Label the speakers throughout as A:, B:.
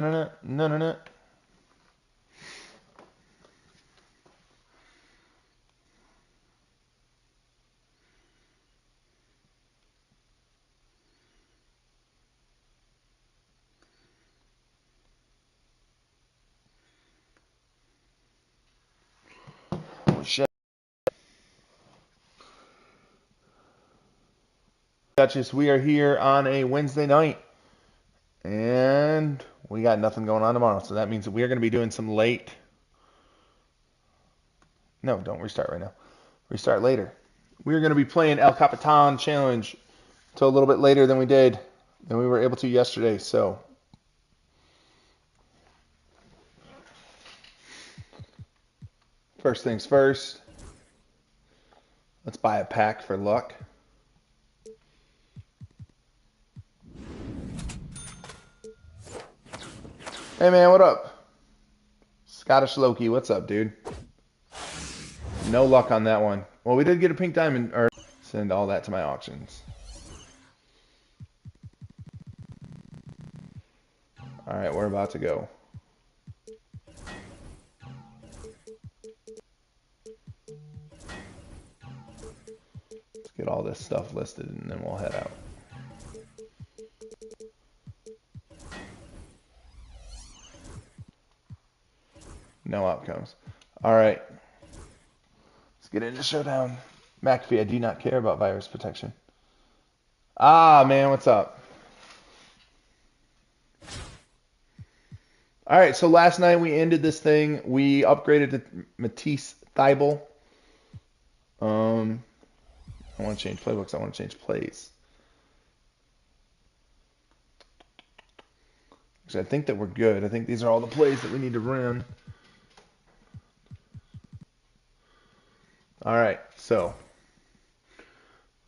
A: No, no, no, no. Shit. Duchess, we are here on a Wednesday night, and we got nothing going on tomorrow. So that means that we are going to be doing some late. No, don't restart right now. Restart later. We are going to be playing El Capitan Challenge until a little bit later than we were able to yesterday. So first things first, let's buy a pack for luck. Hey man, what up? Scottish Loki, what's up, dude? No luck on that one. Well, we did get a pink diamond, or send all that to my auctions. All right, we're about to go. Let's get all this stuff listed, and then we'll head out. No outcomes. All right. Let's get into Showdown. McAfee, I do not care about virus protection. Ah, man, what's up? All right, so last night we ended this thing. We upgraded to Matisse Thybul. I want to change playbooks. I want to change plays. Actually, I think that we're good. I think these are all the plays that we need to run. All right, so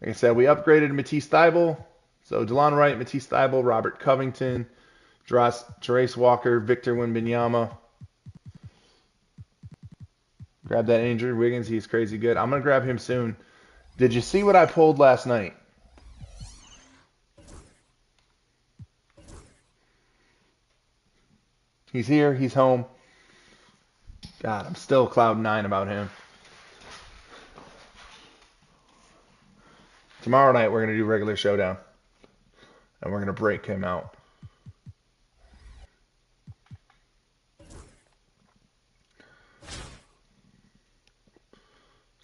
A: like I said, we upgraded Matisse Thybul. So DeLon Wright, Matisse Thybul, Robert Covington, Jarace Walker, Victor Wembanyama. Grab that injured Wiggins. He's crazy good. I'm going to grab him soon. Did you see what I pulled last night? He's here. He's home. God, I'm still cloud nine about him. Tomorrow night, we're going to do regular showdown. And we're going to break him out.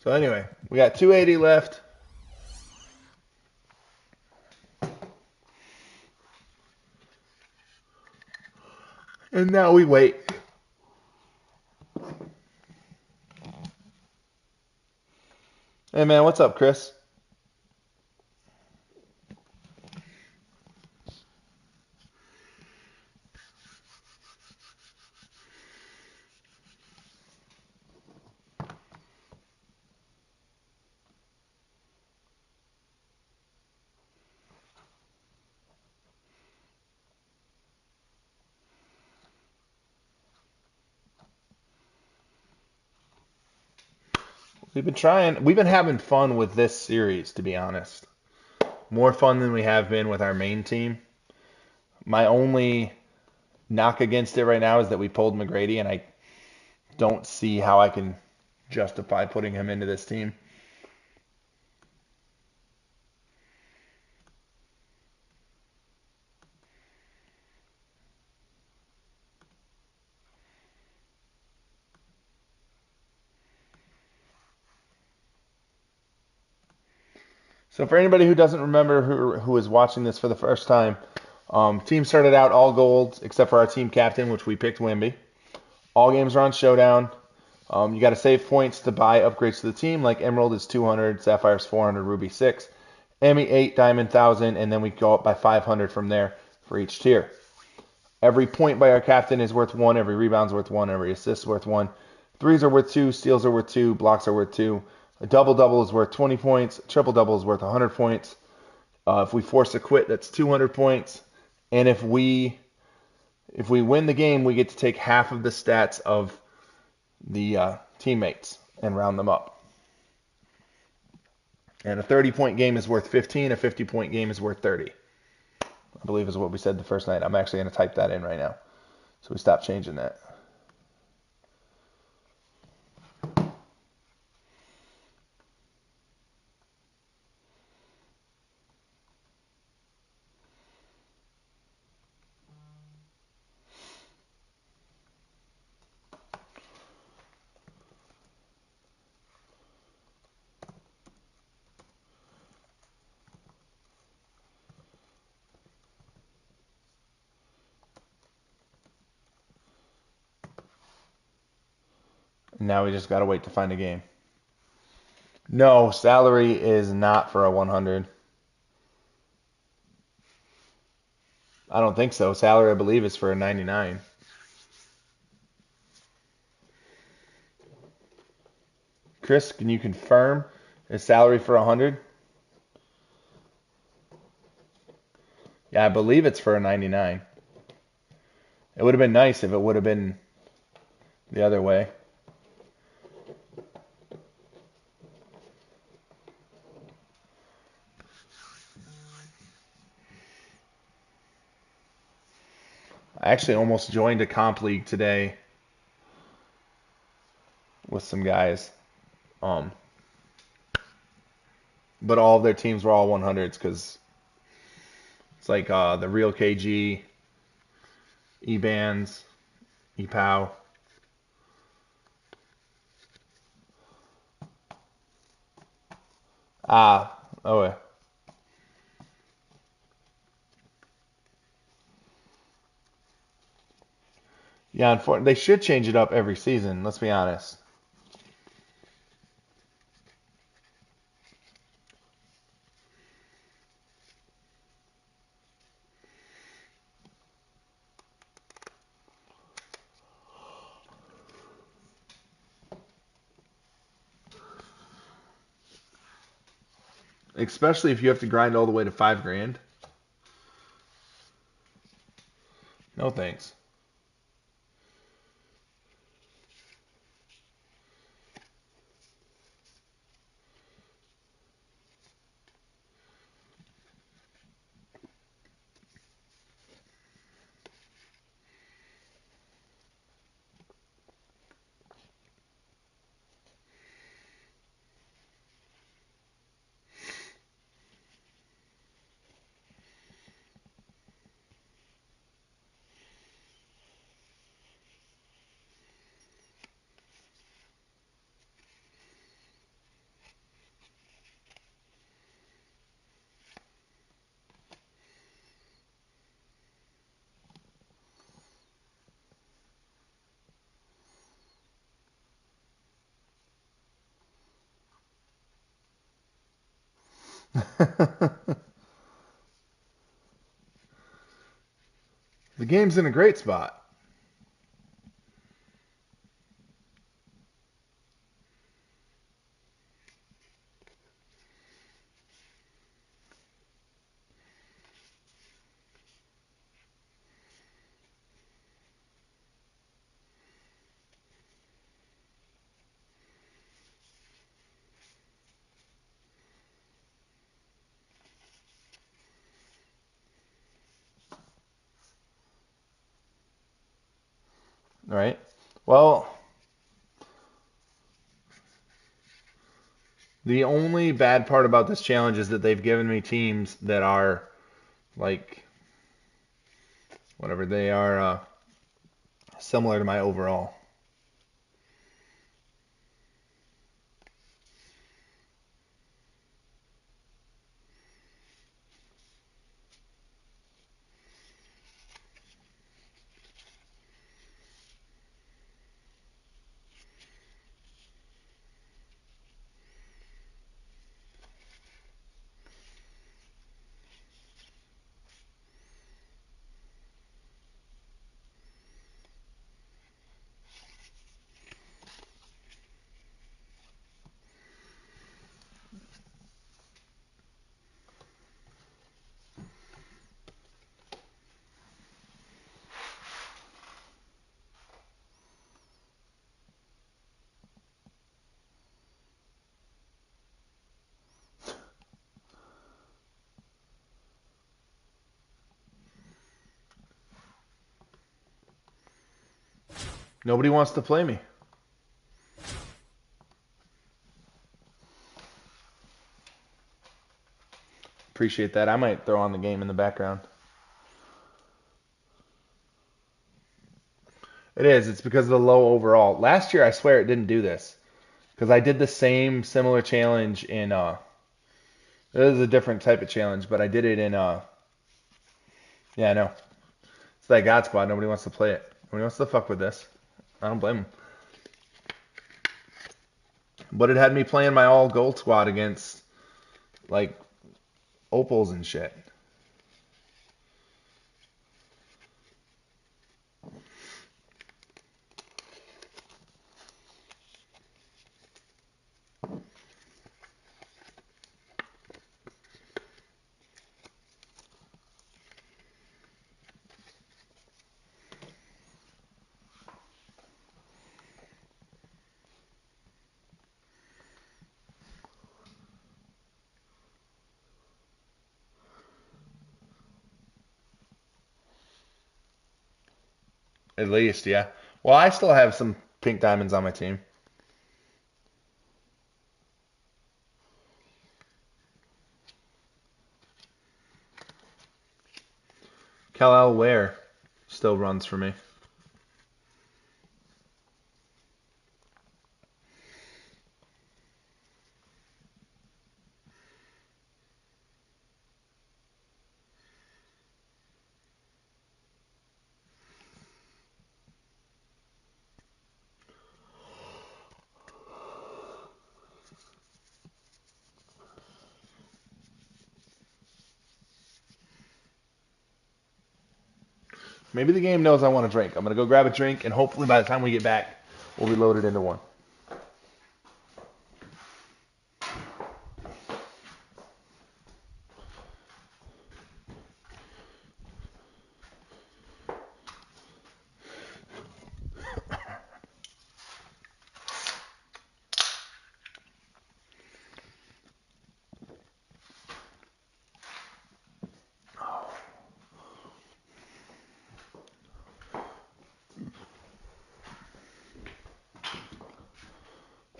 A: So anyway, we got 280 left. And now we wait. Hey man, what's up, Chris? We've been having fun with this series, to be honest. More fun than we have been with our main team. My only knock against it right now is that we pulled McGrady, and I don't see how I can justify putting him into this team. So for anybody who doesn't remember who is watching this for the first time, team started out all golds except for our team captain, which we picked Wemby. All games are on Showdown. You got to save points to buy upgrades to the team, like Emerald is 200, Sapphire is 400, Ruby 6, Emmy 8, Diamond 1,000, and then we go up by 500 from there for each tier. Every point by our captain is worth 1, every rebound's worth 1, every assist is worth 1. Threes are worth 2, steals are worth 2, blocks are worth 2. A double-double is worth 20 points, a triple-double is worth 100 points. If we force a quit, that's 200 points. And if we win the game, we get to take half of the stats of the teammates and round them up. And a 30-point game is worth 15. A 50-point game is worth 30. I believe is what we said the first night. I'm actually going to type that in right now. So we stopped changing that. Now we just got to wait to find a game. No, salary is not for a 100. I don't think so. Salary, I believe, is for a 99. Chris, can you confirm is salary for a 100? Yeah, I believe it's for a 99. It would have been nice if it would have been the other way. I actually almost joined a comp league today with some guys. Um, but all of their teams were all 100s because it's like the Real KG, E-Bands, E-Pow. Oh yeah. Yeah, they should change it up every season, let's be honest. Especially if you have to grind all the way to 5 grand. No thanks. The game's in a great spot. All right. Well, the only bad part about this challenge is that they've given me teams that are like whatever they are similar to my overall. Nobody wants to play me. Appreciate that. I might throw on the game in the background. It is. It's because of the low overall. Last year, I swear it didn't do this. Because I did the same similar challenge in it was a different type of challenge, but I did it in yeah, I know. It's that God Squad. Nobody wants to play it. Nobody wants to fuck with this. I don't blame them. But it had me playing my all gold squad against like opals and shit. At least, yeah. Well, I still have some pink diamonds on my team. Kal-El Ware still runs for me. Maybe the game knows I want a drink. I'm gonna go grab a drink, and hopefully by the time we get back, we'll be loaded into one.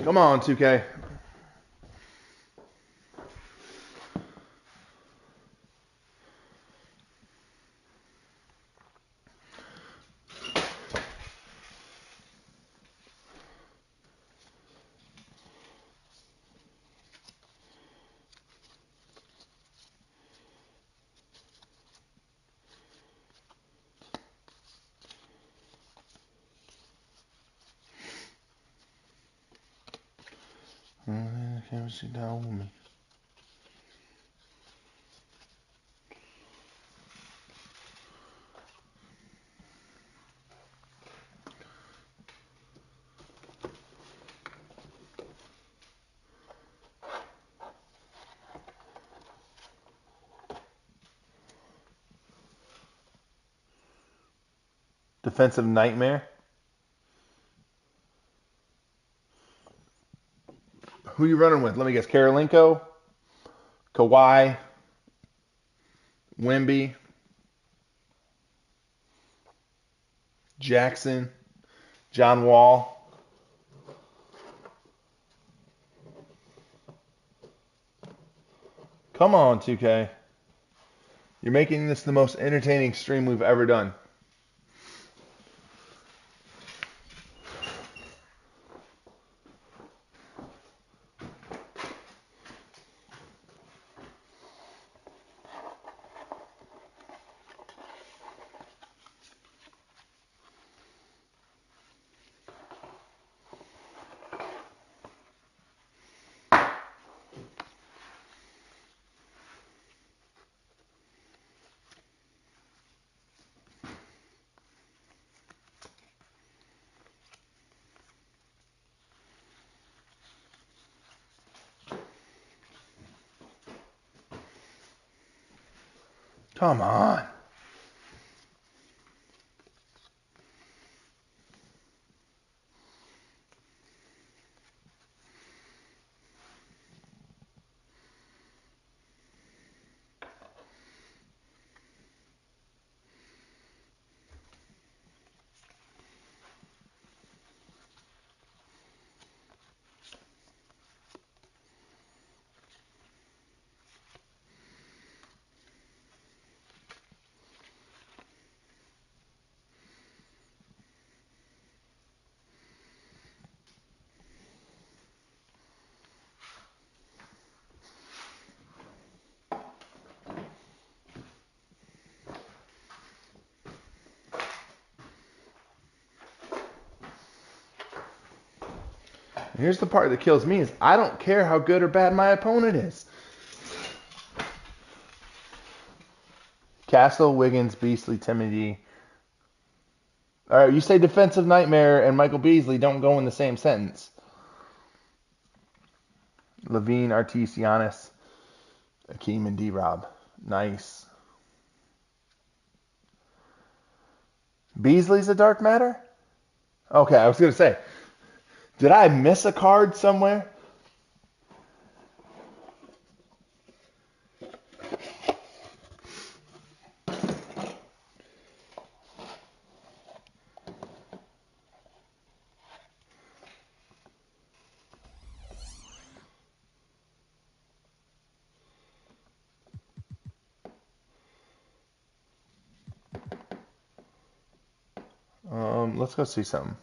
A: Come on, 2K. Can't sit down with me. Defensive nightmare. Who you running with? Let me guess. Karolinko, Kawhi, Wemby, Jackson, John Wall. Come on, 2K. You're making this the most entertaining stream we've ever done. Come on. Here's the part that kills me is I don't care how good or bad my opponent is. Castle, Wiggins, Beasley, Timothy. All right, you say defensive nightmare and Michael Beasley don't go in the same sentence. Levine, Artis, Giannis, Akeem, and D-Rob. Nice. Beasley's a dark matter? Okay, I was going to say, did I miss a card somewhere? Let's go see something.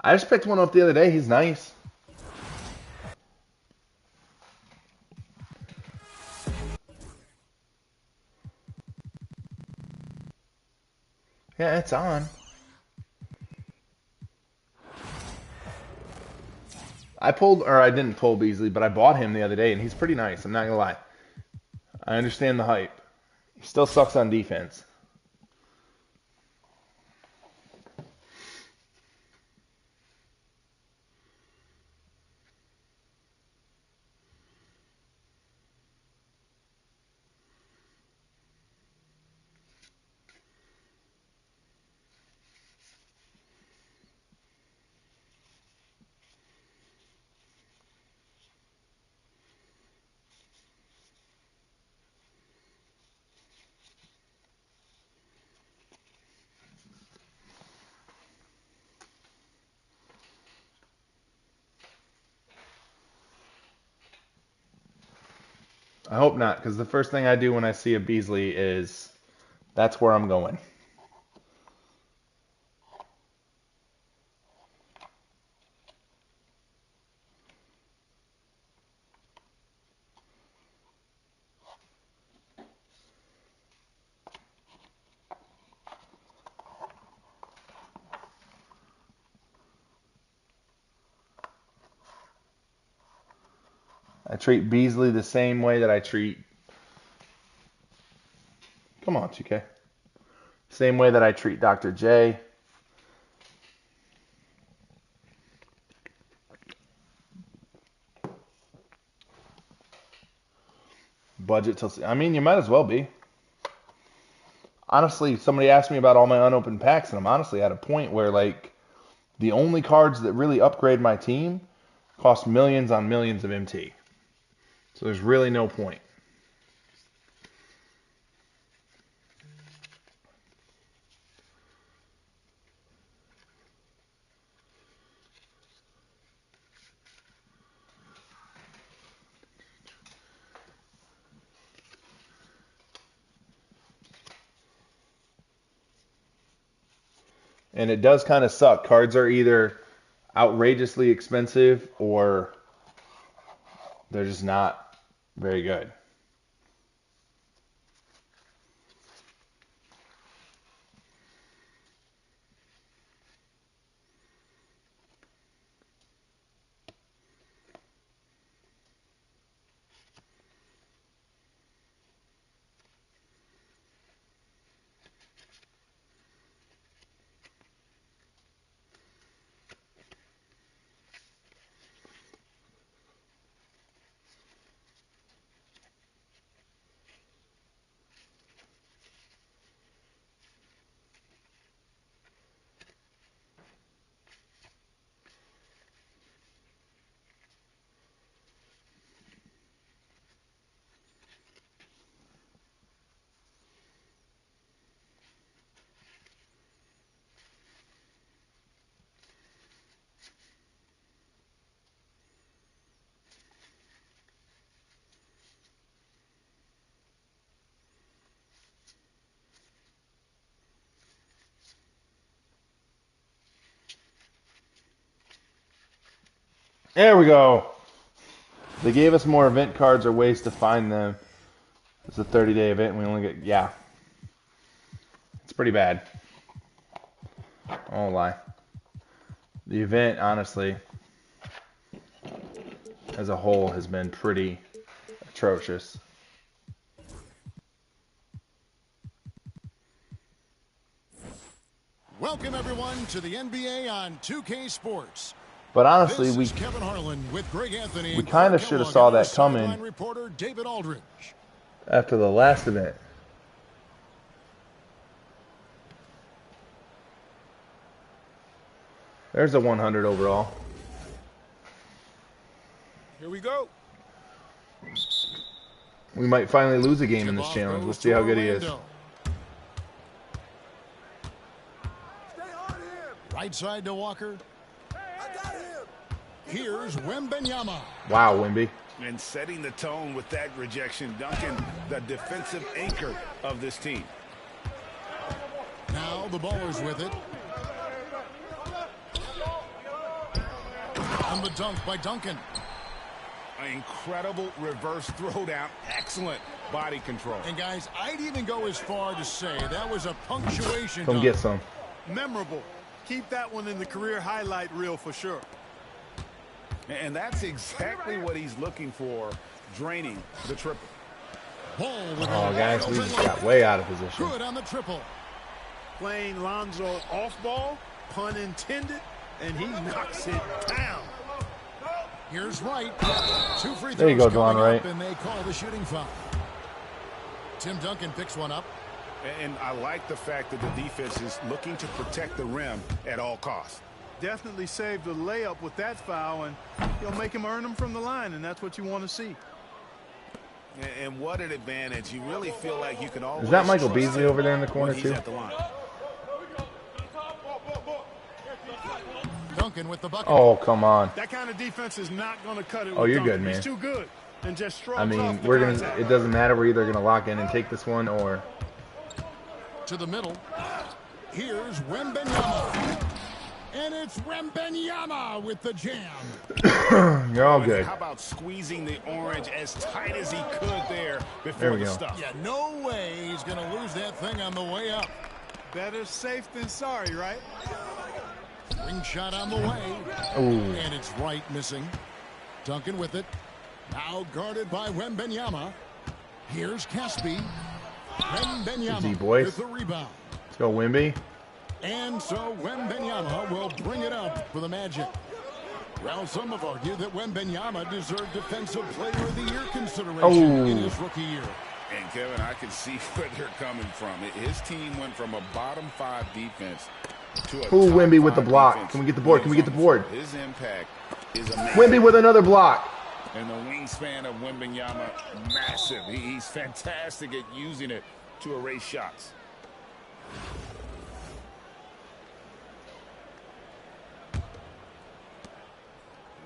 A: I just picked one up the other day. He's nice. Yeah, it's on. I didn't pull Beasley, but I bought him the other day, and he's pretty nice. I'm not gonna lie. I understand the hype. He still sucks on defense. I hope not, because the first thing I do when I see a Beasley is that's where I'm going. I treat Beasley the same way that I treat. Come on, 2K. Same way that I treat Dr. J. Budget till. I mean, you might as well be. Honestly, somebody asked me about all my unopened packs, and I'm honestly at a point where, like, the only cards that really upgrade my team cost millions on millions of MT. So there's really no point. And it does kind of suck. Cards are either outrageously expensive or they're just not very good. There we go. They gave us more event cards or ways to find them. It's a 30-day event, and we only get, yeah. It's pretty bad. I won't lie. The event, honestly, as a whole, has been pretty atrocious.
B: Welcome, everyone, to the NBA on 2K Sports.
A: But honestly, we
B: Kevin Harlan with Greg Anthony.
A: We kind of should have saw that coming
B: reporter David Aldridge.
A: After the last event. There's a 100 overall.
C: Here we go.
A: We might finally lose a game in this challenge. We'll see how good he is.
B: Right side to Walker. Here's Wembanyama.
A: Wow, Wemby.
C: And setting the tone with that rejection, Duncan, the defensive anchor of this team.
B: Now the Ballers with it. And the dunk by Duncan.
C: An incredible reverse throwdown. Excellent body control.
B: And guys, I'd even go as far to say that was a punctuation
A: Come
B: dunk.
A: get some.
D: Memorable. Keep that one in the career highlight reel for sure.
C: And that's exactly what he's looking for, draining the triple.
A: Oh, guys, we just got way out of position.
B: Good on the triple.
D: Playing Lonzo off ball, pun intended, and he knocks it down.
B: Here's Wright. 2 free throws.
A: There you go, Delon Wright.
B: And they call the shooting foul. Tim Duncan picks one up.
C: And I like the fact that the defense is looking to protect the rim at all costs.
D: Definitely saved the layup with that foul, and he'll make him earn them from the line, and that's what you want to see.
C: And what an advantage. You really feel like you can always...
A: Is that Michael Beasley over there in the corner, too?
C: At the line.
B: Duncan with the bucket.
A: Oh, come on.
D: That kind of defense is not going to cut it.
A: Oh,
D: with
A: you're
D: Duncan.
A: good, man.
D: He's too good. And just
A: I mean,
D: contact.
A: it doesn't matter. We're either going to lock in and take this one or...
B: To the middle. Here's Wembanyama. And it's Wembanyama with the jam.
A: You're all good.
C: How about squeezing the orange as tight as he could there before
A: There we
C: the
A: go.
C: stuff?
B: Yeah, no way he's going to lose that thing on the way up.
D: Better safe than sorry, right?
B: Ring shot on the way.
A: Ooh.
B: And it's Wright missing. Duncan with it. Now guarded by Wembanyama. Here's Caspi. Wembanyama
A: Easy, boys.
B: with the rebound.
A: Let's go, Wemby.
B: And so Wembanyama will bring it up for the Magic. Well, some have argued that Wembanyama deserved Defensive Player of the Year consideration in his rookie year.
C: And, Kevin, I can see where they're coming from. His team went from a bottom 5 defense to a
A: Ooh,
C: top
A: Wemby with the
C: 5
A: block.
C: defense.
A: Can we get the board? Can we get the board?
C: His impact is amazing.
A: Wemby with another block.
C: And the wingspan of Wembanyama, massive. He's fantastic at using it to erase shots.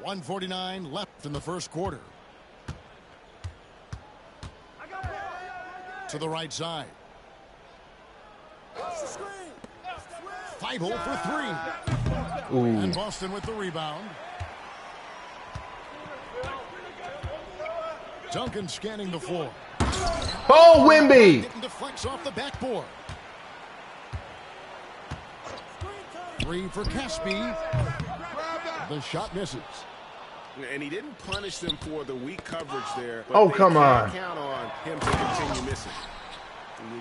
B: .149 left in the first quarter. To the right side. Feibel for 3.
A: Ooh.
B: And Boston with the rebound. Duncan scanning the floor.
A: Oh, Wemby!
B: Getting deflects off the backboard. 3 for Caspi. The shot misses.
C: And he didn't punish them for the weak coverage there. But
A: Oh, come on.
C: Count on him to continue missing.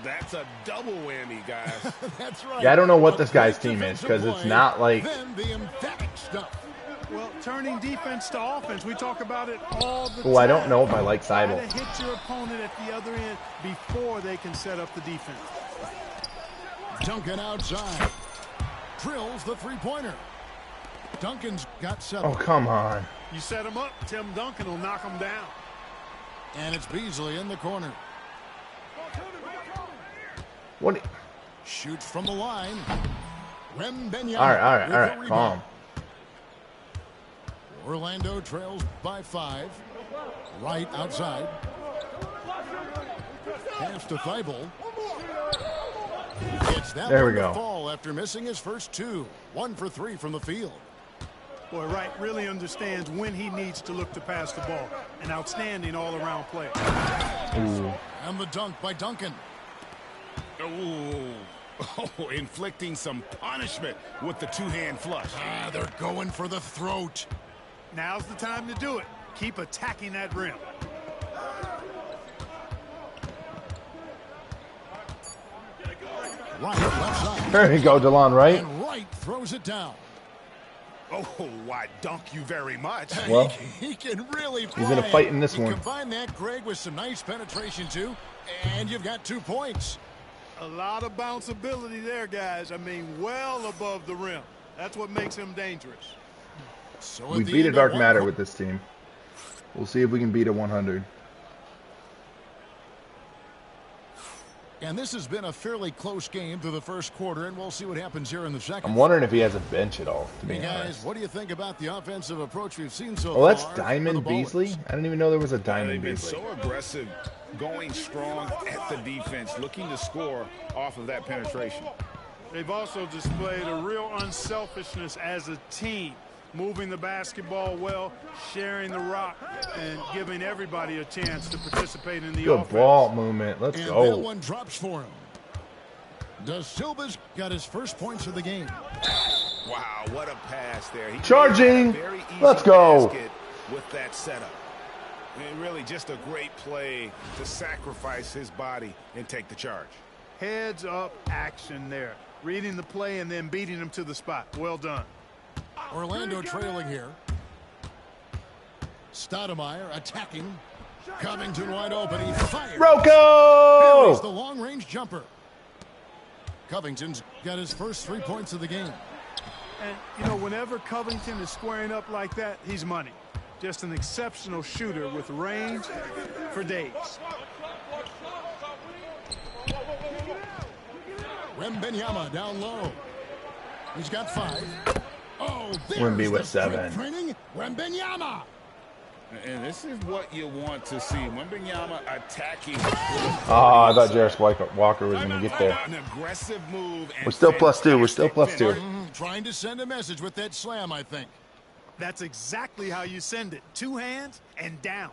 C: That's a double whammy, guys.
B: That's right.
A: Yeah, I don't know what this guy's team is because it's not like...
B: Then the emphatic stuff.
D: Well, turning defense to offense, we talk about it all the time.
A: Oh, I don't know if I like Seibel.
D: Try to hit your opponent at the other end before they can set up the defense.
B: Duncan outside. Drills the three-pointer. Duncan's got 7.
A: Oh, come on.
D: You set him up, Tim Duncan will knock him down.
B: And it's Beasley in the corner.
A: What?
B: Shoots from the line. Wembanyama.
A: All right,
B: with the
A: calm.
B: rebound. Orlando trails by 5. Right outside. Pass to Feibel. It's that
A: There we
B: one to
A: go.
B: fall after missing his first 2. 1 for 3 from the field.
D: Boy, Wright really understands when he needs to look to pass the ball. An outstanding all-around player.
A: Ooh.
B: And the dunk by Duncan.
C: Ooh. Oh, inflicting some punishment with the two-hand flush.
B: They're going for the throat.
D: Now's the time to do it. Keep attacking that rim.
B: Right, left side.
A: There you go, DeLon, right?
B: And Wright throws it down.
C: Oh, I dunk you very much.
A: Well,
B: He can really play.
A: he's in a fight in this
B: You
A: one.
B: combine that, Greg, with some nice penetration, too, and you've got 2 points.
D: A lot of bounceability there, guys. I mean, well above the rim. That's what makes him dangerous.
B: So
A: We beat a dark matter with this team. We'll see if we can beat a 100.
B: And this has been a fairly close game through the first quarter, and we'll see what happens here in the second.
A: I'm wondering if he has a bench at all, to be
B: Hey guys,
A: honest.
B: what do you think about the offensive approach we've seen so
A: Oh, that's
B: far?
A: Diamond Beasley? I didn't even know there was a Diamond
C: They've been
A: Beasley.
C: so aggressive, going strong at the defense, looking to score off of that penetration.
D: They've also displayed a real unselfishness as a team, moving the basketball well, sharing the rock, and giving everybody a chance to participate in the
A: Good
D: offense.
A: ball movement. Let's
B: And that
A: go.
B: one drops for him. Da Silva's got his first points of the game.
C: Wow, what a pass there. He
A: Charging.
C: made a very easy
A: Let's go.
C: basket with that setup. And really just a great play to sacrifice his body and take the charge.
D: Heads up action there. Reading the play and then beating him to the spot. Well done.
B: Orlando trailing here. Stoudemire attacking. Covington wide open. He fires. Buries the
A: Rocco!
B: long-range jumper. Covington's got his first 3 points of the game.
D: And, you know, whenever Covington is squaring up like that, he's money. Just an exceptional shooter with range for days.
B: Wembanyama down low. He's got 5. Oh,
A: Wemby
B: there's
A: with
B: the strength
A: 7.
B: training. Wembanyama.
C: And this is what you want to see. Wembanyama attacking.
A: Oh, I thought Jarris Walker was going to get there.
C: An aggressive move. And
A: We're still +2. We're still
C: fantastic
A: +2.
C: finish.
B: Trying to send a message with that slam, I think.
D: That's exactly how you send it. 2 hands and down.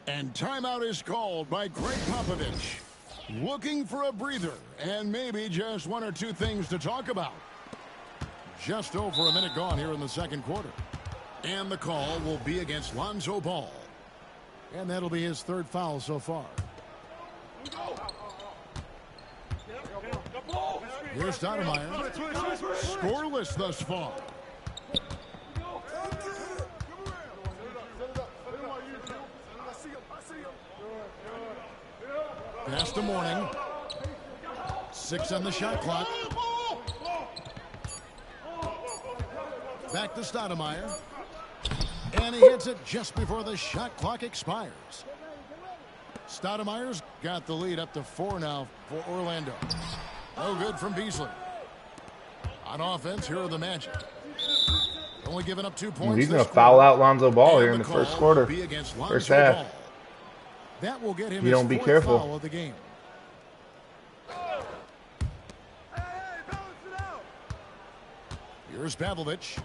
B: And timeout is called by Greg Popovich. Looking for a breather and maybe just 1 or 2 things to talk about. Just over a minute gone here in the second quarter. And the call will be against Lonzo Ball. And that'll be his 3rd foul so far. Here's Stoudemire. Scoreless thus far. Pass to Morning. 6 on the shot clock. Back to Stoudemire. And he hits it just before the shot clock expires. Stoudemire's got the lead up to 4 now for Orlando. No good from Beasley. On offense, here are the Magic. Only giving up 2 points.
A: He's going to foul out Lonzo Ball here in the first quarter. First half.
B: Ball. That will get him
A: You
B: his
A: don't be
B: 4th
A: careful.
B: foul of the game. Here's Pavlovich.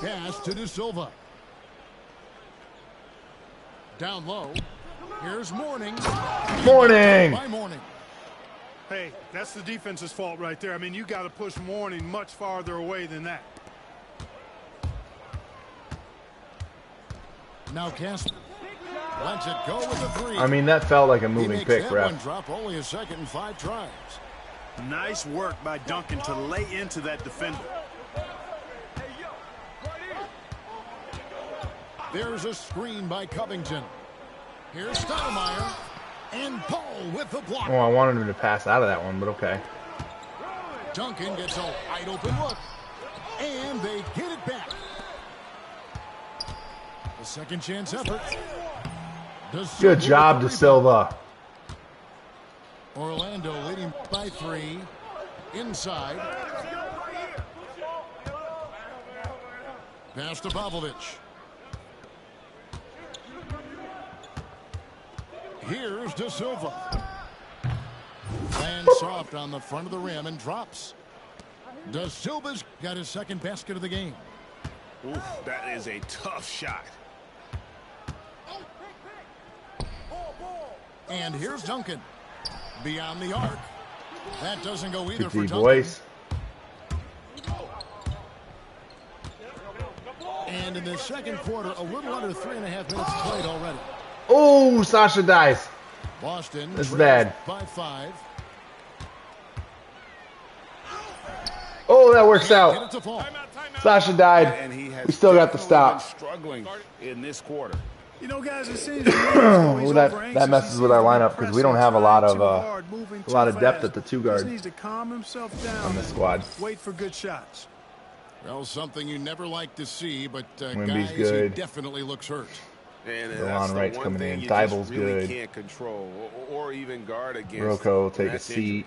B: Pass to De Silva. Down low. Here's Morning.
A: Morning!
B: By Morning.
D: Hey, that's the defense's fault right there. I mean, you got to push Morning much farther away than that.
B: Now Casper lets it go with the 3.
A: I mean, that felt like a
B: He
A: moving
B: makes
A: pick,
B: that one
A: ref.
B: drop only a second and 5 tries.
D: Nice work by Duncan to lay into that defender.
B: There's a screen by Covington. Here's Stoudemire. And Paul with the block.
A: Oh, I wanted him to pass out of that one, but okay.
B: Duncan gets a wide open look. And they get it back. A second chance effort.
A: Good job, De Silva.
B: Orlando leading by 3. Inside. Pass to Pavlovich. Here's De Silva. Lands soft on the front of the rim and drops. De Silva's got his 2nd basket of the game.
C: Oof, that is a tough shot.
B: And here's Duncan. Beyond the arc. That doesn't go either
A: Good
B: for
A: D,
B: Duncan.
A: boys.
B: And in the second quarter, a little under 3.5 minutes played already.
A: Oh, Sasha dies.
B: Boston
A: That's
B: trails
A: bad.
B: by 5.
A: Oh, that works
B: Get
A: out.
B: it to fall.
A: Sasha died.
C: And he has
A: We still got the
C: definitely
A: stop.
C: been struggling in this quarter.
D: You know, guys, it seems that
A: messes with our lineup because we don't have a lot of depth at the 2 guard
D: needs to calm himself down
A: on this squad.
D: Wait for good shots.
B: Well, something you never like to see, but
A: Wemby's
B: guys, he
A: good.
B: definitely looks hurt.
C: And
A: Delon
C: that's the
A: Wright's
C: one
A: coming
C: thing
A: in.
C: you just
A: Dybul's
C: really
A: good.
C: can't control or even guard against.
A: Rocco, take a
C: That's injury.
A: seat.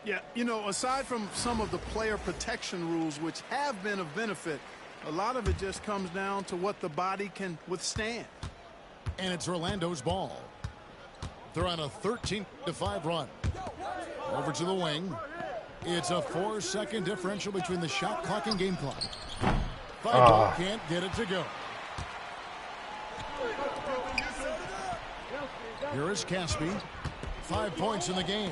D: Yeah, you know, aside from some of the player protection rules, which have been of benefit, a lot of it just comes down to what the body can withstand.
B: And it's Orlando's ball. They're on a 13-5 run. Over to the wing. It's a 4-second differential between the shot clock and game clock. Fido can't get it to go. Here is Caspi. 5 points in the game.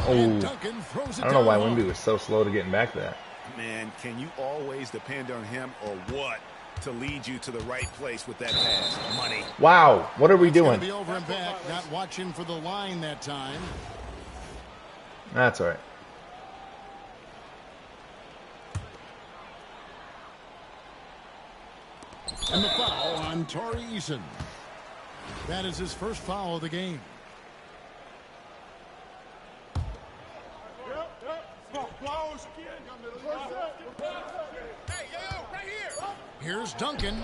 B: And Duncan throws it
A: I don't know why
B: down
A: Wemby was so slow to getting back to that.
C: Man, can you always depend on him or what to lead you to the right place with that pass? Money.
A: Wow, what are we
B: It's gonna
A: doing?
B: be over and back. Not watching for the line that time.
A: That's all right.
B: And the foul on Torrey Eason. That is his first foul of the game. Here's Duncan,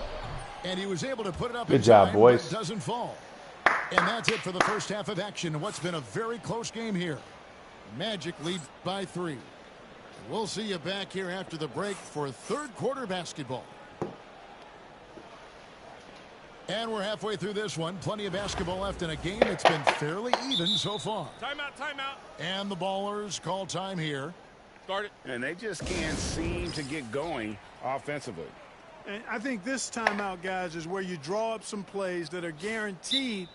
B: and he was able to put it up.
A: Good
B: in
A: job,
B: time,
A: boys.
B: but doesn't fall. And that's it for the first half of action. What's been a very close game here. Magic lead by 3. We'll see you back here after the break for third quarter basketball. And we're halfway through this one. Plenty of basketball left in a game that's been fairly even so far.
E: Timeout.
B: And the Ballers call time here.
E: Start it.
C: And they just can't seem to get going offensively.
D: And I think this timeout, guys, is where you draw up some plays that are guaranteed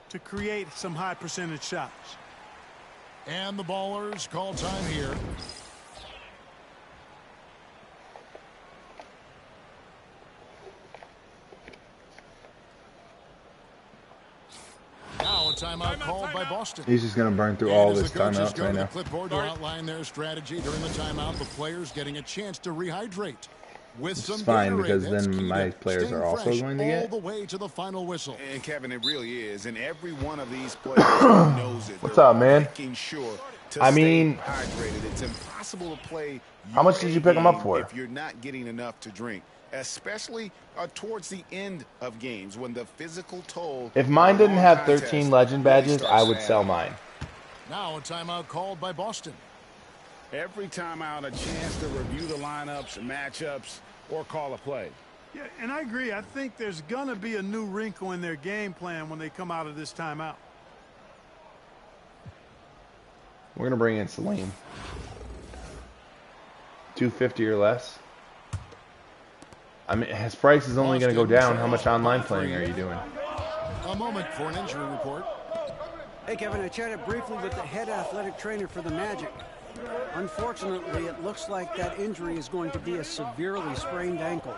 D: to create some high percentage shots.
B: And the Ballers call time here. Now a timeout called by Boston.
A: He's just going to burn through
B: And
A: all
B: as
A: this
B: the coaches
A: timeouts
B: go
A: right
B: to the
A: now.
B: clipboard to outline their strategy during the timeout, the players getting a chance to rehydrate. With some
A: It's fine
B: Gatorade,
A: because
B: that's
A: then
B: key
A: my
B: to
A: players
B: staying
A: are also
B: fresh
A: going to
B: all
A: get.
B: the way to the final whistle.
C: And Kevin, it really is. And every one of these players knows it.
A: What's
C: They're
A: up, man?
C: Making sure to
A: I
C: stay
A: mean,
C: hydrated. It's impossible to play.
A: How much did you pick 'em up for?
C: If you're not getting enough to drink, especially towards the end of games when the physical toll.
A: If mine
C: of a
A: didn't
C: long
A: have
C: contest
A: 13 legend
C: really
A: badges,
C: starts
A: I
C: to
A: would
C: add
A: sell
C: up.
A: mine.
B: Now a timeout called by Boston.
C: Every time out, a chance to review the lineups, matchups, or call a play.
D: Yeah, and I agree. I think there's going to be a new wrinkle in their game plan when they come out of this timeout.
A: We're going to bring in Salim. 250 or less. I mean, his price is only going to go down. How much online playing are you doing?
B: A moment for an injury report.
F: Hey, Kevin, I chatted briefly with the head athletic trainer for the Magic. Unfortunately, it looks like that injury is going to be a severely sprained ankle.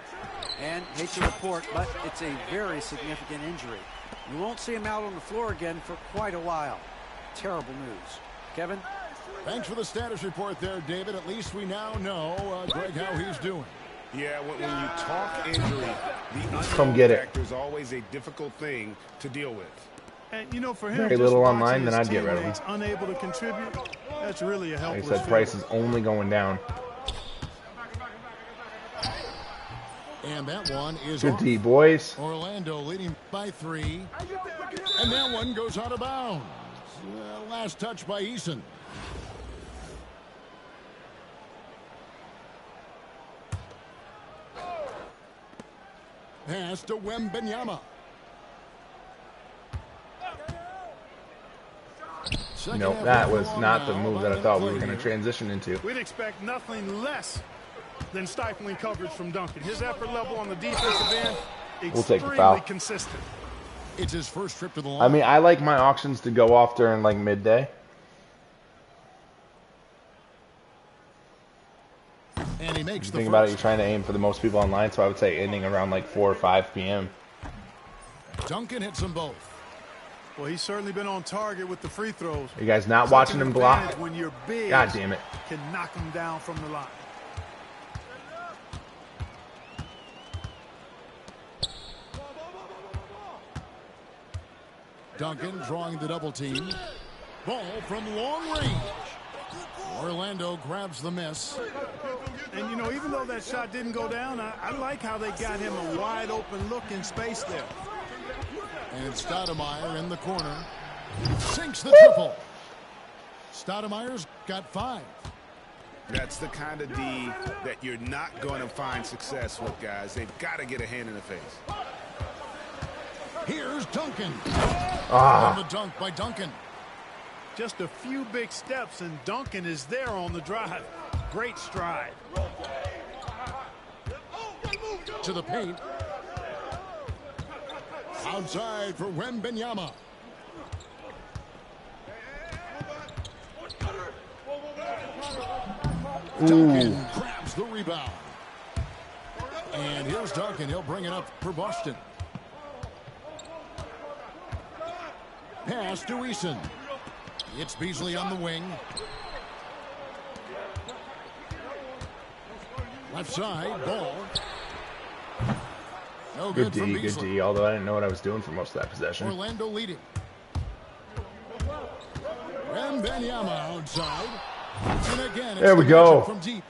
F: And, hate to report, but it's a very significant injury. You won't see him out on the floor again for quite a while. Terrible news. Kevin?
B: Thanks for the status report there, David. At least we now know, Greg, how he's doing.
C: Yeah, when you talk injury, the
A: Come
C: unknown
A: get it.
C: factor is always a difficult thing to deal with.
D: And, you know, for him,
A: Very
D: just
A: little
D: watching
A: online,
D: his
A: then I'd get rid of him.
D: teammates unable to contribute, that's really a
A: Like I
D: helpless
A: said,
D: feeling.
A: price is only going down.
B: And that one is
A: Good
B: off.
A: D, boys.
B: Orlando leading by 3. And that one goes out of bounds. Last touch by Eason. Pass to Wembanyama.
A: No, that was not the move that I thought we were going to transition into.
D: We'd expect nothing less than stifling coverage from Duncan. His effort level on the defensive end,
A: We'll take the
D: extremely
A: foul.
D: consistent.
B: It's his first trip to the line.
A: I mean, I like my auctions to go off during like midday.
B: And he makes the
A: Think
B: first.
A: about it, you're trying to aim for the most people online, so I would say ending around like 4 or 5 p.m.
B: Duncan hits them both.
D: Well, he's certainly been on target with the free throws.
A: You guys not
D: Such
A: watching
D: an
A: him block?
D: advantage when you're big,
A: God damn it.
D: can knock him down from the line.
B: Duncan drawing the double team. Ball from long range. Orlando grabs the miss.
D: And, you know, even though that shot didn't go down, I like how they got him a wide open look in space there.
B: And Stoudemire in the corner. Sinks the triple. Stoudemire's got 5.
C: That's the kind of D that you're not going to find success with, guys. They've got to get a hand in the face.
B: Here's Duncan. And the dunk by Duncan.
D: Just a few big steps, and Duncan is there on the drive. Great stride.
B: To the paint. Outside for Wembanyama. Duncan grabs the rebound. And here's Duncan. He'll bring it up for Boston. Pass to Eason. It's Beasley on the wing. Left side, ball. No
A: Good
B: good from
A: D, good
B: Beasley.
A: D, although I didn't know what I was doing for most of that possession.
B: Orlando leading. Wembanyama outside. And again, it's
A: There we
B: the
A: go.
B: matchup from deep.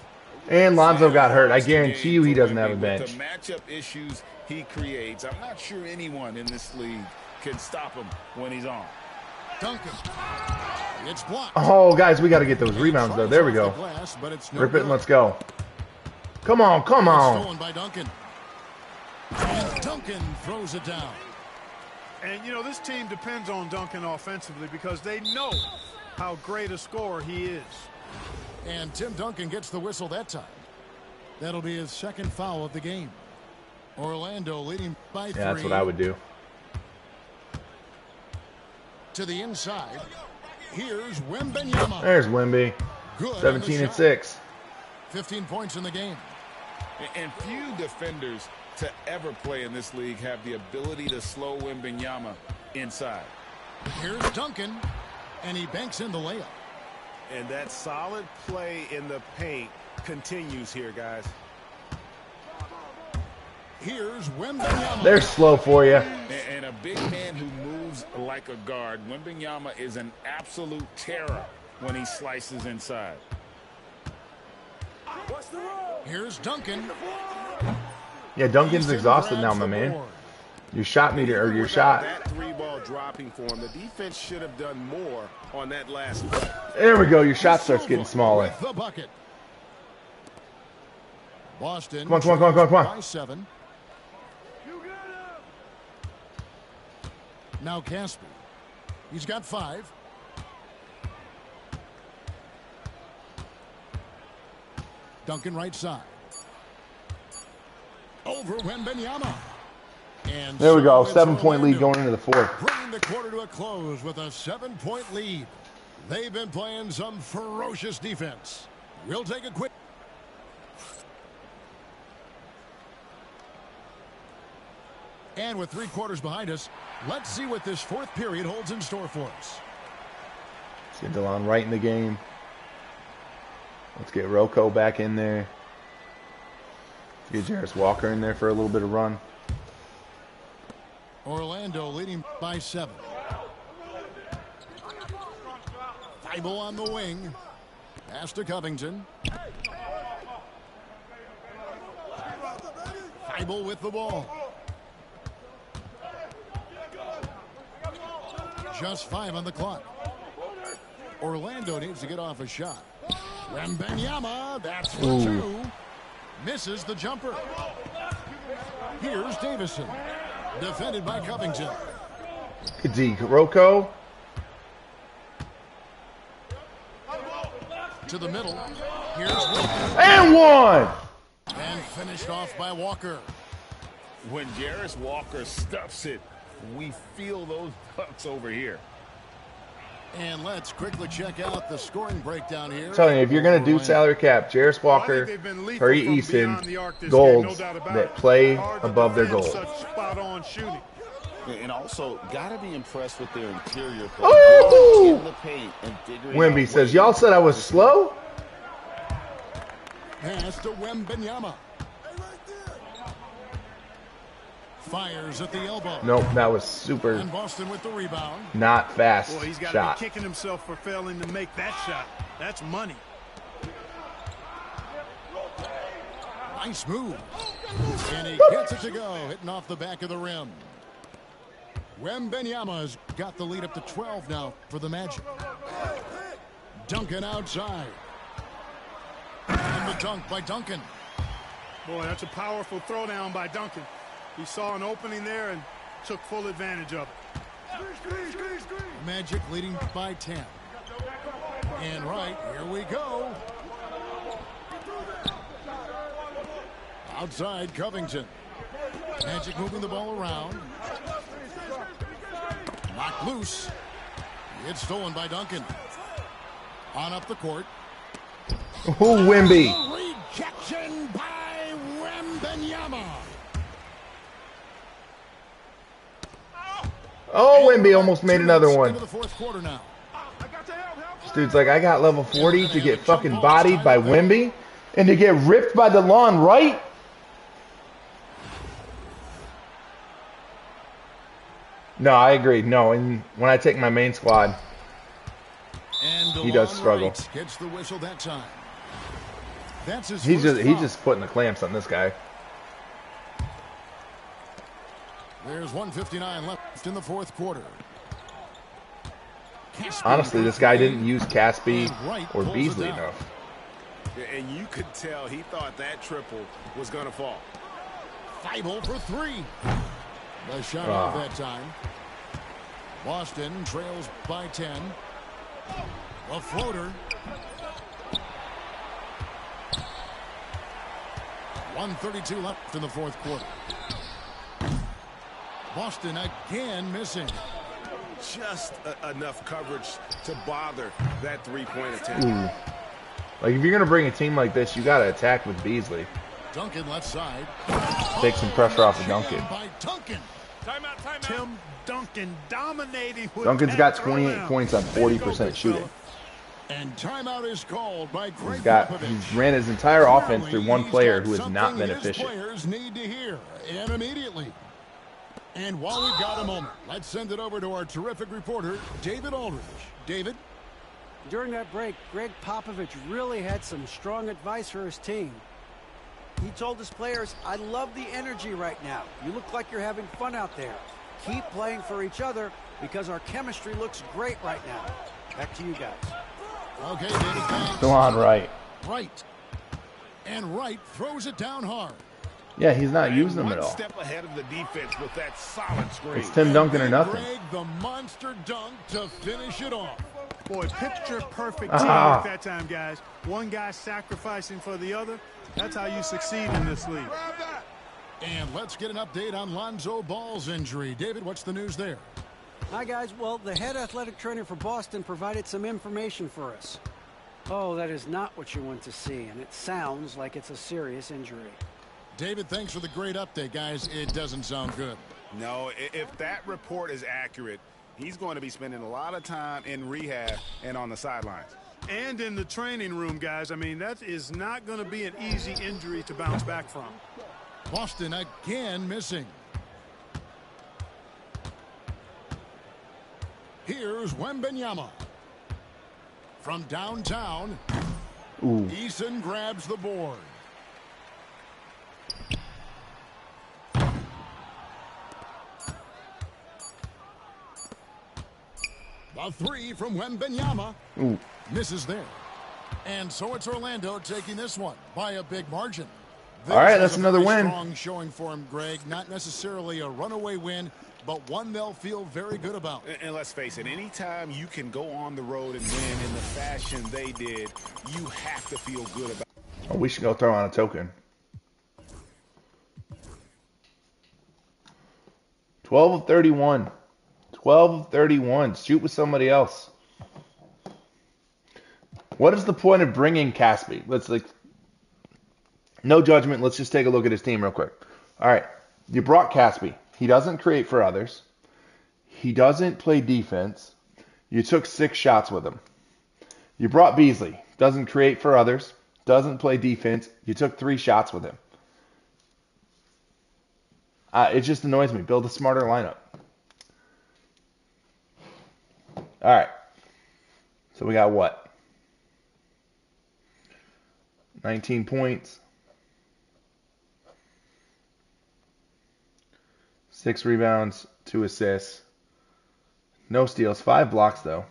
A: And Lonzo got hurt. I guarantee you he doesn't have a
C: With
A: bench.
C: the matchup issues he creates, I'm not sure anyone in this league can stop him when he's on.
B: Duncan. It's blocked.
A: Oh, guys, we got to get those rebounds, though. There we go.
B: Glass, but it's no
A: Rip it
B: good.
A: and let's go. Come on, come on.
B: Stolen by Duncan. And Duncan throws it down.
D: And, you know, this team depends on Duncan offensively because they know how great a scorer he is.
B: And Tim Duncan gets the whistle that time. That'll be his second foul of the game. Orlando leading by 3.
A: Yeah, that's what I would do.
B: To the inside. Here's Wembanyama.
A: There's Wemby.
B: Good on the
A: 17 and
B: shot.
A: 6.
B: 15 points in the game.
C: And few defenders to ever play in this league have the ability to slow Wembanyama inside.
B: Here's Duncan, and he banks in the layup.
E: And that solid play in the paint continues here, guys.
B: Here's Wembanyama.
A: They're slow for you.
C: And a big man who moves like a guard, Wembanyama is an absolute terror when he slices inside.
B: Here's Duncan.
A: Yeah, Duncan's
B: Easton
A: exhausted now,
B: grabs
A: my
B: the
A: man.
B: board.
A: Your shot meter, or your shot.
E: That 3-ball dropping for him. The defense should have done more on that last play.
A: There we go. Your shot starts getting smaller.
B: With the bucket. Boston.
A: Come on, come on, come on, come on, come on.
B: By 7. Now Caspi. He's got 5. Duncan right side. Over Wembanyama. And
A: There we go.
B: so it's
A: 7-point lead
B: Orlando
A: going into the fourth.
B: bringing the quarter to a close with a 7-point lead. They've been playing some ferocious defense. We'll take a quick. And with 3 quarters behind us, let's see what this fourth period holds in store for us.
A: Let's get DeLon right in the game. Let's get Rocco back in there. Let's get Jarris Walker in there for a little bit of run.
B: Orlando leading by 7. Thibault on the wing. Pass to Covington. Thibault with the ball. Just 5 on the clock. Orlando needs to get off a shot. Wembanyama, that's for 2. Misses the jumper. Here's Davison. Defended by Covington.
A: Good D. Rocco.
B: To the middle. Here's Walker.
A: And one!
B: And finished off by Walker.
C: When Jarris Walker stuffs it We feel those Bucks over here.
B: And let's quickly check out the scoring breakdown here.
A: I'm telling you, if you're going to do salary cap, Jarris Walker, Perry Easton, golds that play above their goals.
E: And also, got to be impressed with their interior play.
A: Oh!
E: In the paint and
A: Wemby says, y'all said I was slow?
B: Pass to Wembanyama. Fires at the elbow.
A: Nope, that was super
B: And Boston with the rebound.
A: not fast
D: Boy, he's got
A: shot.
D: to be kicking himself for failing to make that shot. That's money.
B: Nice move. And he gets it to go, hitting off the back of the rim. Wembanyama's got the lead up to 12 now for the Magic. Duncan outside. And the dunk by Duncan.
D: Boy, that's a powerful throwdown by Duncan. He saw an opening there and took full advantage of it.
B: Magic leading by 10. And right, here we go. Outside Covington. Magic moving the ball around. Knocked loose. It's stolen by Duncan. On up the court.
A: Oh, Wemby.
B: Rejection by Wembanyama.
A: Oh, Wemby almost made another one.
B: Into the fourth quarter now.
A: This dude's like, I got level 40 to get fucking bodied by Wemby and to get ripped by the lawn right? No, I agree. No, and when I take my main squad,
B: And
A: he does struggle.
B: Gets the whistle that time. That's his
A: He's
B: first
A: he's
B: foul.
A: just putting the clamps on this guy.
B: There's 1:59 left in the fourth quarter.
A: Honestly, this guy didn't use Caspi
B: And Wright
A: or
B: pulls it
A: Beasley
B: down.
A: enough.
E: And you could tell he thought that triple was going to fall.
B: Thibault for three. The shot off that time. Boston trails by 10. A floater. 1:32 left in the fourth quarter. Boston again missing.
E: Just enough coverage to bother that three-point attempt.
A: Ooh. Like, if you're going to bring a team like this, you got to attack with Beasley.
B: Duncan left side.
A: Take some pressure off of Duncan.
B: By Duncan.
D: Timeout. Tim Duncan dominating with
A: Duncan's
D: that
A: got 28
D: throwdown.
A: points on
D: Way to go,
A: 40%
D: big
A: shooting.
D: fella.
B: And timeout is called by Greg
A: He's ran his entire offense through one player who has not been efficient.
B: Players need to hear, and immediately. And while we've got a moment, let's send it over to our terrific reporter, David Aldridge. David?
F: During that break, Greg Popovich really had some strong advice for his team. He told his players, I love the energy right now. You look like you're having fun out there. Keep playing for each other because our chemistry looks great right now. Back to you guys.
B: Okay, David, thanks.
A: Go on, right.
B: Wright. And Wright throws it down hard.
A: Yeah, he's not using them
E: One
A: at all.
E: step ahead of the defense with that solid screen.
A: It's Tim Duncan or
B: And
A: nothing.
B: Greg, the monster dunk to finish it off.
D: Boy, picture perfect
A: Ah.
D: teamwork that time, guys. One guy sacrificing for the other. That's how you succeed in this league.
B: And let's get an update on Lonzo Ball's injury. David, what's the news there?
F: Hi, guys. Well, the head athletic trainer for Boston provided some information for us. Oh, that is not what you want to see, and it sounds like it's a serious injury.
B: David, thanks for the great update, guys. It doesn't sound good.
E: No, if that report is accurate, he's going to be spending a lot of time in rehab and on the sidelines.
D: And in the training room, guys. I mean, that is not going to be an easy injury to bounce back from.
B: Boston again missing. Here's Wembanyama. From downtown,
A: Ooh.
B: Eason grabs the board. The three from Wembanyama.
A: Ooh.
B: Misses there. And so it's Orlando taking this one by a big margin.
A: All right,
B: This
A: that's
B: is a
A: another
B: very
A: win.
B: Strong showing for him, Greg. Not necessarily a runaway win, but one they'll feel very good about.
E: And let's face it, anytime you can go on the road and win in the fashion they did, you have to feel good about it.
A: Oh, we should go throw on a token. 12 of 31. 12 of 31. Shoot with somebody else. What is the point of bringing Caspi? No judgment. Let's just take a look at his team real quick. All right. You brought Caspi. He doesn't create for others. He doesn't play defense. You took 6 shots with him. You brought Beasley. Doesn't create for others. Doesn't play defense. You took 3 shots with him. It just annoys me. Build a smarter lineup. All right. So we got what? 19 points. 6 rebounds, 2 assists. No steals, 5 blocks though.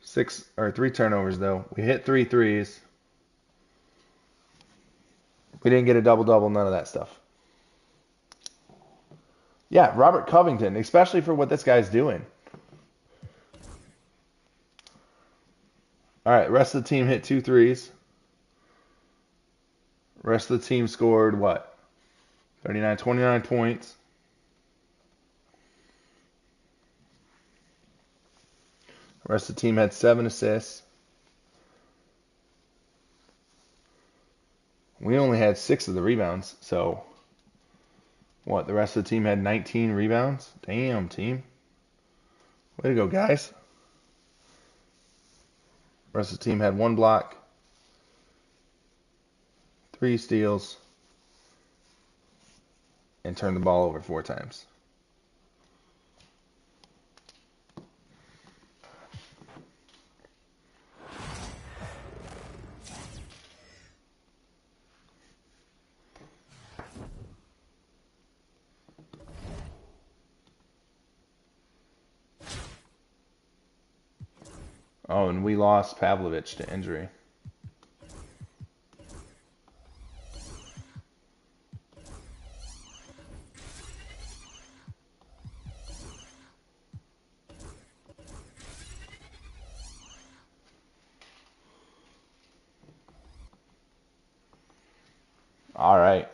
A: 3 turnovers though. We hit 3 threes. We didn't get a double-double, none of that stuff. Yeah, Robert Covington, especially for what this guy's doing. All right, rest of the team hit 2 threes. Rest of the team scored what? 29 points. Rest of the team had 7 assists. We only had 6 of the rebounds, so what? The rest of the team had 19 rebounds? Damn, team. Way to go, guys. The rest of the team had 1 block, 3 steals, and turned the ball over 4 times. Oh, and we lost Pavlovich to injury. All right.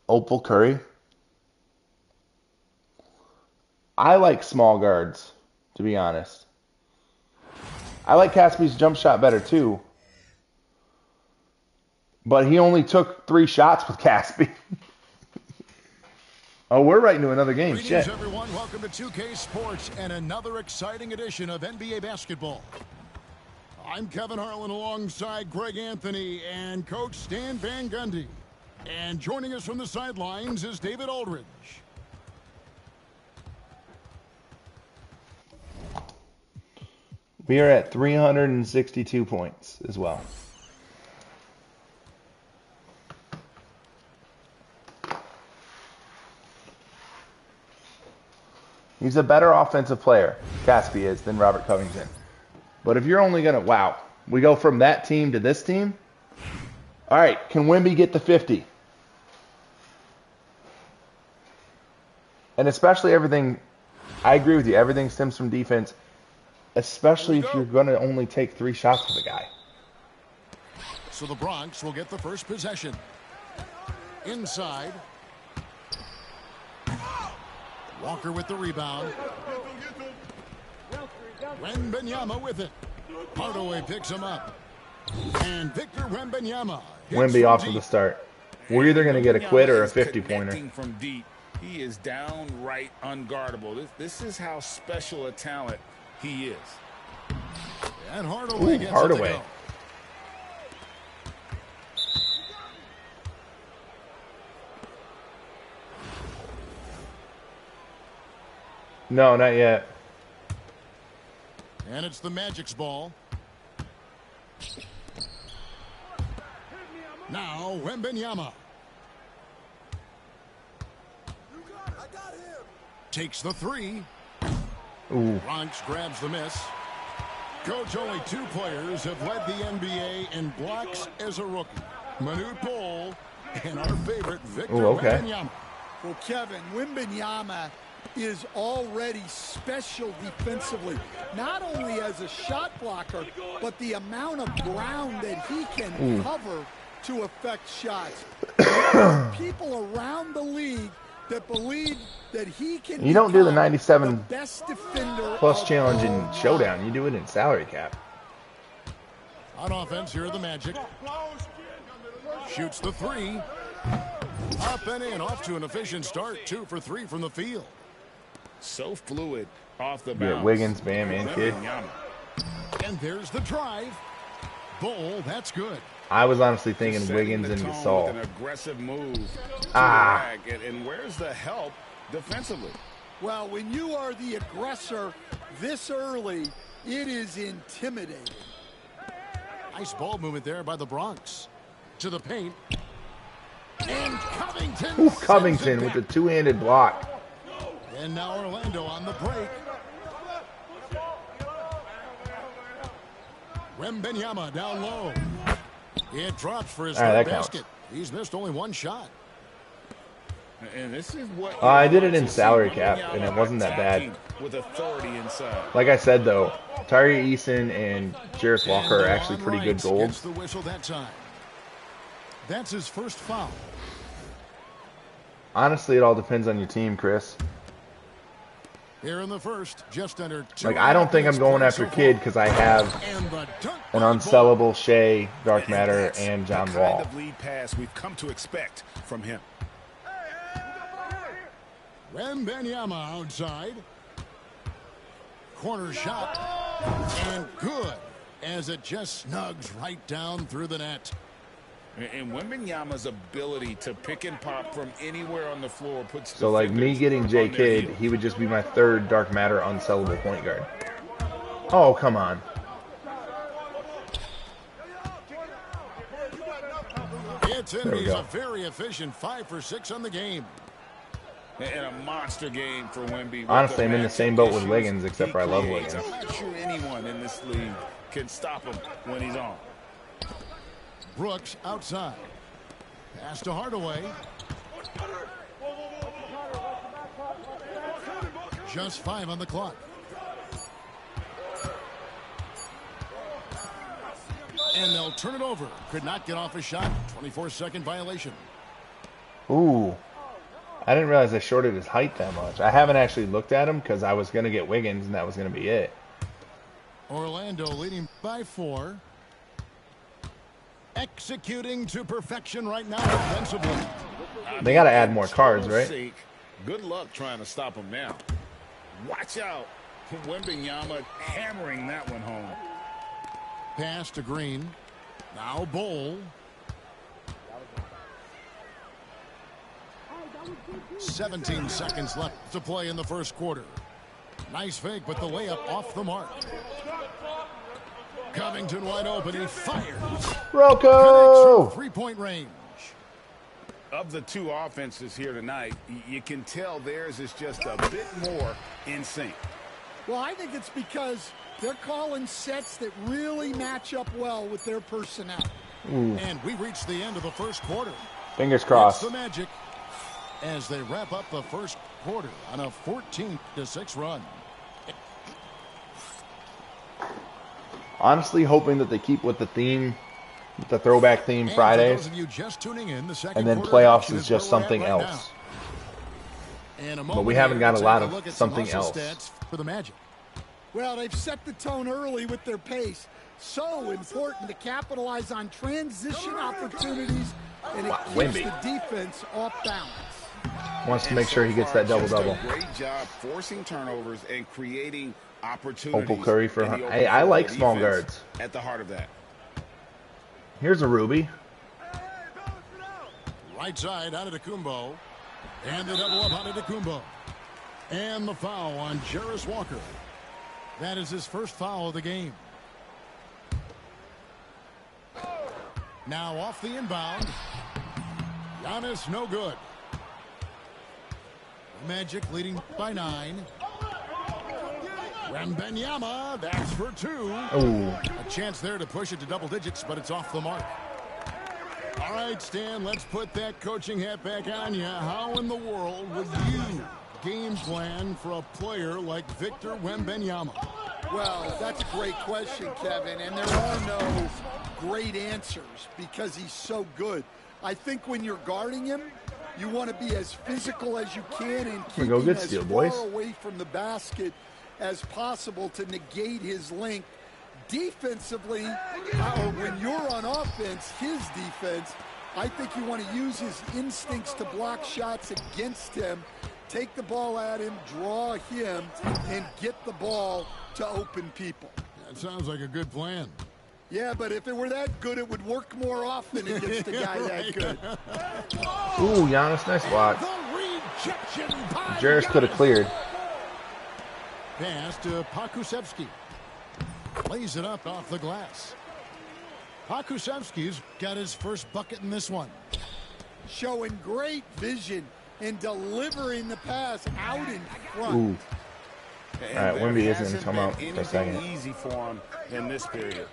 A: Opal Curry. I like small guards, to be honest. I like Caspi's jump shot better too. But he only took 3 shots with Caspi. Oh, we're right into another game.
B: Greetings,
A: Shit.
B: everyone. Welcome to 2K Sports and another exciting edition of NBA basketball. I'm Kevin Harlan alongside Greg Anthony and Coach Stan Van Gundy. And joining us from the sidelines is David Aldridge.
A: We are at 362 points as well. He's a better offensive player, Caspi is, than Robert Covington. But if you're only going to, wow, we go from that team to this team? All right, can Wemby get to 50? And especially everything, I agree with you, everything stems from defense. Especially if you're going to only take 3 shots with a guy.
B: So the Bronx will get the first possession. Inside. Walker with the rebound. Wembanyama with it. Hardaway picks him up. And Victor Wembanyama.
A: Wemby off to the start. We're either going to get a quit or a 50-pointer.
C: From deep, he is downright unguardable. This is how special a talent he is.
B: And Hardaway gets
A: Hardaway.
B: it to go.
A: No, not yet.
B: And it's the Magic's ball. Now Wembanyama. Takes the 3.
A: Ooh.
B: Bronx grabs the miss. Coach, only 2 players have led the NBA in blocks as a rookie. Manute Bol and our favorite Victor Wembanyama.
G: Well, Kevin, Wembanyama is already special defensively, not only as a shot blocker, but the amount of ground that he can cover to affect shots. people around the league that believe that he can.
A: You don't do the
G: become
A: 97
G: the best defender
A: plus
G: of
A: challenge
G: all
A: in
G: time.
A: Showdown. You do it in salary cap.
B: On offense, here are the Magic. Shoots the three. Up and in, off to an efficient start. 2 for 3 from the field.
C: So fluid off the
A: You
C: bounce.
A: get Wiggins, Bam, and Kid.
C: Wembanyama.
B: And there's the drive. Bull, that's good.
A: I was honestly thinking
C: Setting
A: Wiggins
C: the
A: and
C: tone
A: Gasol.
C: with an aggressive move to
A: Ah.
C: the rack. And where's the help defensively?
G: Well, when you are the aggressor this early, it is intimidating.
B: Nice ball movement there by the Bronx. To the paint. And Covington.
A: Ooh,
B: sends it
A: Covington with the
B: back.
A: two-handed block.
B: And now Orlando on the break. Wembanyama down low. It drops for his
A: All right,
B: third
A: that counts.
B: basket. He's missed only one shot.
C: And this is what
A: I did it
C: you
A: in
C: want to
A: salary
C: see.
A: cap, and it wasn't that bad.
C: Attacking with authority inside.
A: Like I said, though, Tyree Eason and Jarris Walker are
B: And
A: actually pretty good
B: Wright
A: golds.
B: gets the whistle that time. That's his first foul.
A: Honestly, it all depends on your team, Chris.
B: Here in the first, just under 2.
A: Like, I don't think I'm going after Kid because I have
B: And the dunk
A: an
B: by
A: unsellable Shea, Dark Matter,
E: that's
A: and John
E: the
A: Wall.
E: kind of lead pass we've come to expect from him.
B: Bull. Wembanyama outside. Corner shot. And good. As it just snugs right down through the net.
C: And Wembanyama's ability to pick and pop from anywhere on the floor puts
A: So, like, me
C: defenders
A: getting J
C: on their
A: Kidd,
C: heels.
A: he would just be my third Dark Matter unsellable point guard. Oh, come on.
B: It's in.
A: There we
B: He's
A: go.
B: a very efficient 5 for 6 on the game.
C: And a monster game for Wemby. with
A: Honestly, I'm in the
C: matchup
A: same boat with
C: issues
A: Wiggins, except
C: he
A: for I love
C: creates.
A: Wiggins.
C: I'm not sure anyone in this league can stop him when he's on.
B: Brooks outside. Pass to Hardaway. Just 5 on the clock. And they'll turn it over. Could not get off a shot. 24-second violation.
A: Ooh. I didn't realize I shorted his height that much. I haven't actually looked at him because I was going to get Wiggins, and that was going to be it.
B: Orlando leading by 4. Executing to perfection right now defensively.
A: They got to add more cards, right?
C: Sake, good luck trying to stop him now. Watch out. Wembanyama hammering that one home.
B: Pass to Green. Now Bull. 17 seconds left to play in the first quarter. Nice fake, but the layup off the mark. Covington wide open. He fires.
A: Rocco!
B: 3-point range.
C: Of the two offenses here tonight, you can tell theirs is just a bit more in sync.
G: Well, I think it's because they're calling sets that really match up well with their personnel.
B: And we reached the end of the first quarter.
A: Fingers
B: It's
A: crossed.
B: the Magic as they wrap up the first quarter on a 14-6 run.
A: Honestly, hoping that they keep with the theme, with the throwback theme
B: And for
A: Fridays,
B: those of you just tuning in, the second
A: and then
B: quarter
A: playoffs
B: action
A: is just
B: where we're at
A: something
B: right
A: else.
B: now. And a
A: But we
B: moment
A: haven't
B: here
A: got
B: to
A: a lot
B: take
A: of
B: look at some
A: something
B: muscle
A: else.
B: stats for the Magic.
G: Well, they've set the tone early with their pace. So important to capitalize on transition opportunities, and it
A: Wow,
G: keeps
A: Wemby.
G: the defense off balance.
A: Wants to make sure he gets that
E: Just
A: double-double.
E: a great job forcing turnovers and creating opportunities.
A: Opal Curry for
E: in the
A: Hunt.
E: open
A: Hey, I
E: floor.
A: like
E: The
A: small
E: defense
A: guards.
E: at the heart of that.
A: Here's a Ruby.
B: Right side out of Antetokounmpo. And the double up on Antetokounmpo. And the foul on Jarris Walker. That is his first foul of the game. Now off the inbound. Giannis no good. Magic leading by 9. Wembanyama, that's for 2.
A: Ooh.
B: A chance there to push it to double digits, but it's off the mark. All right, Stan, let's put that coaching hat back on you. How in the world would you game plan for a player like Victor Wembanyama?
G: Well, that's a great question, Kevin, and there are no great answers because he's so good. I think when you're guarding him, you want to be as physical as you can and keep
A: Go
G: him
A: good
G: as
A: steal,
G: far
A: boys.
G: away from the basket as possible to negate his length. Defensively, or when you're on offense, his defense, I think you want to use his instincts to block shots against him, take the ball at him, draw him, and get the ball to open people.
B: That sounds like a good plan.
G: Yeah, but if it were that good, it would work more often against a guy that good.
A: Ooh, Giannis, nice block.
B: The rejection by
A: Jarris could have cleared.
B: Pass to Pokusevski. Plays it up off the glass. Pokusevski's got his first bucket in this one.
G: Showing great vision and delivering the pass out in front.
A: Ooh. All right, Wemby is going to come out for a second.
E: Easy for him in this period.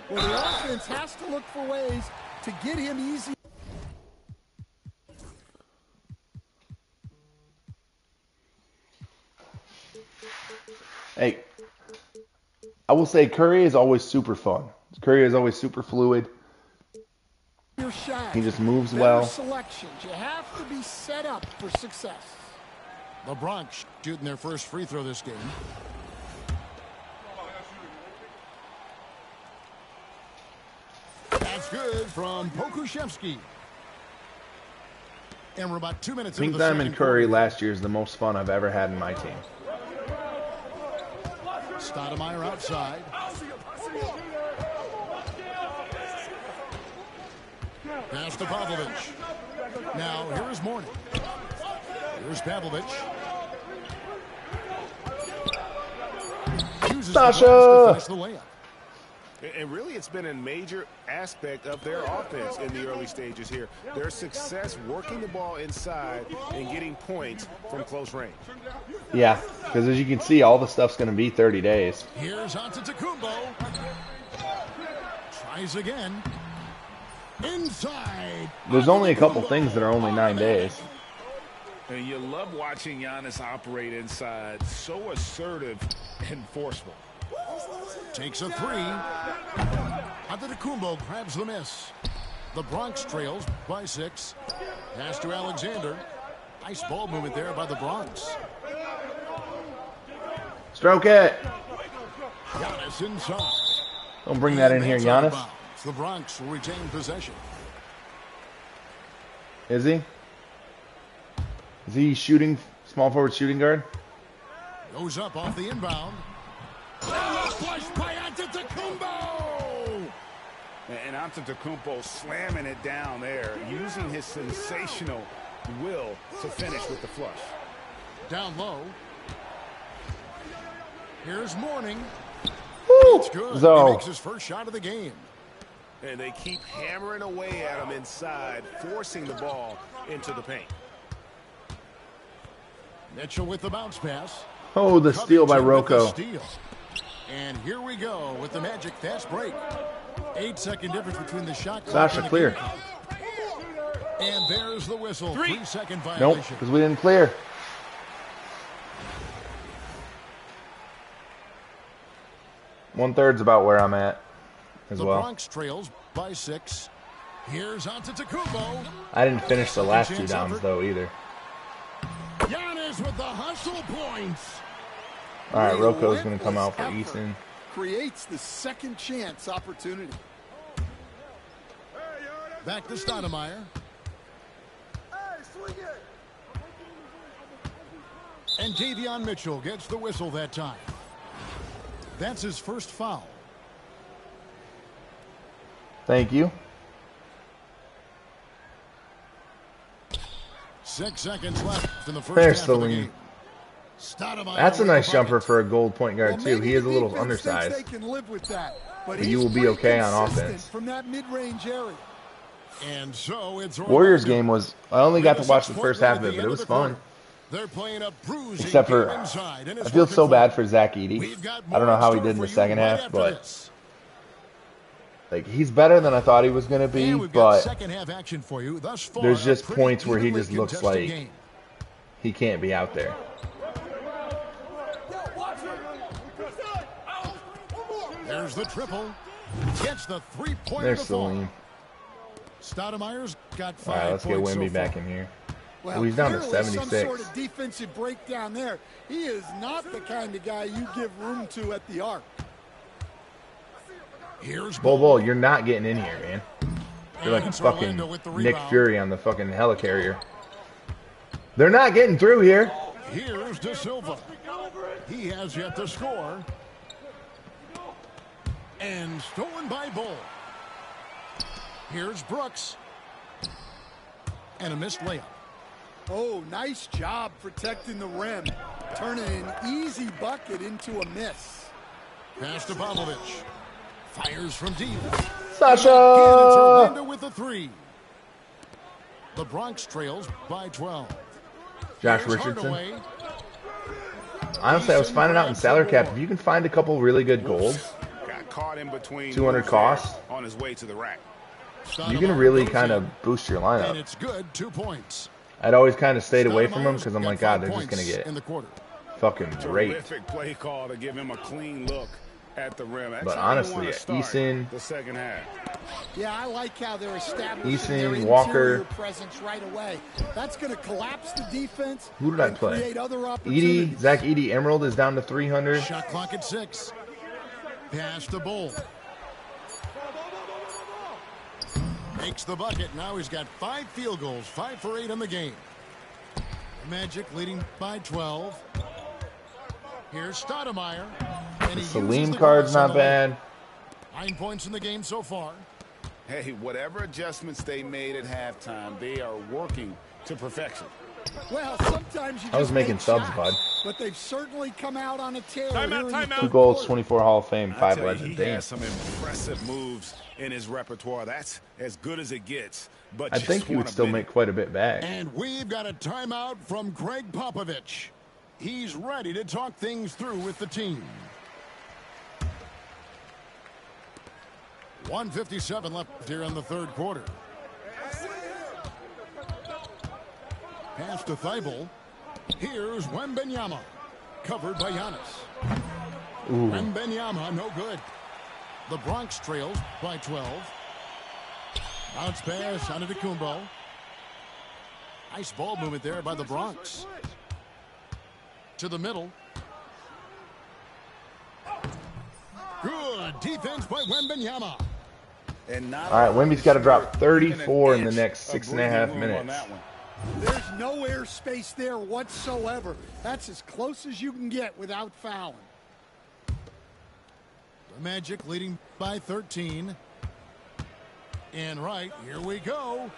G: Well, the offense has to look for ways to get him easy.
A: Hey, I will say Curry is always super fun. Curry is always super fluid.
G: Your shot.
A: He just moves
G: Better
A: well.
G: selections. You have to be set up for success.
B: The Bronx shooting their first free throw this game. That's good from Pokusevski. And we're about 2 minutes into
A: Pink
B: the
A: Diamond
B: second
A: Curry
B: quarter.
A: last year is the most fun I've ever had in my team.
B: Stoudemire outside. Pass to Pavlovich. Now, here is Mourning. Here's Pavlovich. Uses the glass to finish the layup.
E: And really, it's been a major aspect of their offense in the early stages here. Their success working the ball inside and getting points from close range.
A: Yeah, because as you can see, all the stuff's going to be 30 days.
B: Here's Antetokounmpo. Tries again. Inside.
A: There's only a couple things that are only 9 days.
C: And you love watching Giannis operate inside. So assertive and forceful.
B: Takes a three. Antetokounmpo grabs the miss. The Bronx trails by 6. Pass to Alexander. Nice ball movement there by the Bronx.
A: Stroke it.
B: Giannis inside.
A: Don't bring that in here,
B: That's out of
A: Giannis.
B: bounds. The Bronx will retain possession.
A: Is he? Is he shooting, small forward shooting guard?
B: Goes up off the inbound. Flushed by Antetokounmpo.
E: And Antetokounmpo slamming it down there, using his sensational will to finish with the flush.
B: Down low. Here's Mourning.
A: Woo!
B: It's good. He
A: So,
B: makes his first shot of the game.
E: And they keep hammering away at him inside, forcing the ball into the paint.
B: Mitchell with the bounce pass.
A: oh, the steal by
B: Covington with the
A: Rocco.
B: steal. And here we go with the Magic fast break. 8-second difference between the shot clock
A: Sasha,
B: and the
A: clear.
B: game clock. And there's the whistle. 3-second
A: Nope,
B: violation.
A: because we didn't clear. One-third's about where I'm at as
B: The
A: well.
B: Bronx trails by 6. Here's Antetokounmpo.
A: I didn't finish the last 2 downs, though, either.
B: Giannis with the hustle points.
A: All right, Rocco's going to come
G: Relentless
A: out for
G: effort
A: Easton.
G: Creates the second chance opportunity.
B: Back to Stoudemire. And Davion Mitchell gets the whistle that time. That's his first foul.
A: Thank you.
B: 6 seconds left in the first
A: There's
B: half of the
A: Celine.
B: game. Stoudemire
A: That's a
B: with
A: nice
B: the
A: jumper
B: bucket.
A: for a gold point guard,
G: Well,
A: too.
G: maybe
A: He is a
G: the
A: little
G: defense thinks
A: undersized.
G: They can live with that, but
A: you will
G: he's
A: be
G: pretty
A: okay on
G: consistent
A: offense.
G: from that mid-range area.
B: And so it's
A: Warriors
B: Orlando.
A: game was, I only got to
B: With a
A: watch the
B: 6-point
A: first
B: lead
A: half
B: at
A: of it,
B: the
A: but
B: end
A: it was
B: the
A: fun.
B: quarter. They're playing a bruising
A: Except for,
B: game inside, and
A: I
B: it's
A: feel
B: working
A: so
B: for
A: bad
B: them.
A: for Zach Edey.
B: We've got
A: I don't know
B: more
A: how he
B: in
A: did in
B: store
A: the
B: for
A: second
B: you right
A: half,
B: after
A: but
B: this.
A: like he's better than I thought he was going to be,
B: And we've got
A: but
B: second half action for you. Thus far,
A: there's just
B: a pretty
A: points where he
B: evenly
A: just looks
B: contested
A: like
B: game.
A: he can't be out there.
B: There's the triple. Gets the three-pointer
A: There's
B: to fall.
A: Celine.
B: Stoudemire's got
A: All
B: 5
A: right, let's get
B: points
A: Wemby
B: so
A: back
B: far.
A: in here.
G: Well,
A: Oh, he's down to
G: clearly some
A: 76.
G: sort of defensive breakdown there. He is not the kind of guy you give room to at the arc.
B: Here's
A: Bull, you're not getting in here, man. You're like
B: It's
A: fucking
B: Orlando with the
A: Nick
B: rebound.
A: Fury on the fucking helicarrier. They're not getting through here.
B: Here's De Silva. He has yet to score. And stolen by Bull. Here's Brooks. And a missed layup.
G: Oh, nice job protecting the rim. Turning an easy bucket into a miss.
B: Pass to Popovich. Fires from deep.
A: Sasha!
B: Again, it's Orlando with the 3. The Bronx trails by 12.
A: Josh
B: Here's
A: Richardson.
B: Hardaway.
A: Honestly, I was finding out in salary cap, if you can find a couple really good golds,
E: Got caught in between
A: 200
E: moves
A: cost,
E: there on his way to the rack.
A: you can really
B: Stoudemire
A: kind
B: goes
A: of boost your
B: in,
A: lineup.
B: and it's good. 2 points.
A: I'd always kind of stayed away from them
B: Stoudemire's
A: because I'm
B: got
A: like, God,
B: 5
A: they're just going to
B: points
A: get
B: in the quarter.
A: fucking raped.
E: Terrific play call to give him a clean look at the rim. That's
A: But
E: how you
A: honestly,
E: wanna start
A: Eason-
E: the second half.
G: Yeah, I like how they're establishing
A: Eason,
G: their
A: Walker.
G: interior presence right away. That's going to collapse the defense.
A: Who did I
G: and
A: play?
G: create other
A: Edie,
G: opportunities.
A: Zach Edie Emerald is down to 300.
B: Shot clock at 6. Pass to Bull. Makes the bucket. Now he's got 5 field goals, 5 for 8 in the game. Magic leading by 12. Here's Stoudemire. And he
A: Salim
B: uses the
A: card's
B: glass on
A: not
B: the lane.
A: bad.
B: 9 points in the game so far.
E: Hey, whatever adjustments they made at halftime, they are working to perfection.
G: Well, sometimes you
A: I was
G: just
A: making
G: make
A: subs,
G: shots,
A: bud.
G: But they've certainly come out on a tear.
D: Timeout,
G: here in the
D: timeout.
A: 2
G: third
A: goals,
G: quarter.
A: 24 Hall of Fame,
E: I
A: 5
E: tell you,
A: legend.
E: he
A: Damn.
E: has some impressive moves in his repertoire. That's as good as it gets. But
A: I
E: just
A: think he would
E: want a
A: still
E: minute.
A: make quite a bit back.
B: And we've got a timeout from Greg Popovich. He's ready to talk things through with the team. 1:57 left here in the third quarter. Pass to Thibault. Here's Wembanyama. Covered by Giannis.
A: Ooh.
B: Wembanyama, no good. The Bronx trails by 12. Bounce pass Antetokounmpo. Nice ball movement there by the Bronx. To the middle. Good defense by Wembanyama.
E: And not
A: All right, Wemby's got to drop
E: even
A: 34 in
E: an
A: the
E: inch
A: next
E: of
A: 6.5
E: breathing room on
A: minutes.
E: that one.
G: There's no airspace there whatsoever. That's as close as you can get without fouling.
B: The Magic leading by 13. And right, here we go.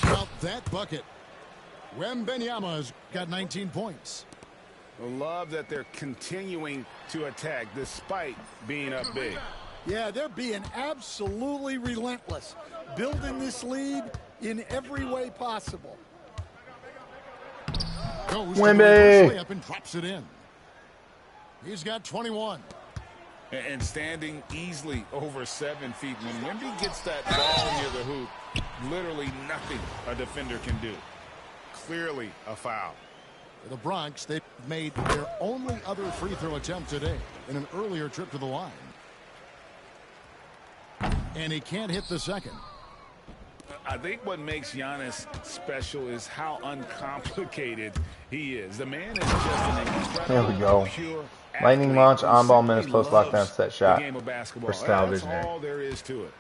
B: About that bucket. Wembanyama's got 19 points.
E: I love that they're continuing to attack despite being up big.
G: Yeah, they're being absolutely relentless, building this lead in every way possible.
B: Goes to the
A: Wemby.
B: reverse layup and drops it in. He's got 21.
C: And standing easily over 7 feet. When Wemby gets that ball near the hoop, literally nothing a defender can do.
E: Clearly a foul.
B: For the Bronx, they've made their only other free throw attempt today in an earlier trip to the line. And he can't hit the second.
C: I think what makes Giannis special is how uncomplicated he is. The man is just an incredible,
A: There we go.
C: pure
A: Lightning
C: athlete
A: launch,
C: who
A: on-ball
C: simply
A: minutes, post
C: loves
A: lockdown, set
C: the
A: shot.
C: game of basketball.
A: Versatile
C: That's
A: visionary.
C: all there is to it.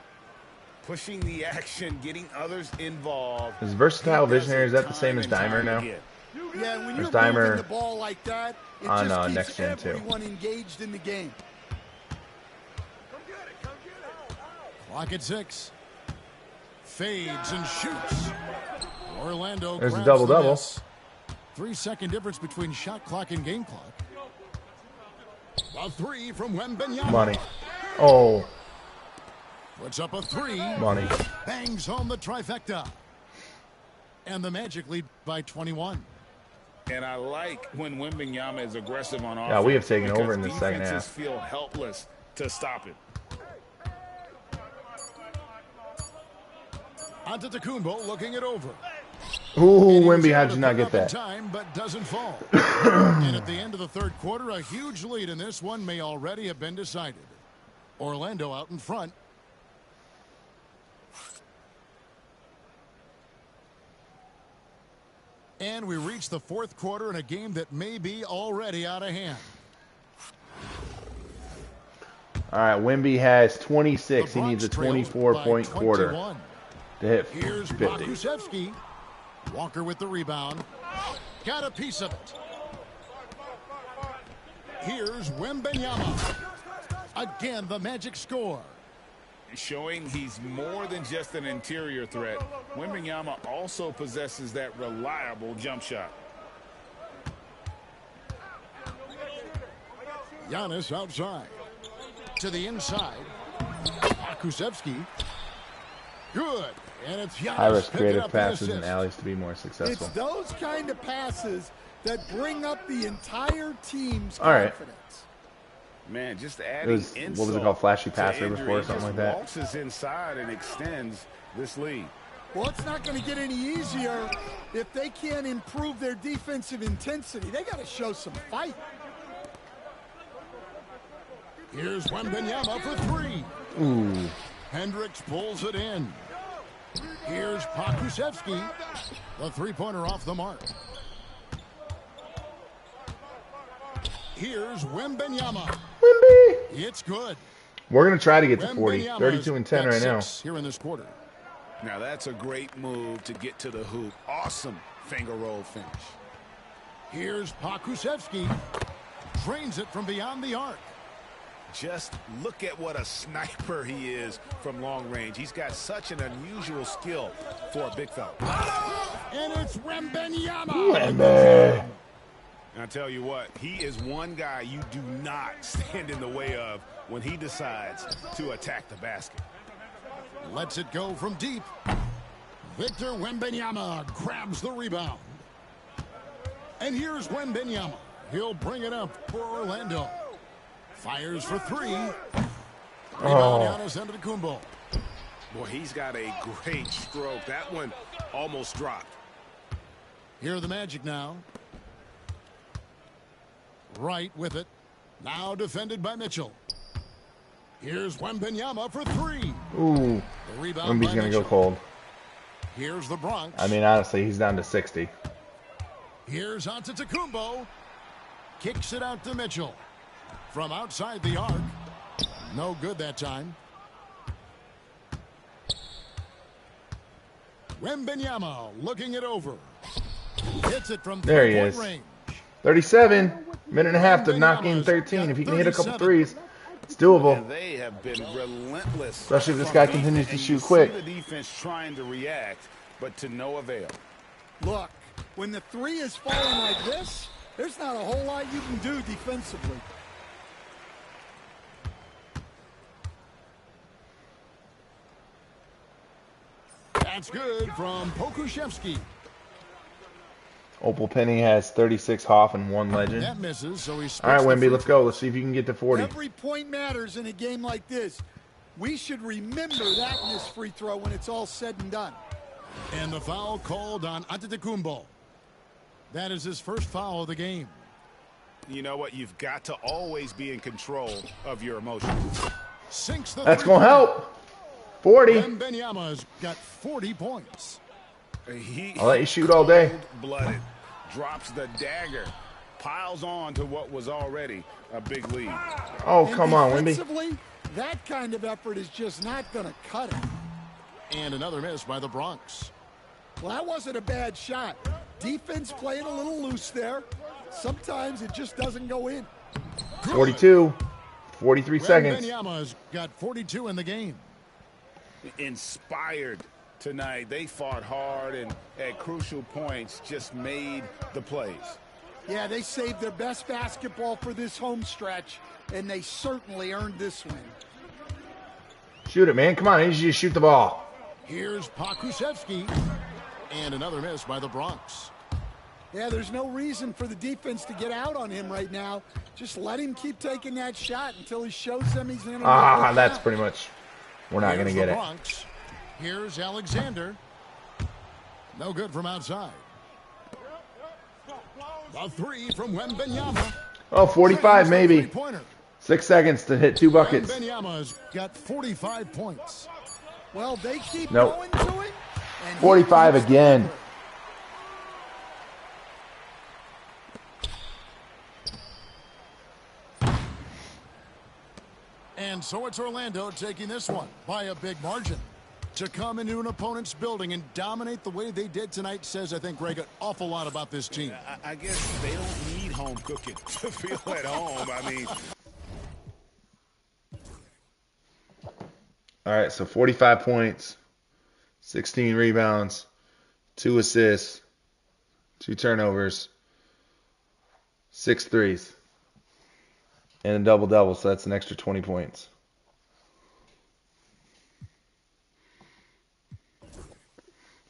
C: Pushing the action, getting others involved.
A: Is versatile
C: He does
A: visionary,
C: it
A: is that the same
C: time
A: as
C: and time
A: Dimer now?
C: again.
G: Yeah, when
A: There's
G: you're moving
A: Dimer
G: the ball like that, it
A: on,
G: just keeps
A: Next Gen, too.
G: everyone engaged in the game.
B: Clock at 6. Fades and shoots. Orlando
A: There's a
B: grabs
A: double-double.
B: the miss. 3-second difference between shot clock and game clock. A 3 from Wembanyama.
A: Money. Oh,
B: Puts up a 3.
A: money.
B: Bangs home the trifecta. And the Magic lead by 21.
C: And I like when Wembanyama is aggressive on offense.
A: Yeah, we have taken over
C: because
A: in the second
C: defenses
A: half.
C: feel helpless to stop it.
B: Antetokounmpo looking it over.
A: Ooh,
B: And he was
A: Wemby,
B: able
A: how'd
B: to
A: you not
B: pick
A: get
B: up in
A: that?
B: time, but doesn't fall. And at the end of the third quarter, a huge lead in this one may already have been decided. Orlando out in front. And we reach the fourth quarter in a game that may be already out of hand.
A: All right, Wemby has 26.
B: The
A: He needs a
B: Bronx trails
A: 24-point
B: by
A: quarter
B: 21.
A: to hit
B: Here's
A: 50.
B: Pokusevski. Walker with the rebound. Got a piece of it. Here's Wembanyama. Again, the Magic score.
C: Showing he's more than just an interior threat. Wembanyama also possesses that reliable jump shot.
B: Giannis outside. To the inside. Pokusevski. Good. And it's Giannis
A: High-risk
B: picking
A: creative
B: up the
A: passes and
B: assist.
A: alleys to be more successful.
G: It's those kind of passes that bring up the entire team's
A: All right.
G: confidence.
E: Man, just
A: It
E: adding
A: was,
E: insult
A: what was it called, flashy
E: to
A: passer
E: injury,
A: before or something like that?
E: Waltzes inside and extends this lead.
G: Well, it's not going to get any easier if they can't improve their defensive intensity. They got to show some fight.
B: Here's Wembanyama for three.
A: Ooh.
B: Hendricks pulls it in. Here's Pokusevski. The three-pointer off the mark. Here's Wembanyama.
A: Wemby.
B: It's good.
A: We're going to try to get to 40.
B: Wembanyama's
A: 32 and 10
B: got
A: right now.
B: 6 here in this quarter.
E: Now that's a great move to get to the hoop. Awesome finger roll finish.
B: Here's Pokusevski. Drains it from beyond the arc.
E: Just look at what a sniper he is from long range. He's got such an unusual skill for a big fella.
B: And it's Wembanyama.
A: Wemby.
E: And I tell you what, he is one guy you do not stand in the way of when he decides to attack the basket.
B: Lets it go from deep. Victor Wembanyama grabs the rebound. And here's Wembanyama. He'll bring it up for Orlando. Fires for three. Rebound Giannis Antetokounmpo.
E: Boy, he's got a great stroke. That one almost dropped.
B: Here are the Magic now. Right with it. Now defended by Mitchell. Here's Wembanyama for three.
A: Ooh.
B: The rebound
A: Wemby's
B: by
A: going to go
B: Mitchell.
A: cold.
B: Here's the Bronx.
A: I mean, honestly, he's down to 60.
B: Here's Antetokounmpo. Kicks it out to Mitchell. From outside the arc. No good that time. Wembanyama looking it over. Hits it from
A: There he
B: three-point
A: is.
B: range.
A: 37. Minute and a half to knock game 13. If he can hit a couple threes, it's doable.
E: And they have been relentless.
A: Especially if this
E: from
A: guy
E: defense.
A: continues to
E: And
A: shoot
E: you
A: quick.
E: see the defense trying to react, but to no avail.
G: Look, when the three is falling like this, there's not a whole lot you can do defensively.
B: That's good from Pokusevski.
A: Opal Penny has 36 Hoff and 1 legend.
B: That misses, so he's.
A: All right, Wemby, let's go. Let's see if you can get to 40.
G: Every point matters in a game like this. We should remember that in this free throw when it's all said and done.
B: And the foul called on Antetokounmpo. That is his first foul of the game.
E: You know what? You've got to always be in control of your emotions.
B: Sinks the
A: That's going to help. 40.
B: Wembanyama's got 40 points.
A: I'll let you shoot all day.
E: Cold-blooded, drops the dagger, piles on to what was already a big lead.
A: Oh,
G: And
A: come on, Wemby.
G: defensively, that kind of effort is just not going to cut it.
B: And another miss by the Bronx.
G: Well, that wasn't a bad shot. Defense playing a little loose there. Sometimes it just doesn't go in.
A: 42. 43 seconds.
B: Wembanyama's got 42 in the game.
E: Inspired tonight. They fought hard and at crucial points just made the plays.
G: Yeah, they saved their best basketball for this home stretch, and they certainly earned this win.
A: Shoot it, man. Come on. I need you to shoot the ball.
B: Here's Pokusevski. And another miss by the Bronx.
G: Yeah, there's no reason for the defense to get out on him right now. Just let him keep taking that shot until he shows them he's in.
A: That's pretty much. We're not going to
B: Here's
A: get
B: the
A: it.
B: Bronx. Here's Alexander. No good from outside. The three from Wembanyama.
A: Oh, 45 maybe.
B: Three-pointer.
A: 6 seconds to hit 2 buckets.
B: Wembanyama's got 45 points.
G: Well, they keep
A: Nope.
G: going to him. And he
A: 45
G: keeps
A: again.
G: going.
B: And so it's Orlando taking this one by a big margin. To come into an opponent's building and dominate the way they did tonight says, I think, Greg, an awful lot about this team.
E: I guess they don't need home cooking to feel at home. I mean.
A: All right, so 45 points, 16 rebounds, 2 assists, 2 turnovers, 6 threes, and a double-double, so that's an extra 20 points.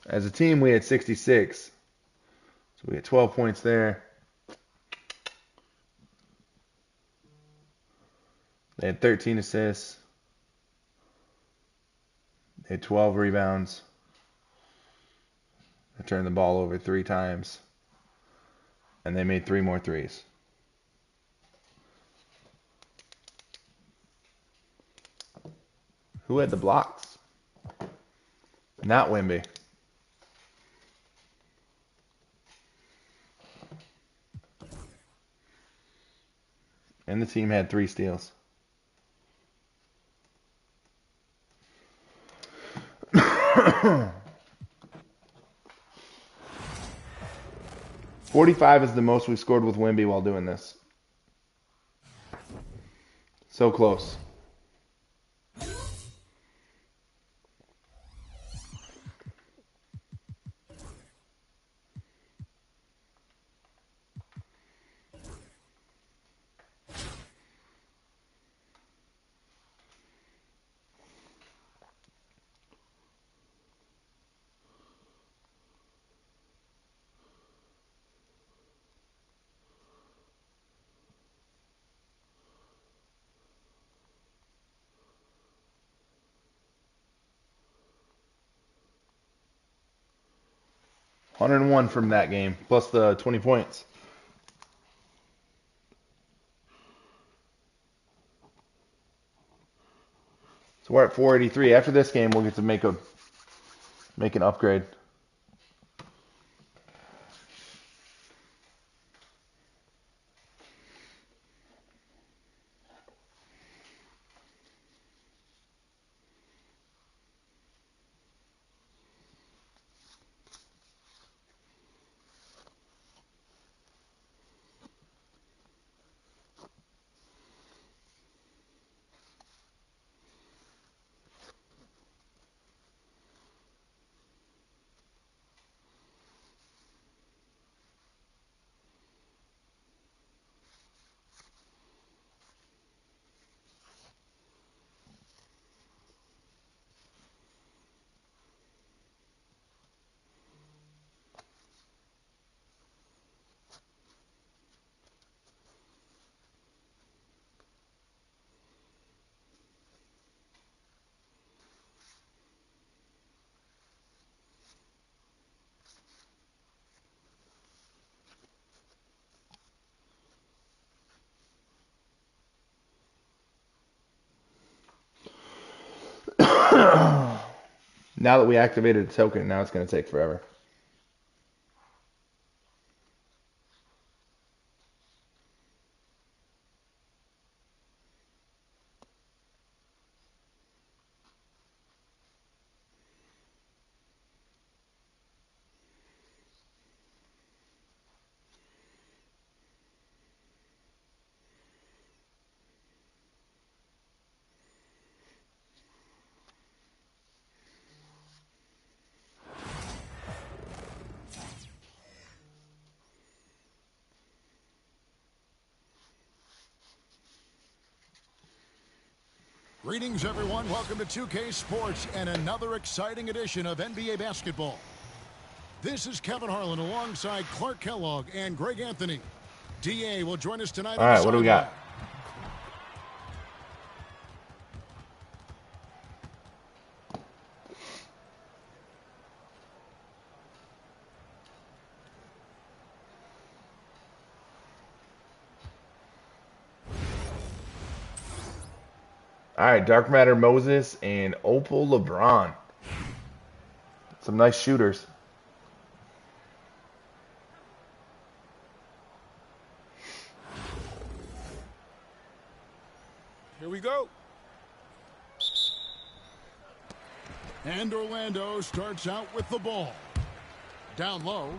A: As a team, we had 66, so we had 12 points there. They had 13 assists. They had 12 rebounds. They turned the ball over 3 times. And they made 3 more threes. Who had the blocks? Not Wemby. And the team had 3 steals. .45 is the most we've scored with Wemby while doing this. So close. .101 from that game, plus the 20 points. So we're at 483. After this game, we'll get to make an upgrade. Now that we activated the token, now it's going to take forever.
B: Greetings, everyone. Welcome to 2K Sports and another exciting edition of NBA basketball. This is Kevin Harlan alongside Clark Kellogg and Greg Anthony. DA will join us tonight.
A: All right, what do we got? All right, Dark Matter Moses and Opal LeBron. Some nice shooters.
C: Here we go.
B: And Orlando starts out with the ball. Down low,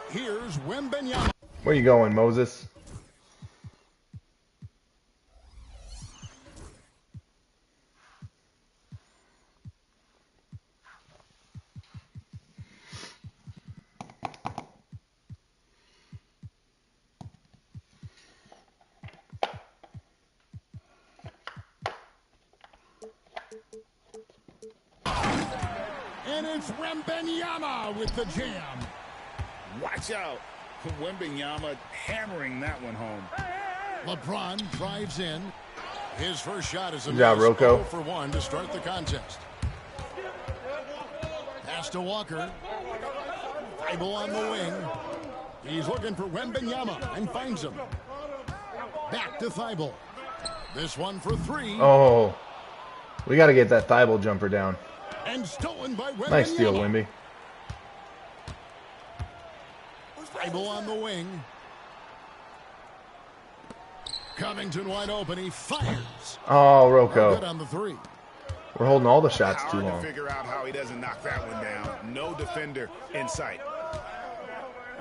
B: here's Wembanyama.
A: Where you going, Moses?
B: And it's Wembanyama with the jam.
C: Watch out. Wembanyama hammering that one home.
B: LeBron drives in. His first shot is a
A: Good job,
B: miss.
A: Rocco.
B: 0 for 1 to start the contest. Pass to Walker. Thibault on the wing. He's looking for Wembanyama and finds him. Back to Thibault. This one for 3.
A: Oh, we got to get that Thibault jumper down.
B: And stolen by Wembanyama.
A: Nice steal, Wemby.
B: Thibault on the wing. Covington wide open. He fires.
A: Oh,
B: Good
A: Rocco.
B: on the 3.
A: We're holding all the shots too
E: Hard to
A: long.
E: figure out how he doesn't knock that one down. No defender in sight.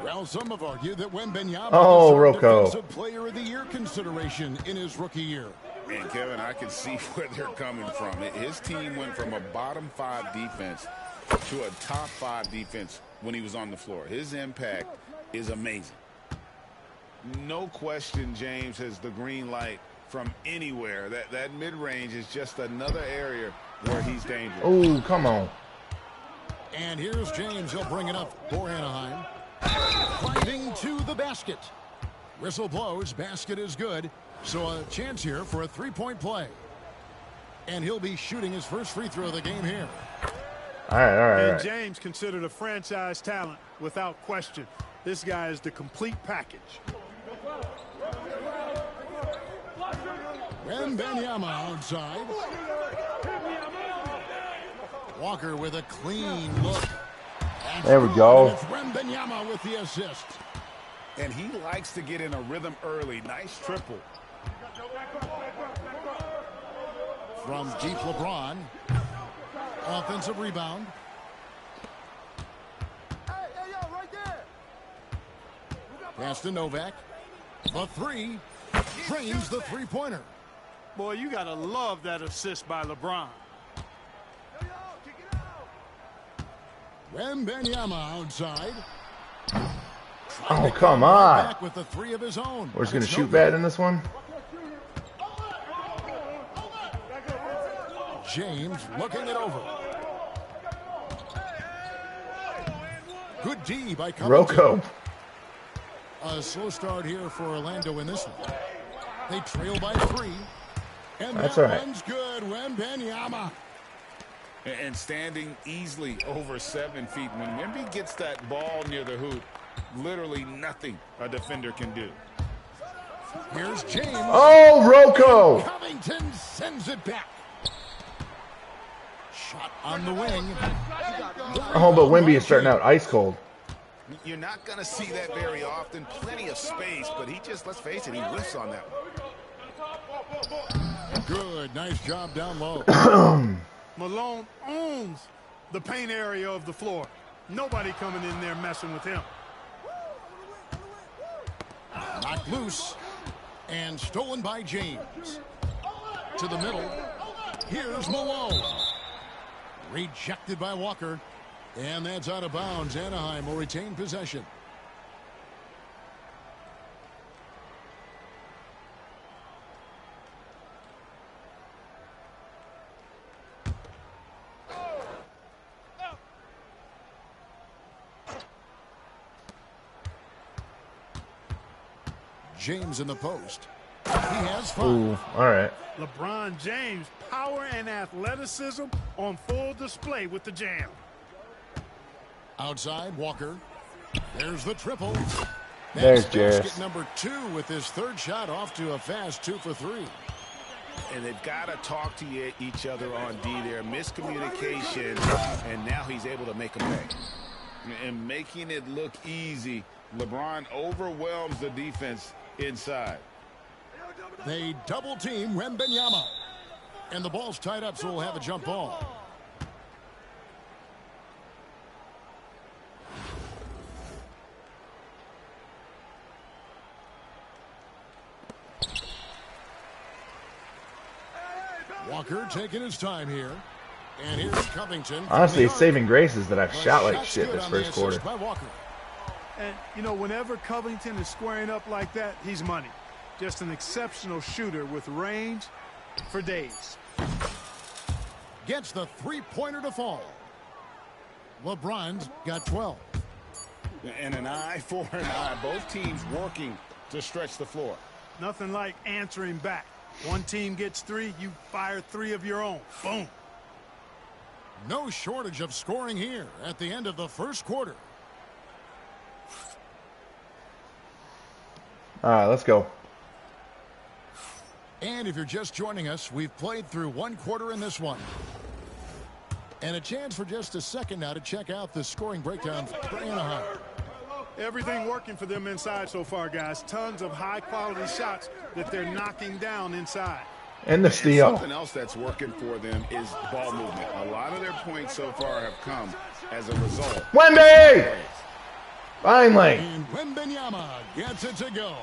B: Well, some have argued that Wembanyama
A: Oh,
B: deserved
A: Rocco.
B: Defensive Player of the Year consideration in his rookie year.
C: And Kevin, I can see where they're coming from. His team went from a bottom 5 defense to a top 5 defense when he was on the floor. His impact is amazing. No question James has the green light from anywhere. That mid-range is just another area where he's dangerous.
A: Oh, come on.
B: And here's James. He'll bring it up for Anaheim. Driving to the basket. Whistle blows. Basket is good. So a chance here for a 3-point play. And he'll be shooting his first free throw of the game here.
A: All right, all right. All
D: And
A: right.
D: James considered a franchise talent without question. This guy is the complete package.
B: Wembanyama outside. Walker with a clean look. And
A: There we go.
B: It's Wembanyama with the assist.
C: And he likes to get in a rhythm early. Nice triple.
B: From deep LeBron. Offensive rebound. Pass to Novak. The 3. Drains the 3-pointer.
D: Boy, you got to love that assist by LeBron.
B: Wembanyama outside.
A: Oh, come on.
B: Back with the 3 of his own.
A: We're just going to
B: It's
A: shoot
B: no
A: bad
B: good.
A: in this one.
B: James looking it over. Good D by Capitan.
A: Rocco.
B: A slow start here for Orlando in this one. They trail by 3. And
A: That's
B: that
A: all right.
B: one's good. Wembanyama.
C: And standing easily over 7 feet. When Wemby gets that ball near the hoop, literally nothing a defender can do.
B: Here's James.
A: Oh, Rocco.
B: Covington sends it back. Shot on the wing.
A: Oh, but Wemby is starting out ice cold.
E: You're not going to see that very often. Plenty of space, but he just, let's face it, he whiffs on that one.
B: Good. Nice job down low.
D: Malone owns the paint area of the floor. Nobody coming in there messing with him.
B: Knocked loose. And stolen by James. To the middle. Here's Malone. Rejected by Walker. And that's out of bounds. Anaheim will retain possession. James in the post. He has 5.
A: Ooh, all right.
D: LeBron James, power and athleticism on full display with the jam.
B: Outside, Walker. There's the triple.
A: There's
B: That's
A: Jarris.
B: basket number 2 with his 3rd shot off to a fast 2 for 3.
E: And they've got to talk to each other on D there. Miscommunication, and now he's able to make a pay.
C: And making it look easy, LeBron overwhelms the defense inside.
B: They double team Wembanyama. And the ball's tied up, so we'll have a jump ball. Walker taking his time here. And here's Covington.
A: Honestly, it's saving grace is that I've shot like shit this first quarter.
D: And, you know, whenever Covington is squaring up like that, he's money. Just an exceptional shooter with range for days.
B: Gets the three-pointer to fall. LeBron's got 12.
C: And an eye for an eye. Both teams working to stretch the floor.
D: Nothing like answering back. One team gets 3, you fire 3 of your own. Boom.
B: No shortage of scoring here at the end of the first quarter.
A: All right, let's go.
B: And if you're just joining us, we've played through one quarter in this one. And a chance for just a second now to check out the scoring breakdown for Anaheim.
D: Everything working for them inside so far, guys. Tons of high-quality shots that they're knocking down inside.
A: And the steal.
C: Something else that's working for them is ball movement. A lot of their points so far have come as a result.
A: Wemby! Finally.
B: And Wembanyama gets it to go.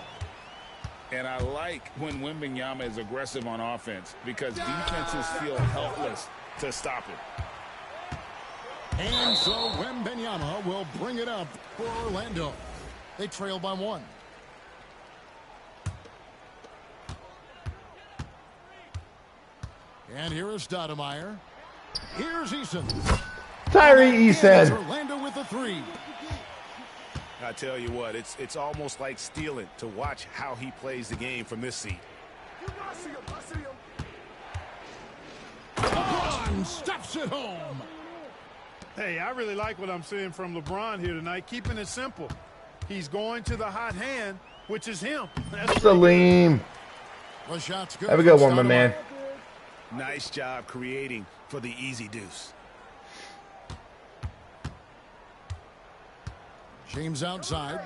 C: And I like when Wembanyama is aggressive on offense because defenses feel helpless to stop him.
B: And so Wembanyama will bring it up for Orlando. They trail by 1. And here is Stoudemire. Here's Eason.
A: Tyree Eason.
B: Orlando with the 3.
E: I tell you what, it's almost like stealing to watch how he plays the game from this seat.
B: LeBron steps it home.
D: Hey, I really like what I'm seeing from LeBron here tonight, keeping it simple. He's going to the hot hand, which is him.
A: Salim.
B: The shot's good.
A: Have a good one, my man.
E: Nice job creating for the easy deuce.
B: James outside.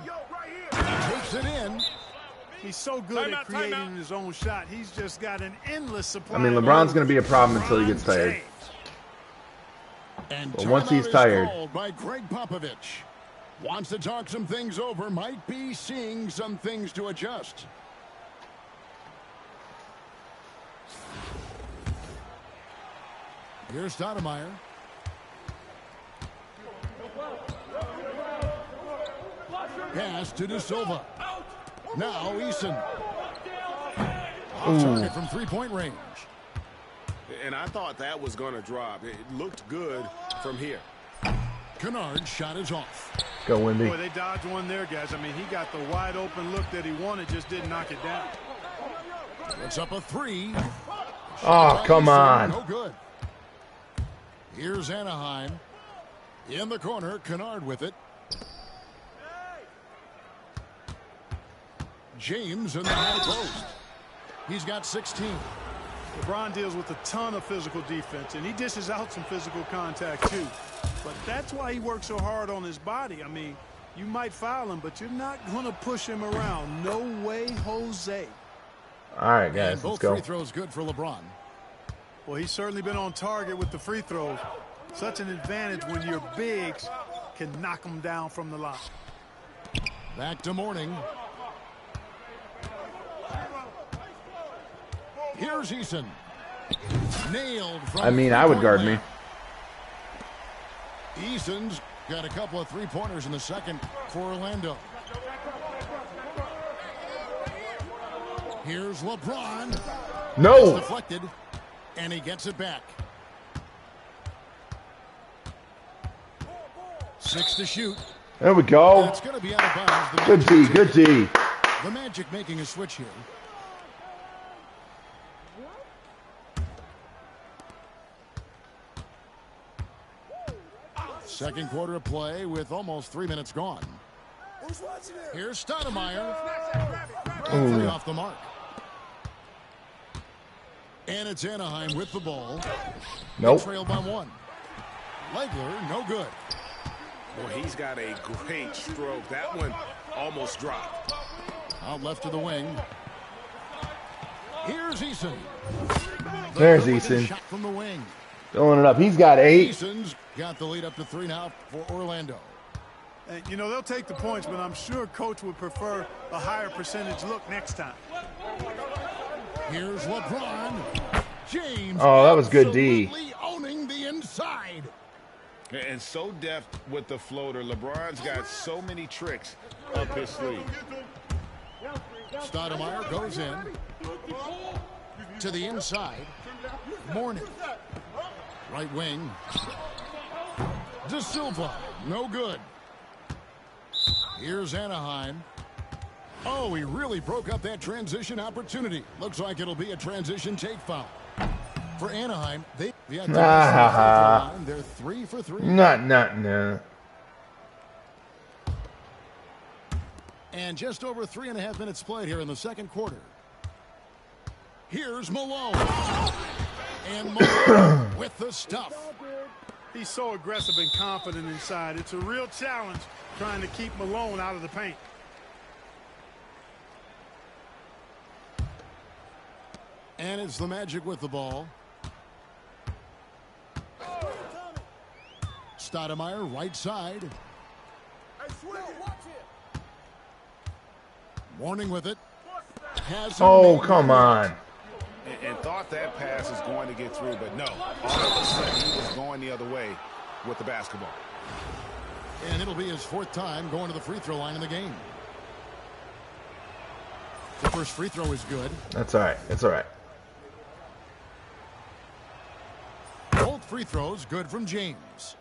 B: Takes it in.
D: He's so good at creating his own shot. He's just got an endless supply.
A: I mean, LeBron's going to be a problem until he gets tired.
B: And
A: but once he's tired.
B: By Greg Popovich. Wants to talk some things over. Might be seeing some things to adjust. Here's Stoudemire. Pass to De Silva. Now Eason. Off target from three-point range.
E: And I thought that was going to drop. It looked good from here.
B: Kennard's shot is off.
A: Go, Wemby.
D: Boy, they dodged one there, guys. I mean, he got the wide open look that he wanted, just didn't knock it down.
B: Puts up a 3.
A: Oh, come on.
B: No good. Here's Anaheim. In the corner, Kennard with it. James in the high post. He's got 16.
D: LeBron deals with a ton of physical defense, and he dishes out some physical contact, too. But that's why he works so hard on his body. I mean, you might foul him, but you're not going to push him around. No way, Jose.
A: All right, guys, let's go.
B: Both free throws good for LeBron.
D: Well, he's certainly been on target with the free throws. Such an advantage when your bigs can knock them down from the line.
B: Back to Mourning. Here's Eason. Nailed from
A: I mean, I would guard me.
B: Eason's got a couple of three-pointers in the second for Orlando. Here's LeBron.
A: No.
B: It's deflected, and he gets it back. 6 to shoot.
A: There we go.
B: It's going to be out of bounds.
A: Good D, good D.
B: The Magic making a switch here. Second quarter of play with almost 3 minutes gone. Here's Stoudemire. Three off the mark. And it's Anaheim with the ball.
A: Nope.
B: Trail by 1. Legler, no good.
E: Boy, he's got a great stroke. That one almost dropped.
B: Out left to the wing. Here's Eason.
A: There's Eason.
B: Shot from the wing.
A: Filling it up. He's got 8.
B: Eason's got the lead up to 3 now for Orlando.
D: And, you know, they'll take the points, but I'm sure Coach would prefer a higher percentage look next time.
B: Here's LeBron. James.
A: Oh, that was good D.
B: Absolutely owning the inside.
C: And so deft with the floater. LeBron's got so many tricks up his sleeve.
B: Stoudemire goes in to the inside. Mourning. Right wing. De Silva. No good. Here's Anaheim. Oh, he really broke up that transition opportunity. Looks like it'll be a transition take foul. For Anaheim, they're 3 for 3.
A: No.
B: And just over 3.5 minutes played here in the second quarter. Here's Malone. And Malone with the stuff.
D: He's so aggressive and confident inside. It's a real challenge trying to keep Malone out of the paint.
B: And it's the Magic with the ball. Stoudemire, right side. Mourning with it.
A: Oh, come on.
E: And thought that pass was going to get through, but no. All of a sudden, he was going the other way with the basketball.
B: And it'll be his 4th time going to the free throw line in the game. The first free throw is good.
A: That's all right. It's all right.
B: Both free throws good from James.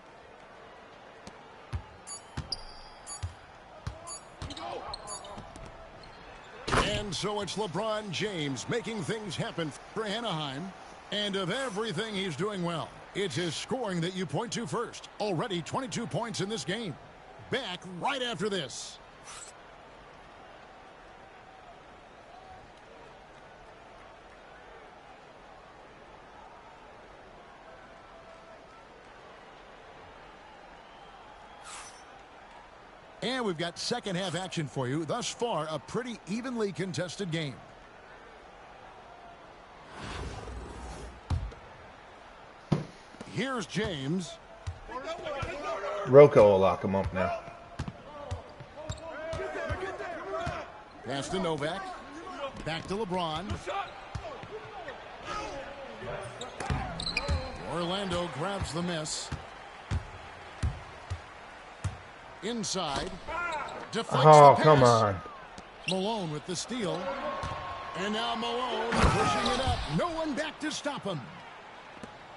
B: And so it's LeBron James making things happen for Anaheim. And of everything he's doing well, it's his scoring that you point to first. Already 22 points in this game. Back right after this. And we've got second half action for you. Thus far, a pretty evenly contested game. Here's James.
A: Rocco will lock him up now.
B: Pass to Novak. Back to LeBron. Orlando grabs the miss. Inside. Deflects
A: Oh,
B: the pass.
A: come on.
B: Malone with the steal. And now Malone pushing it up. No one back to stop him.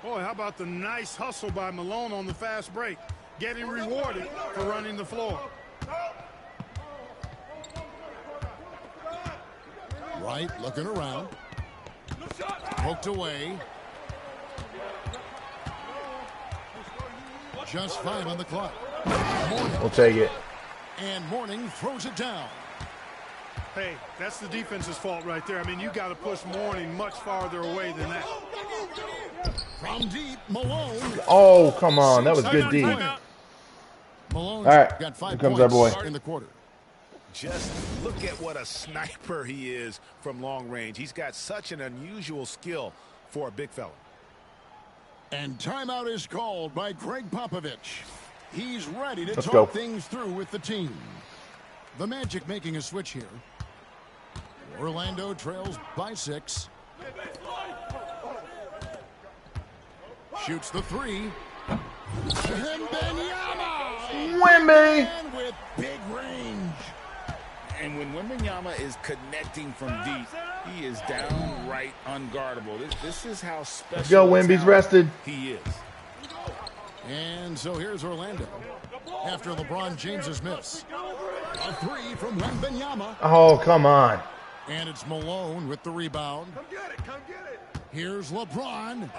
D: Boy, how about the nice hustle by Malone on the fast break? Getting rewarded for running the floor.
B: Right, looking around. Poked away. Just 5 on the clock. Mourning.
A: We'll take it.
B: And Mourning throws it down.
D: Hey, that's the defense's fault right there. I mean, you got to push Mourning much farther away than that.
B: From deep, Malone.
A: Oh, come on. That was good D.
B: Malone's
A: All right,
B: got 5
A: here comes
B: points
A: our boy.
B: in the quarter.
E: Just look at what a sniper he is from long range. He's got such an unusual skill for a big fella.
B: And timeout is called by Greg Popovich. He's ready to
A: Let's
B: talk
A: go.
B: things through with the team. The Magic making a switch here. Orlando trails by 6. Shoots the 3. Wembanyama!
A: Wemby!
B: And with big range.
C: And when Wembanyama is connecting from deep, he is downright unguardable. This is how special
A: Let's go, Wemby's
C: talent
A: rested.
C: he is.
B: And so here's Orlando. After LeBron James's miss. A 3 from Wembanyama.
A: Oh, come on.
B: And it's Malone with the rebound.
D: Come get it.
B: Here's LeBron.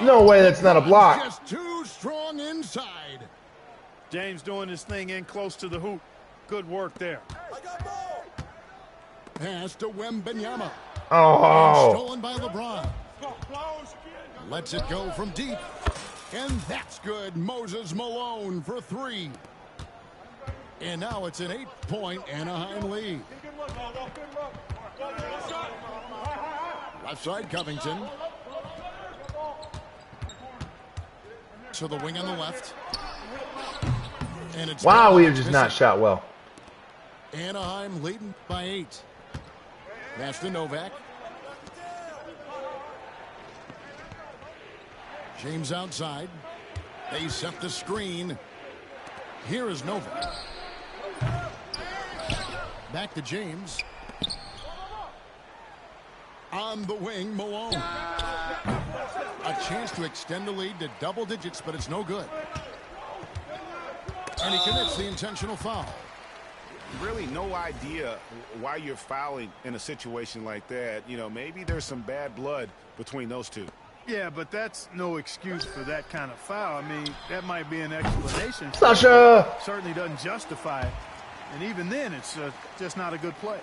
A: No way that's not a block.
B: Just too strong inside.
D: James doing his thing in close to the hoop. Good work there.
B: Pass to Wembanyama.
A: Oh.
B: Stolen by LeBron. Lets it go from deep. And that's good. Moses Malone for 3. And now it's an 8-point Anaheim lead. Left side, Covington. To the wing on the left. And it's
A: Wow, we have just not shot well.
B: Anaheim leading by 8. Pass to Novak. James outside. They set the screen. Here is Nova. Back to James. On the wing, Malone. A chance to extend the lead to double digits, but it's no good. And he commits the intentional foul.
E: Really no idea why you're fouling in a situation like that. You know, maybe there's some bad blood between those two.
D: Yeah, but that's no excuse for that kind of foul. I mean, that might be an explanation.
A: Sasha!
D: Certainly doesn't justify it. And even then, it's just not a good play.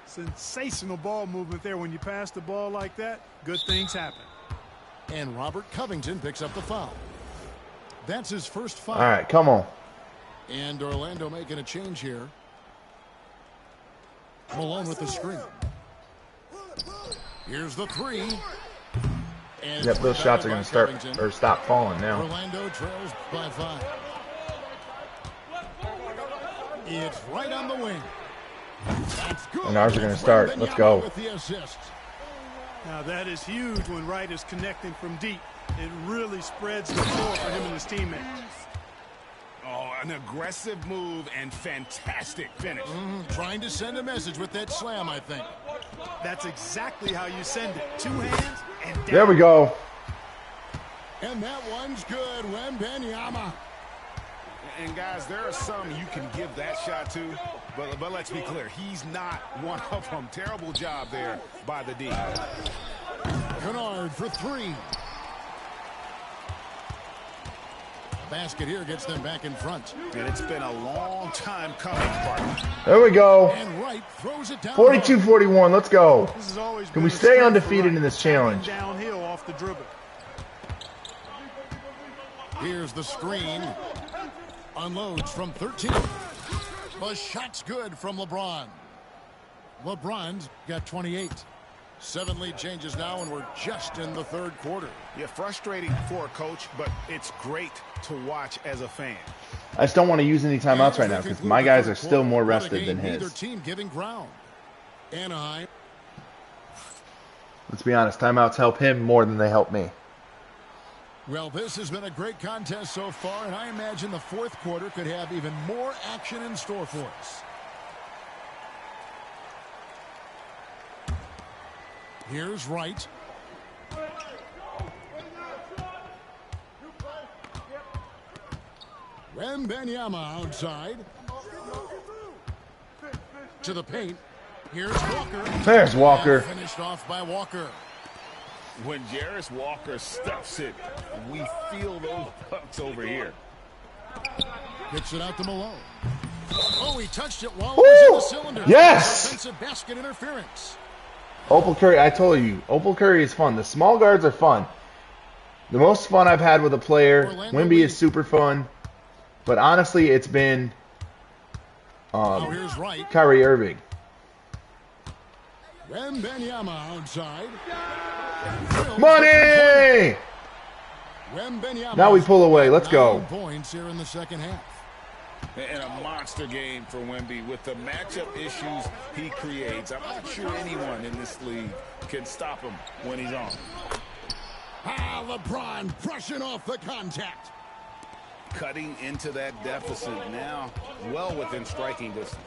D: Sensational ball movement there. When you pass the ball like that, good things happen.
B: And Robert Covington picks up the foul. That's his first foul.
A: All right, come on.
B: And Orlando making a change here. Malone with the screen. Here's the three. And
A: Yep, those shots are going to start or stop falling now.
B: Orlando trails by 5. It's right on the wing. That's good.
A: And ours are going to start. Let's go.
B: With the assist.
D: Now that is huge when Wright is connecting from deep. It really spreads the floor for him and his teammates.
E: Oh, an aggressive move and fantastic finish.
B: Trying to send a message with that slam, I think.
D: That's exactly how you send it. 2 hands and down.
A: There we go.
B: And that one's good. Wembanyama.
E: And guys, there are some you can give that shot to, but let's be clear, he's not one of them. Terrible job there by the D.
B: Kennard for 3. Basket here gets them back in front.
E: And it's been a long time coming, partner.
A: There we go.
B: And Wright throws it down.
A: 42-41. Let's go.
D: This has always
A: Can
D: been
A: we
D: a
A: stay
D: strength for
A: undefeated
D: Wright.
A: in this challenge?
D: Downhill off the dribble.
B: Here's the screen. Unloads from 13. The shot's good from LeBron. LeBron's got 28. 7 lead changes now, and we're just in the 3rd quarter.
E: Yeah, frustrating for a coach, but it's great to watch as a fan.
A: I just don't want to use any timeouts right now because my guys are still more rested than
B: Neither
A: his.
B: team giving ground. Anaheim.
A: Let's be honest, timeouts help him more than they help me.
B: Well, this has been a great contest so far, and I imagine the 4th quarter could have even more action in store for us. Here's Wright. Wembanyama outside. To the paint. Here's Walker.
A: There's Walker.
B: And finished off by Walker.
C: When Jarris Walker stuffs it, we feel those bucks over here.
B: Kicks it out to Malone. Oh, he touched it while it was in the cylinder.
A: Yes!
B: Offensive basket interference.
A: Opal Curry, I told you, Opal Curry is fun. The small guards are fun. The most fun I've had with a player, Wemby is super fun. But honestly, it's been
B: Here's Wright.
A: Kyrie Irving.
B: Wembanyama outside.
A: Money!
B: Wembanyama.
A: Now we pull away. Let's
B: 9
A: go.
B: points here in the 2nd half.
C: And a monster game for Wemby with the matchup issues he creates. I'm not sure anyone in this league can stop him when he's on.
B: LeBron brushing off the contact.
E: Cutting into that deficit now, well within striking distance.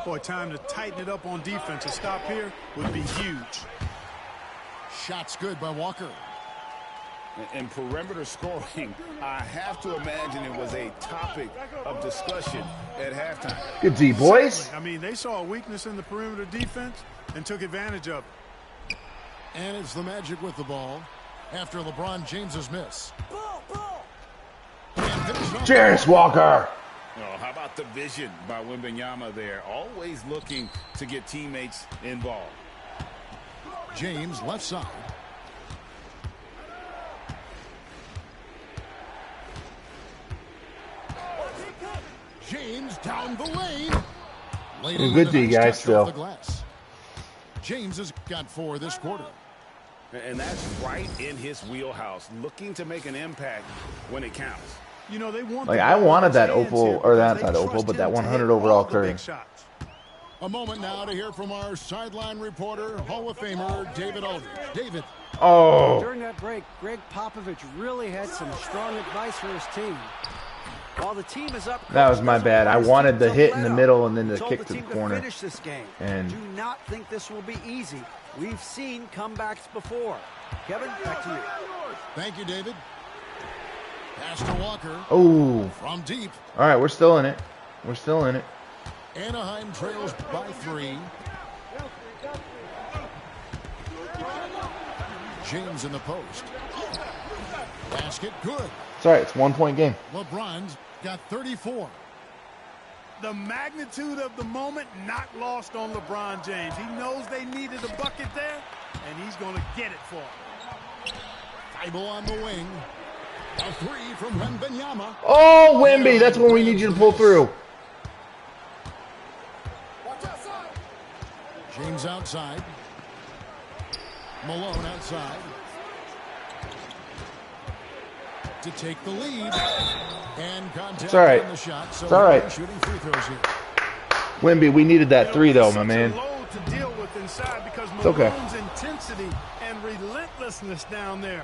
D: Boy, time to tighten it up on defense. A stop here would be huge.
B: Shot's good by Walker.
E: And perimeter scoring, I have to imagine it was a topic of discussion at halftime.
A: Good D, boys.
D: I mean, they saw a weakness in the perimeter defense and took advantage of it.
B: And it's the Magic with the ball after LeBron James's miss.
A: Jarris Walker.
C: Oh, how about the vision by Wembanyama there? Always looking to get teammates involved.
B: James left side. James down the lane.
A: Good D, guys, still.
B: James has got 4 this quarter.
E: And that's right in his wheelhouse, looking to make an impact when it counts.
D: You know, they want
A: Like, I wanted that Opal, or that's not Opal, but that 100 overall Curry.
B: A moment now to hear from our sideline reporter, Hall of Famer David Aldridge. David.
A: Oh.
F: During that break, Greg Popovich really had some strong advice for his team. While the team is up,
A: That was my bad. I wanted the hit in the middle and then the
F: told
A: kick
F: the
A: to the
F: team
A: corner.
F: finish this game.
A: And
F: do not think this will be easy. We've seen comebacks before. Kevin, back to you.
B: Thank you, David. Pass to Walker.
A: oh.
B: From deep.
A: All right, we're still in it. We're still in it.
B: Anaheim trails by 3. James in the post. Basket, good.
A: It's all right. It's 1-point game.
B: LeBron's got 34.
D: The magnitude of the moment not lost on LeBron James. He knows they needed a bucket there, and he's going to get it for them.
B: Thibault on the wing. A 3 from Wembanyama.
A: Oh, Wemby, that's when we need you to pull through.
B: James outside. Malone outside. To take the lead. And contact
A: It's all right.
B: on the shot. So
A: It's all right.
B: shooting free throws here.
A: Wemby, we needed that 3 though, my man.
D: Such a load to deal with inside because
A: It's okay.
D: Malone's intensity and relentlessness down there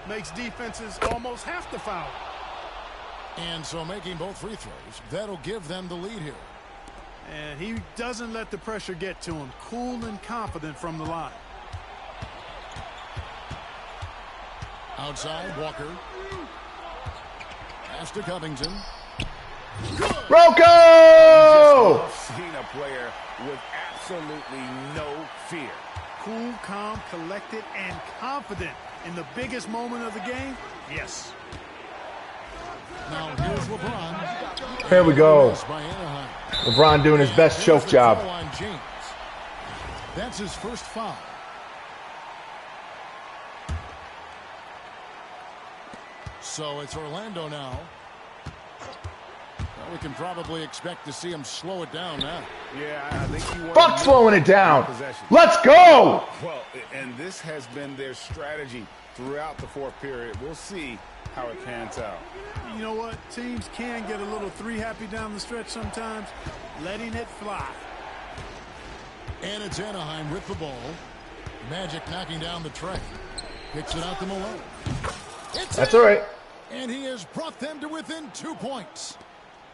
D: makes defenses almost have to foul.
B: And so making both free throws, that'll give them the lead here.
D: And he doesn't let the pressure get to him. Cool and confident from the line.
B: Outside, Walker. Pass to Covington.
A: Rocco!
E: Seen a player with absolutely no fear.
D: Cool, calm, collected, and confident in the biggest moment of the game. Yes.
B: Now here's LeBron.
A: Here we go.
B: By Anaheim.
A: LeBron doing his best choke
B: There's a
A: job.
B: foul on James. That's his first foul. So it's Orlando now. Well, we can probably expect to see him slow it down now.
E: Yeah, I think you want
A: Fuck slowing it down. Let's go!
E: Well, and this has been their strategy throughout the fourth period. We'll see how it pans out.
D: You know what? Teams can get a little three happy down the stretch sometimes. Letting it fly.
B: And it's Anaheim with the ball. Magic knocking down the tray. Kicks it out to Malone. It's
A: That's
B: in.
A: all right.
B: And he has brought them to within 2 points.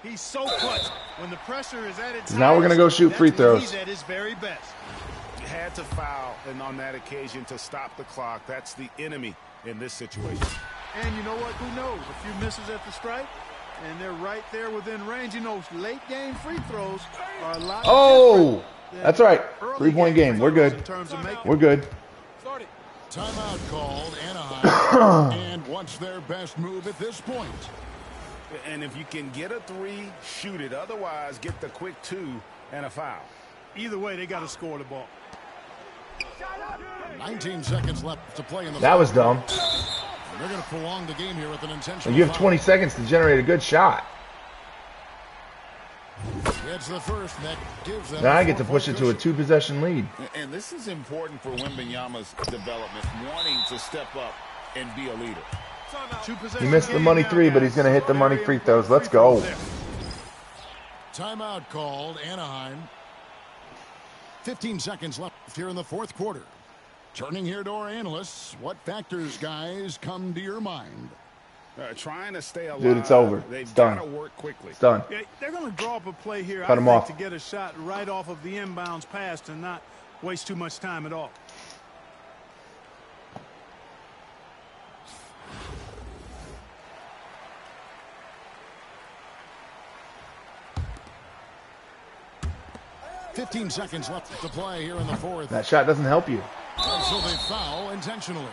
D: He's so clutch. When the pressure is at its
A: Now we're gonna go shoot free
D: that's when
A: throws.
D: He's at his very best.
E: Had to foul, and on that occasion to stop the clock. That's the enemy in this situation.
D: And you know what? Who knows? A few misses at the stripe, and they're right there within range. You know, late game free throws are a lot.
A: Oh,
D: different
A: that's
D: than
A: all right.
D: early
A: 3-point
D: game
A: game. We're
D: free throws
A: good.
D: in terms of making.
A: We're good.
B: Timeout called Anaheim. And what's their best move at this point?
E: And if you can get a 3, shoot it. Otherwise, get the quick 2 and a foul.
D: Either way, they got to score the ball.
B: 19 seconds left to play in the
A: That was dumb.
B: And they're going to prolong the game here with an intentional
A: You have
B: foul.
A: 20 seconds to generate a good shot.
B: It's the first that gives them.
A: Now I
B: a
A: get to push it to a
B: 4-point
A: 2-possession lead.
C: And this is important for Wembanyama's development, wanting to step up and be a leader.
A: He missed the money 3, but he's going to hit the money free throws. Let's go.
B: Timeout called Anaheim. 15 seconds left here in the fourth quarter. Turning here to our analysts, what factors, guys, come to your mind?
E: Trying to stay alive.
A: Dude, it's over.
E: They've
A: It's done.
E: got to work quickly.
A: It's done.
D: Yeah, they're going to draw up a play here,
A: Cut him
D: I think,
A: off.
D: to get a shot right off of the inbounds pass and not waste too much time at all.
B: $15 seconds left to play here in the fourth.
A: That shot doesn't help you.
B: And so they foul intentionally.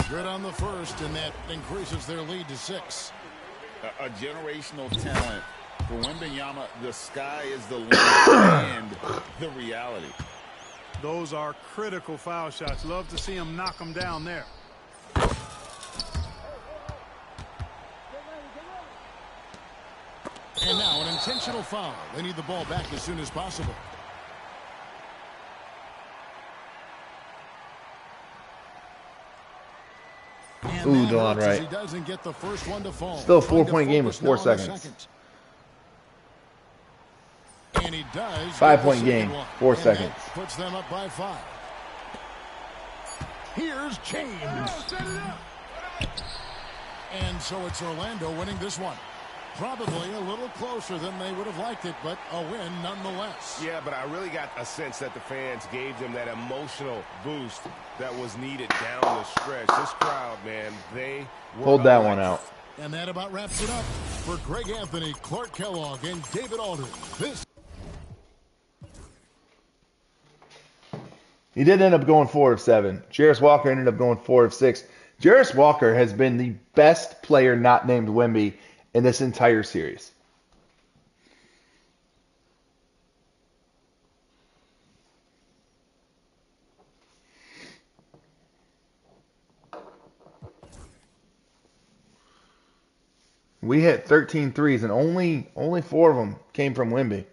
B: Good on the first, and that increases their lead to 6.
C: A generational talent. For Wembanyama, the sky is the limit and the reality.
D: Those are critical foul shots. Love to see him knock them down there.
B: And now an intentional foul. They need the ball back as soon as possible. And
A: Ooh,
B: that
A: Delon
B: hurts as
A: Wright.
B: He doesn't get the first one to fall.
A: Still a
B: Trying to
A: 4-point game with
B: focus
A: 4
B: now on the
A: seconds.
B: second. And he does.
A: 5-point game, 4
B: and
A: seconds.
B: that puts them up by 5. Here's James. And so it's Orlando winning this one. Probably a little closer than they would have liked it, but a win nonetheless.
E: Yeah, but I really got a sense that the fans gave them that emotional boost that was needed down the stretch. This crowd, man, they were
A: Hold that one out.
B: And that about wraps it up for Greg Anthony, Clark Kellogg, and David Aldridge.
A: He did end up going 4 of 7. Jarris Walker ended up going 4 of 6. Jarris Walker has been the best player not named Wemby in this entire series. We hit 13 threes, and only 4 of them came from Wemby.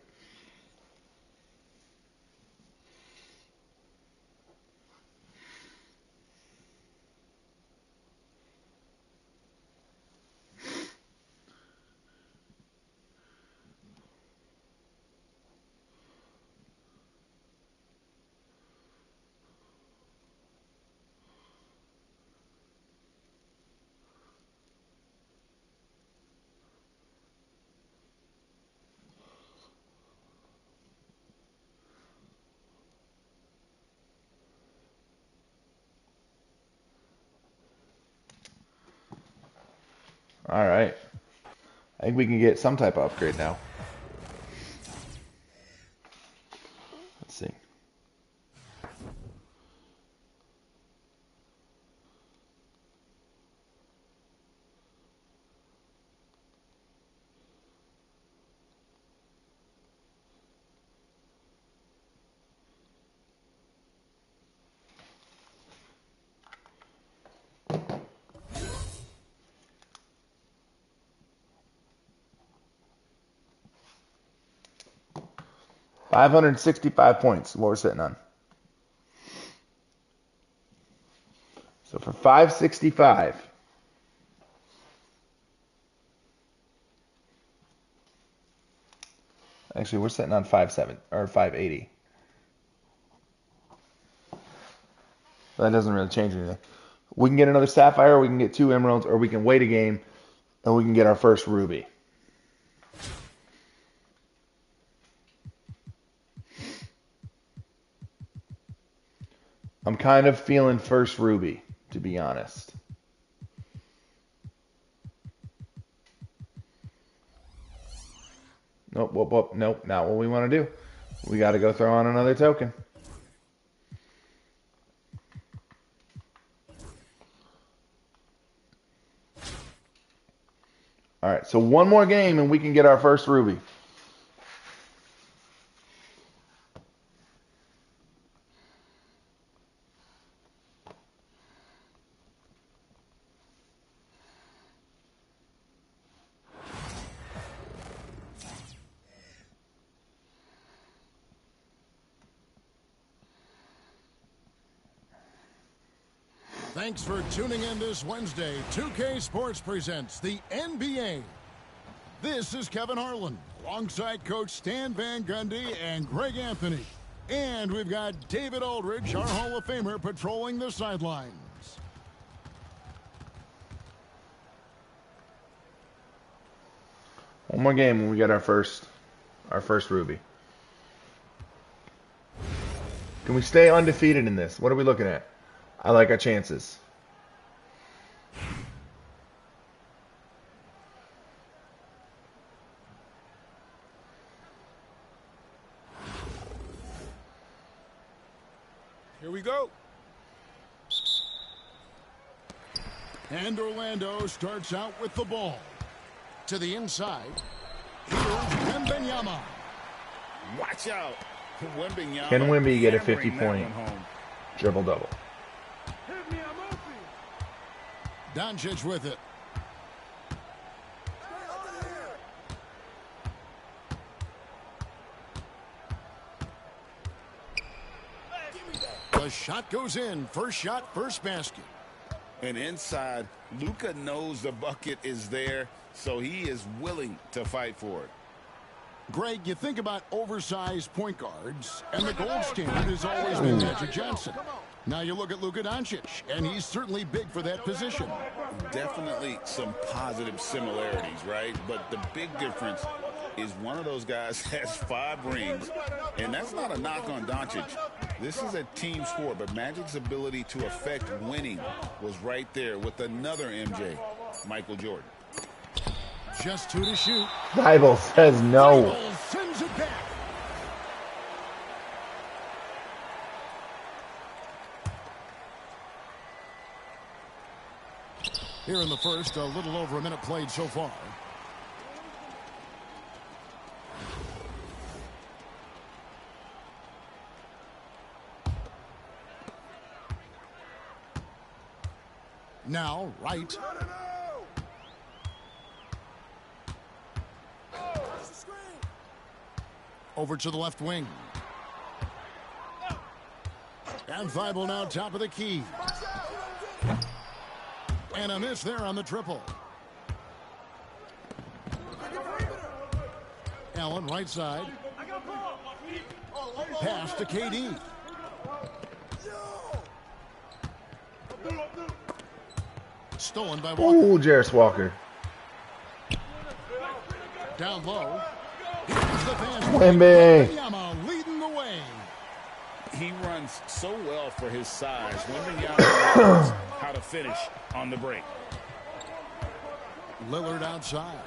A: All right. I think we can get some type of upgrade now. Let's see. $565 points, what we're sitting on. So for 565, actually we're sitting on 580. That doesn't really change anything. We can get another sapphire, or we can get 2 emeralds, or we can wait a game and we can get our first ruby. I'm kind of feeling first ruby, to be honest. Nope, nope, not what we want to do. We got to go throw on another token. All right, so one more game and we can get our first ruby.
B: Thanks for tuning in this Wednesday. 2K Sports presents the NBA. This is Kevin Harlan, alongside Coach Stan Van Gundy and Greg Anthony. And we've got David Aldridge, our Hall of Famer, patrolling the sidelines.
A: One more game when we get our first ruby. Can we stay undefeated in this? What are we looking at? I like our chances.
E: Here we go.
B: And Orlando starts out with the ball. To the inside. Here's Wembanyama.
C: Watch out. Wembanyama.
A: Can Wemby get a
C: hammering that
A: 50-point
C: one home.
A: triple-double?
B: Doncic with it. The shot goes in. First shot, first basket.
C: And inside, Luka knows the bucket is there, so he is willing to fight for it.
B: Greg, you think about oversized point guards, and the gold standard has always been Magic Johnson. Now you look at Luka Doncic, and he's certainly big for that position.
C: Definitely some positive similarities, right? But the big difference is one of those guys has 5 rings, and that's not a knock on Doncic. This is a team sport, but Magic's ability to affect winning was right there with another MJ, Michael Jordan.
B: Just 2 to shoot.
A: Bible says no.
B: Bible sends it back. Here in the first, a little over a minute played so far. Now, right. Over to the left wing. And Thibault now top of the key. And a miss there on the triple. Allen right side. Pass to KD. Stolen by Walker.
A: Ooh, Jarris Walker.
B: Down low. Here's the pass.
A: Wemby.
B: Wembanyama leading the way.
C: He runs so well for his size. Wembanyama knows how to finish on the break.
B: Lillard outside.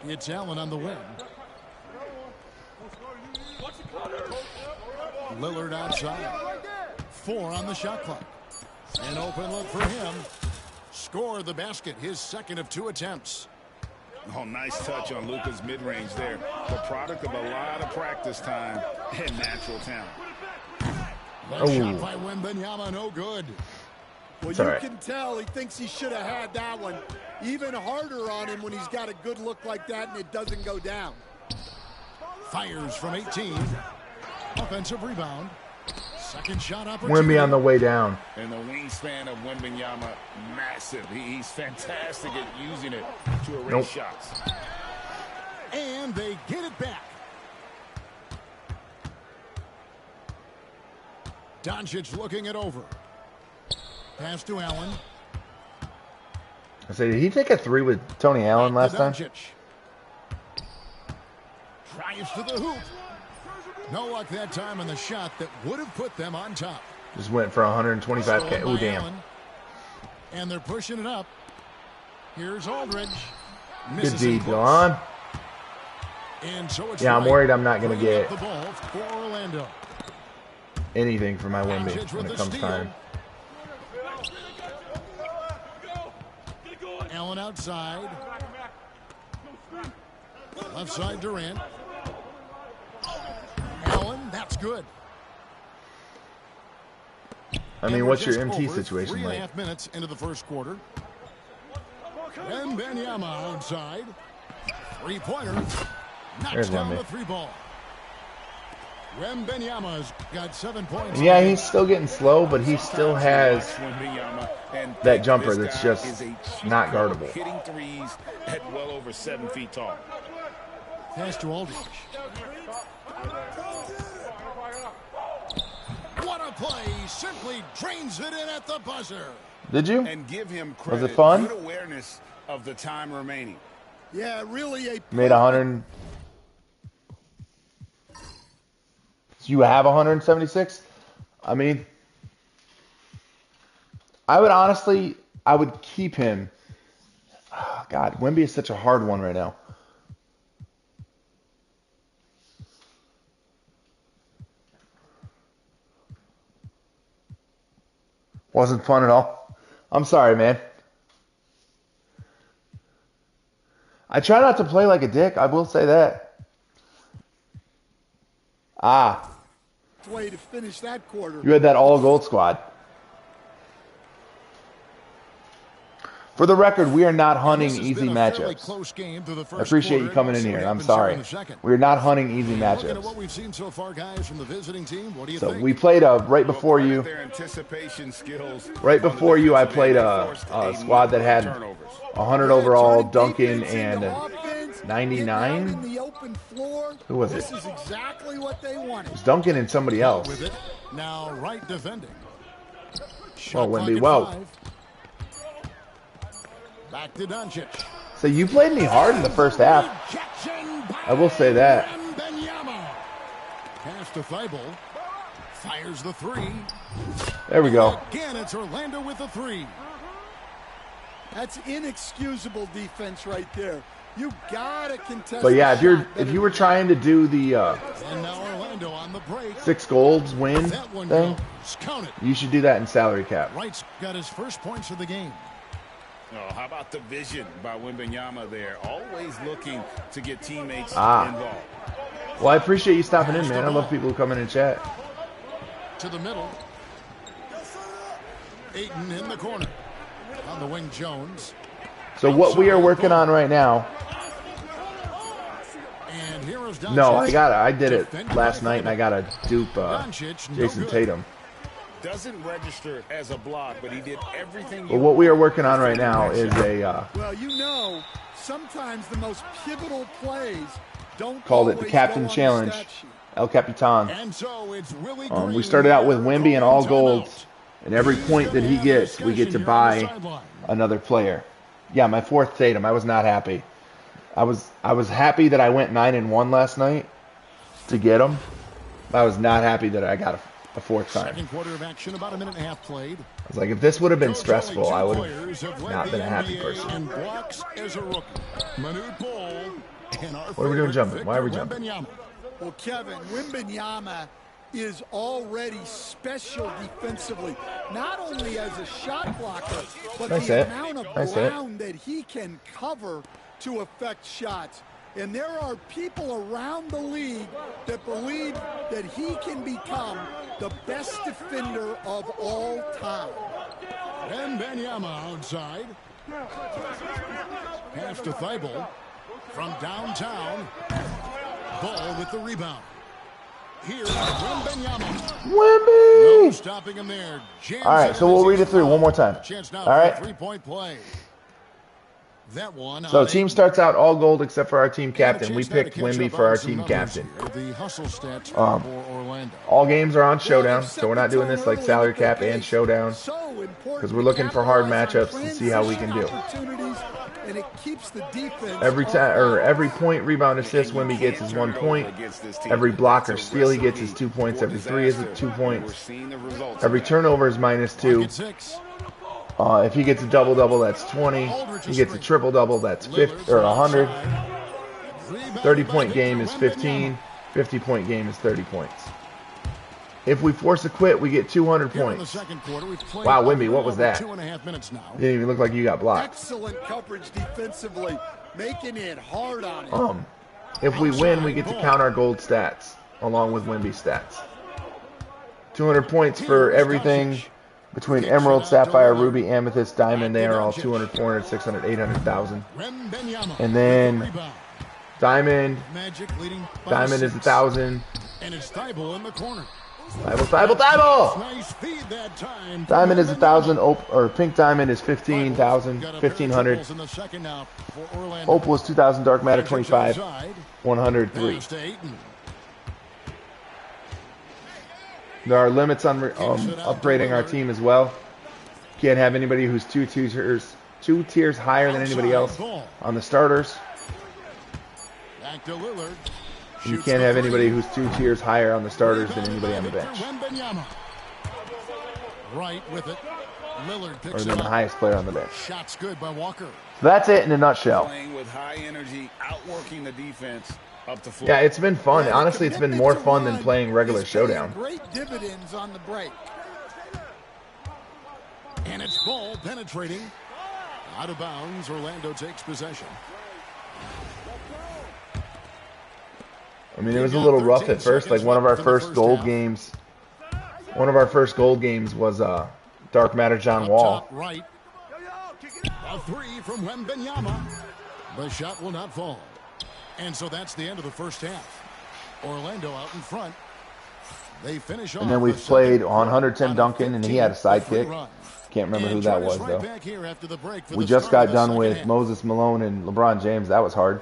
B: It's Allen on the wing. Lillard outside. 4 on the shot clock. An open look for him. Scored the basket, his second of 2 attempts.
C: Oh, nice touch on Luka's mid-range there. The product of a lot of practice time and natural talent.
B: That shot by Wembanyama, no good.
G: Well, you can tell he thinks he should have had that one. Even harder on him when he's got a good look like that and it doesn't go down.
B: Fires from 18. Offensive rebound. Second shot opportunity.
A: Wemby on the way down.
C: And the wingspan of Wembanyama, massive. He's fantastic at using it to erase shots.
B: And they get it back. Doncic looking it over. Pass to Allen.
A: I say, did he take a 3 with Tony Allen last time?
B: Doncic. Drives to the hoop. No luck that time on the shot that would have put them on top.
A: Just went for 125K. Oh, damn.
B: Allen. And they're pushing it up. Here's Aldridge.
A: Good D, Don.
B: And so it's
A: Yeah, I'm worried I'm not going to get
B: the ball for Orlando.
A: anything for my Wemby when it comes time.
B: Allen outside. Left side Durant. Allen, that's good.
A: I mean, what's your MT situation like?
B: 3.5 minutes into the first quarter. Wembanyama outside. 3-pointer. Knocks down the 3-ball. Wembanyama's got 7 points.
A: Yeah, he's still getting slow, but he still has that jumper that's just not guardable.
C: Hitting threes at well over 7 feet tall.
B: Pass to Aldridge. What a play. Simply drains it in at the buzzer.
A: Did you?
C: And give him credit.
A: Was it fun?
C: Good awareness of the time remaining.
G: Yeah, really a...
A: Made 100. You have 176? I mean, I would keep him. Oh, God, Wemby is such a hard one right now. Wasn't fun at all. I'm sorry, man. I try not to play like a dick. I will say that.
G: Way to finish that quarter.
A: You had that all gold squad. For the record, we are not hunting
B: This has
A: easy
B: been a fairly
A: matchups.
B: close game through the
A: I
B: first
A: appreciate you
B: quarter.
A: coming in
B: See
A: here,
B: what
A: and I'm
B: happens here
A: sorry.
B: in the second.
A: We're not hunting easy
B: Looking at what
A: matchups.
B: we've seen so far, guys, from the visiting team, what do you
A: So
B: think?
A: we played right before
C: Well,
A: you.
C: their anticipation skills
A: Right
C: on the
A: before you, I
C: defensive
A: played
C: end,
A: a
C: they forced
A: squad that
C: number of
A: had
C: turnovers.
A: 100
G: Yeah,
A: overall,
G: turning
A: Duncan,
G: defense
A: and
G: into offense, getting out
A: 99.
G: in the open floor.
A: Who was
G: This
A: it?
G: is exactly what they wanted.
A: It was Duncan and somebody else.
B: With it. Now right defending.
A: Well,
B: Shot
A: Wemby,
B: clock
A: whoa.
B: at 5. Back to Doncic.
A: So you played me hard in the first half.
B: Rejection by
A: I will say that.
B: Wembanyama. Pass to Thibault. Fires the 3.
A: There we go.
B: Again, it's Orlando with the 3.
G: That's inexcusable defense right there. You gotta contest.
A: But yeah,
G: the shot
A: if
G: better
A: you were
G: than
A: trying to do the
B: And now Orlando on the break.
A: 6 golds win
B: That one
A: thing,
B: goes. Count it.
A: you should do that in salary cap.
B: Wright's got his first points of the game.
C: Oh, how about the vision by Wembanyama there? Always looking to get teammates involved.
A: Well, I appreciate you stopping in, man. I love people who come in and chat.
B: To the middle. Ayton in the corner. On the wing, Jones.
A: So what we are working on right now.
B: And here is Doncic.
A: No, I did it last night, and I got to dupe
B: Doncic, no
A: Jason
B: good.
A: Tatum.
C: Doesn't register as a block, but he did everything.
A: But what we are working on right now is a
G: Well, you know, sometimes the most pivotal plays don't
A: called it the
G: always
A: Captain
G: go on the
A: Challenge,
G: stat sheet.
A: El Capitan.
B: And so it's Willie
A: We
B: Green
A: started out with
B: there
A: Wemby and all
B: calling
A: golds,
B: timeout.
A: and every point that he gets, we get to buy another player. Yeah, my 4th Tatum. I was not happy. I was happy that I went 9-1 last night to get him. I was not happy that I got a 4th time.
B: Second quarter of action, about a minute and a half played.
A: I was like, if this would have been
B: Those
A: stressful,
B: only
A: I
B: two
A: would
B: players
A: have
B: led
A: not
B: the
A: been a happy
B: NBA
A: person.
B: in blocks as a rookie. Manute Bol and our
A: What are we doing
B: favorite
A: jumping? Why are we
B: Victor
A: jumping?
B: Wembanyama.
G: Well, Kevin, Wembanyama is already special defensively, not only as a shot blocker, but
A: Nice
G: the
A: hit.
G: amount of
A: Nice hit.
G: ground that he can cover to affect shots. And there are people around the league that believe that he can become the best defender of all time.
B: Wembanyama outside. Pass to Thibault from downtown. Ball with the rebound. Here's Wembanyama. No
A: Wemby!
B: stopping him there. Jams
A: All right, so we'll read it through one more time.
B: Chance now
A: All
B: for a
A: right.
B: three-point play. That one.
A: So
B: on
A: team
B: Ayton.
A: starts out all gold except for our team
B: And a
A: captain. We
B: chance now to
A: picked
B: catch
A: Wemby
B: up
A: for
B: on
A: our
B: some
A: team
B: numbers
A: captain.
B: here. The hustle stats for Orlando.
A: All games are on Showdown, so we're not doing this like salary cap and Showdown.
G: So
A: Because we're looking for hard matchups and see how we can do.
G: And it keeps the defense
A: Every time or every point, rebound, assist Wemby gets is 1 point. Every block or steal he gets is 2 points. Every 3 is 2 points. Every turnover is -2.
B: Pocket 6.
A: If he gets a double-double, that's 20. He gets a triple-double, that's 50 or 100. 30-point game is 15. 50-point game is 30 points. If we force a quit, we get 200
B: Here in the
A: points.
B: second quarter, we've played
A: Wow, Wemby, what was
B: over
A: that?
B: 2.5 minutes now.
A: Didn't even look like you got blocked.
G: excellent coverage defensively, making it hard on him.
A: If we win, we get to count our gold stats along with Wemby's stats. 200 points for everything between Emerald, Sapphire, Ruby, Amethyst, Diamond. They are all 200, 400, 600, 800,000.
B: Wembanyama
A: And then
B: with the rebound.
A: Diamond,
B: Magic leading by
A: Diamond is
B: 6.
A: 1,000.
B: And it's Thibault in the corner.
A: Thibault!
B: Nice feed that time.
A: Diamond is 1,000. Or Pink Diamond is 15,000,
B: Got a pair of
A: 1,500.
B: triples in the second now for Orlando.
A: Opal is 2,000. Dark Matter
B: Doncic
A: 25,
B: outside.
A: 103.
B: Pass to Ayton.
A: There are limits on upgrading our team as well. Can't have anybody who's two tiers higher than anybody else on the starters.
B: Back to Lillard.
A: You
B: Shoots
A: can't
B: the
A: have
B: three.
A: anybody who's 2 tiers higher on the starters than anybody on the
B: Victor
A: bench,
B: Wembanyama. Right with it. Lillard
A: or
B: picks
A: than
B: it
A: the
B: up.
A: highest player on the bench.
B: Shots good by Walker.
A: So that's it in a nutshell.
C: Playing with high energy, outworking the defense up the floor.
A: Yeah, it's been fun.
G: Yeah,
A: Honestly, it's been
G: commitment
A: more
G: to
A: fun than
G: run
A: playing regular
G: is paying
A: Showdown.
G: Great dividends on the break.
B: And it's ball penetrating. Out of bounds. Orlando takes possession.
A: I mean, it was a little rough at first. Like one of our first gold games. One of our first gold games was Dark Matter John
B: Up
A: Wall.
B: top right. A three from Wembanyama. The shot will not fall. And so that's the end of the first half. Orlando out in front. They finish off.
A: And then we've played on Hunter Tim Duncan, and he had a sidekick. Can't remember who that was, though. We just got done with Moses Malone and LeBron James. That was hard.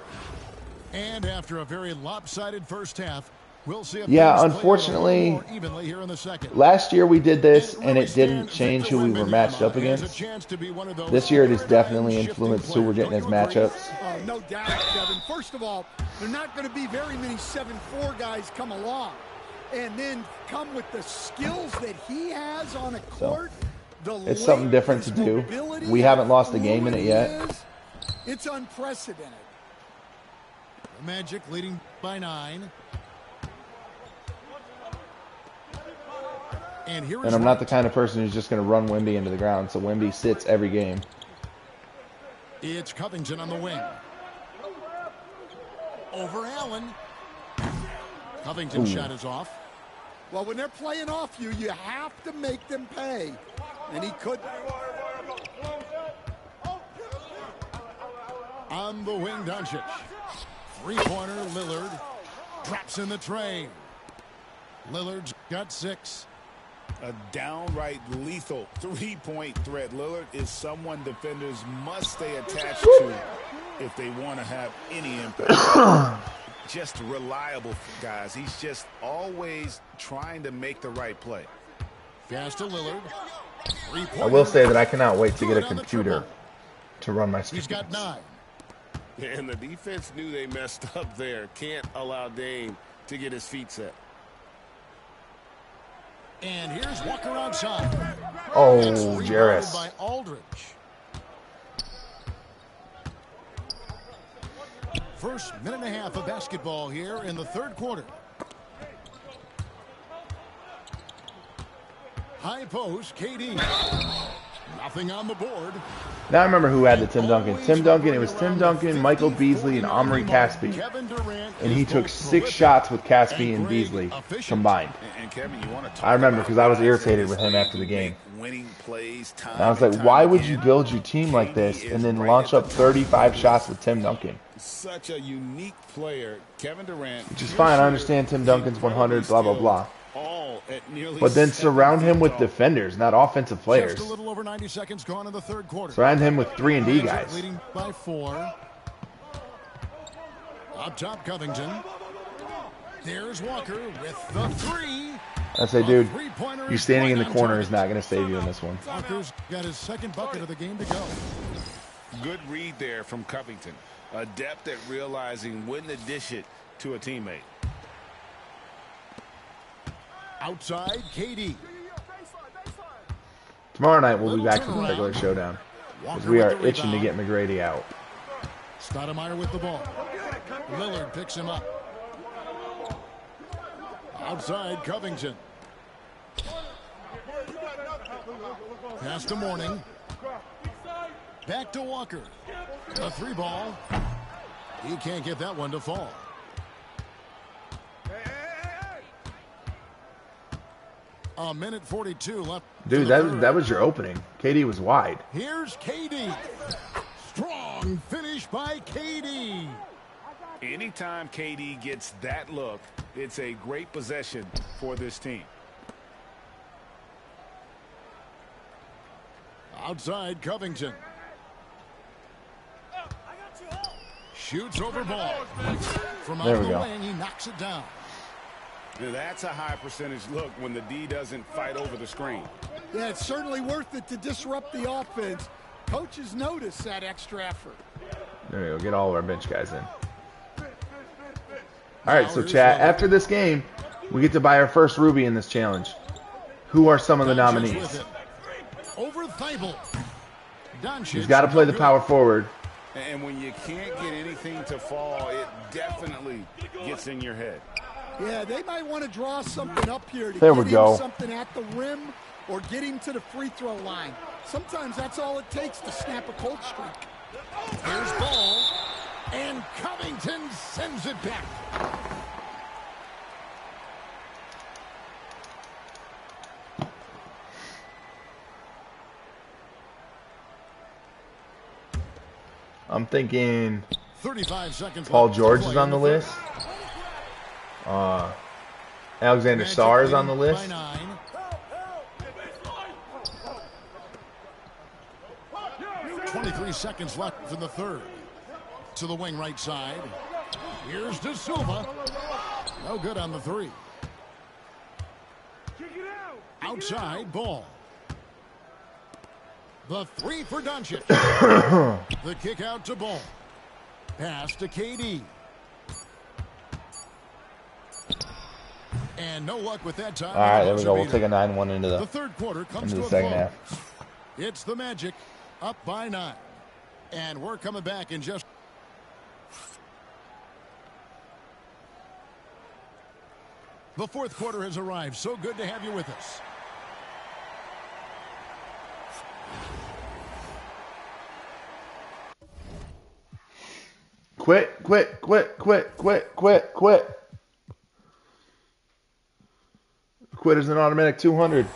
B: And after a very lopsided first half, we'll see if
A: unfortunately,
B: here in the second.
A: Last year we did this, and it didn't change who we were matched up against. This year it has definitely influenced who we're getting as matchups.
G: No doubt, Kevin. First of all, there are not going to be very many 7'4" guys come along. And then come with the skills that he has on a court.
A: It's something different to do. We haven't lost a game in it yet.
G: It's unprecedented.
B: The Magic leading by 9. And
A: I'm not the kind of person who's just going to run Wemby into the ground, so Wemby sits every game.
B: It's Covington on the wing. Over Allen. Covington's shot is off.
G: Well, when they're playing off you, you have to make them pay. And he could.
B: On the wing, Doncic. Three-pointer, Lillard. Drops in the tray. Lillard's got 6.
C: A downright lethal three-point threat. Lillard is someone defenders must stay attached to if they want to have any impact. Just reliable, guys. He's just always trying to make the right play.
B: Pass to Lillard.
A: I will say that I cannot wait to get a computer to run my streams.
B: He's got 9.
E: And the defense knew they messed up there. Can't allow Dame to get his feet set.
B: And here's Walker outside.
A: Oh, Jarris.
B: By Aldridge. First minute and a half of basketball here in the third quarter. High post, KD. Nothing on the board.
A: Now I remember who had the Tim Duncan. Tim Duncan, it was Tim Duncan, Michael Beasley, and Omri Caspi. And he took 6 shots with Caspi and Beasley combined. I remember because I was irritated with him after the game. And I was like, why would you build your team like this and then launch up 35 shots with Tim Duncan?
C: Such a unique player, Kevin Durant.
A: Which is fine. I understand Tim Duncan's 100, blah, blah, blah. But then surround him with defenders, not offensive players.
B: Just a little over 90 seconds gone in the third quarter.
A: Surround him with 3-and-D guys.
B: Leading by 4. Up top, Covington. There's Walker with the 3.
A: I say, dude, you standing in the corner is not going to save you in this one.
B: Walker's got his second bucket of the game to go.
C: Good read there from Covington. Adept at realizing when to dish it to a teammate.
B: Outside, KD.
A: Tomorrow night we'll be back to the regular showdown because we are itching to get McGrady out.
B: Stoudemire with the ball. Lillard picks him up. Outside, Covington. Pass to Mourning. Back to Walker. A 3-ball. He can't get that one to fall. A minute 42 left.
A: Dude, that was your opening. KD was wide.
B: Here's KD. Strong finish by KD.
C: Anytime KD gets that look, it's a great possession for this team.
B: Outside, Covington. Shoots over ball. From out of the wing, he knocks it down.
C: That's a high percentage look when the D doesn't fight over the screen.
G: Yeah, it's certainly worth it to disrupt the offense. Coaches notice that extra effort.
A: There we go. Get all of our bench guys in. All right, so chat, after this game, we get to buy our first Ruby in this challenge. Who are some of the nominees?
B: Over Thibault.
A: He's got to play the power forward.
C: And when you can't get anything to fall, it definitely gets in your head.
G: Yeah, they might want to draw something up here to
A: there
G: get
A: we go.
G: him something at the rim or get him to the free throw line. Sometimes that's all it takes to snap a cold streak.
B: Here's ball, and Covington sends it back.
A: I'm thinking
B: 35 seconds
A: Paul
B: left to
A: George
B: play
A: is on
B: in
A: the
B: third.
A: list. Alexander
B: Magic
A: Sarr is on
B: leading
A: the list.
B: by 9. 23 seconds left in the third. To the wing right side. Here's De Silva. No good on the 3. Outside ball. The 3 for Doncic. The kick out to Ball. Pass to KD. And no luck with that time.
A: All right, there we go. We'll take a 9-1 into
B: The
A: the
B: third quarter comes
A: into
B: to
A: the
B: a
A: second
B: close.
A: half.
B: It's the Magic up by 9. And we're coming back in just... The fourth quarter has arrived. So good to have you with us.
A: Quit. Quit is an automatic 200.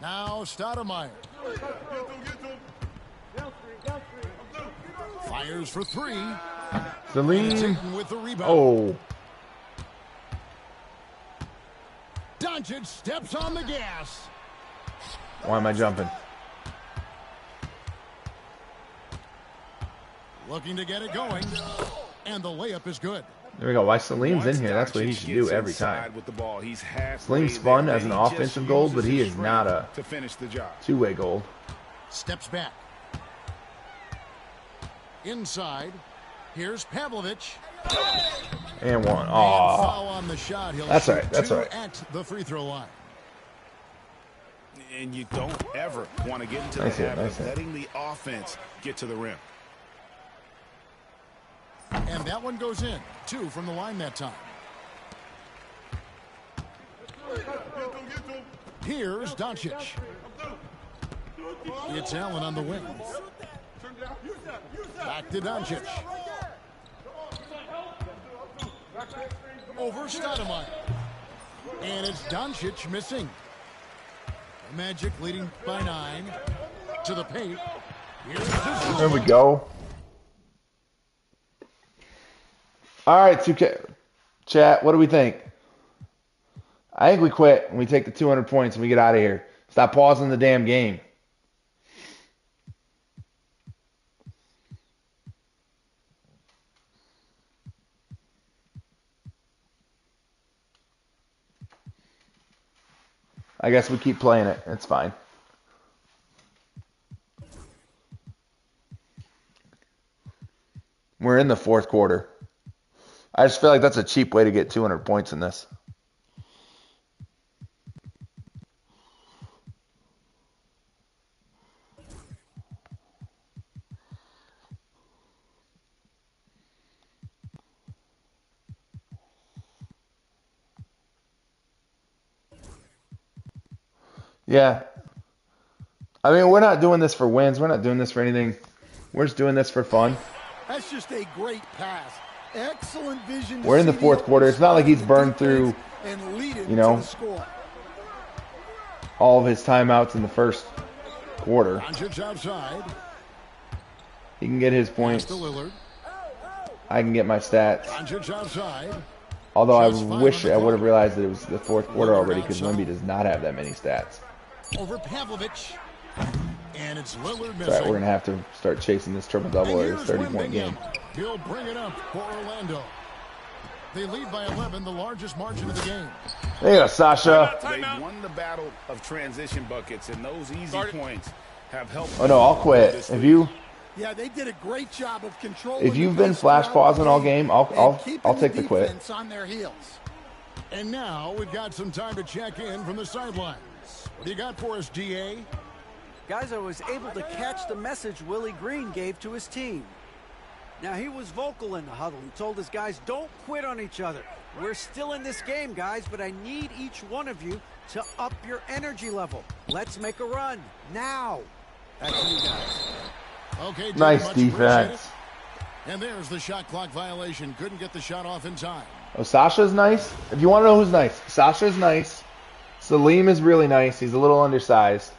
B: Now Stoudemire. Fires for 3.
A: Salim.
B: Taken with the rebound.
A: Oh.
B: Doncic steps on the gas.
A: Why am I jumping?
B: Looking to get it going. And the layup is good.
A: There we go. Why Salim's in here? That's what he should do every time. Salim's fun as an offensive goal, but he is not a two-way goal.
B: Steps back. Inside. Here's Pavlovich.
A: And one.
B: And
A: Aw.
B: foul on the shot. He'll
A: That's
B: shoot
A: all right. That's
B: 2
A: all right.
B: at the free throw line.
E: And you don't ever want to get into
A: Nice
E: the
A: hit,
E: habit
A: nice
E: of
A: hit.
E: letting the offense get to the rim.
B: And that one goes in. 2 from the line that time. Here's Doncic. It's Allen on the wing. Back to Doncic. Over Stoudemire. And it's Doncic missing. Magic leading by 9. To the paint. Here's De Silva.
A: There we go. All right, 2K. Chat, what do we think? I think we quit and we take the 200 points and we get out of here. Stop pausing the damn game. I guess we keep playing it. It's fine. We're in the fourth quarter. I just feel like that's a cheap way to get 200 points in this. Yeah. I mean, we're not doing this for wins. We're not doing this for anything. We're just doing this for fun.
G: That's just a great pass. Excellent vision.
A: We're in the fourth quarter. It's not like he's burned through,
G: and lead it
A: you know,
G: to the score.
A: all of his timeouts in the first quarter.
B: Doncic outside.
A: He can get his
B: Pass
A: points.
B: to Lillard.
A: I can get my stats.
B: Doncic outside.
A: Although I
B: Shots five
A: wish
B: on the
A: I would have
B: clock.
A: realized that it was the fourth quarter
B: Lillard
A: already because
B: outside.
A: Wemby does not have that many stats.
B: Over Pavlovich. And it's Lillard missing.
A: All right, we're going to have to start chasing this triple-double or
B: And
A: this
B: here's
A: 30-point game.
B: Wembanyama. He'll bring it up for Orlando. They lead by 11, the largest margin of the game.
A: There you go, Sasha.
E: They won the battle of transition buckets, and those easy points have helped.
A: Oh, no, I'll quit.
G: Yeah, they did a great job of controlling.
A: If you've been flash pausing all game, I'll take the quit.
G: Defense on their heels.
B: And now we've got some time to check in from the sidelines. What do you got for us, DA?
F: Guys, I was able to catch the message Willie Green gave to his team. Now, he was vocal in the huddle. He told his guys, don't quit on each other. We're still in this game, guys, but I need each one of you to up your energy level. Let's make a run now. Back to you guys.
B: Okay, Jay,
A: Nice
B: much appreciated.
A: defense.
B: And there's the shot clock violation. Couldn't get the shot off in time.
A: Oh, Sasha's nice. If you want to know who's nice, Sasha's nice. Salim is really nice. He's a little undersized.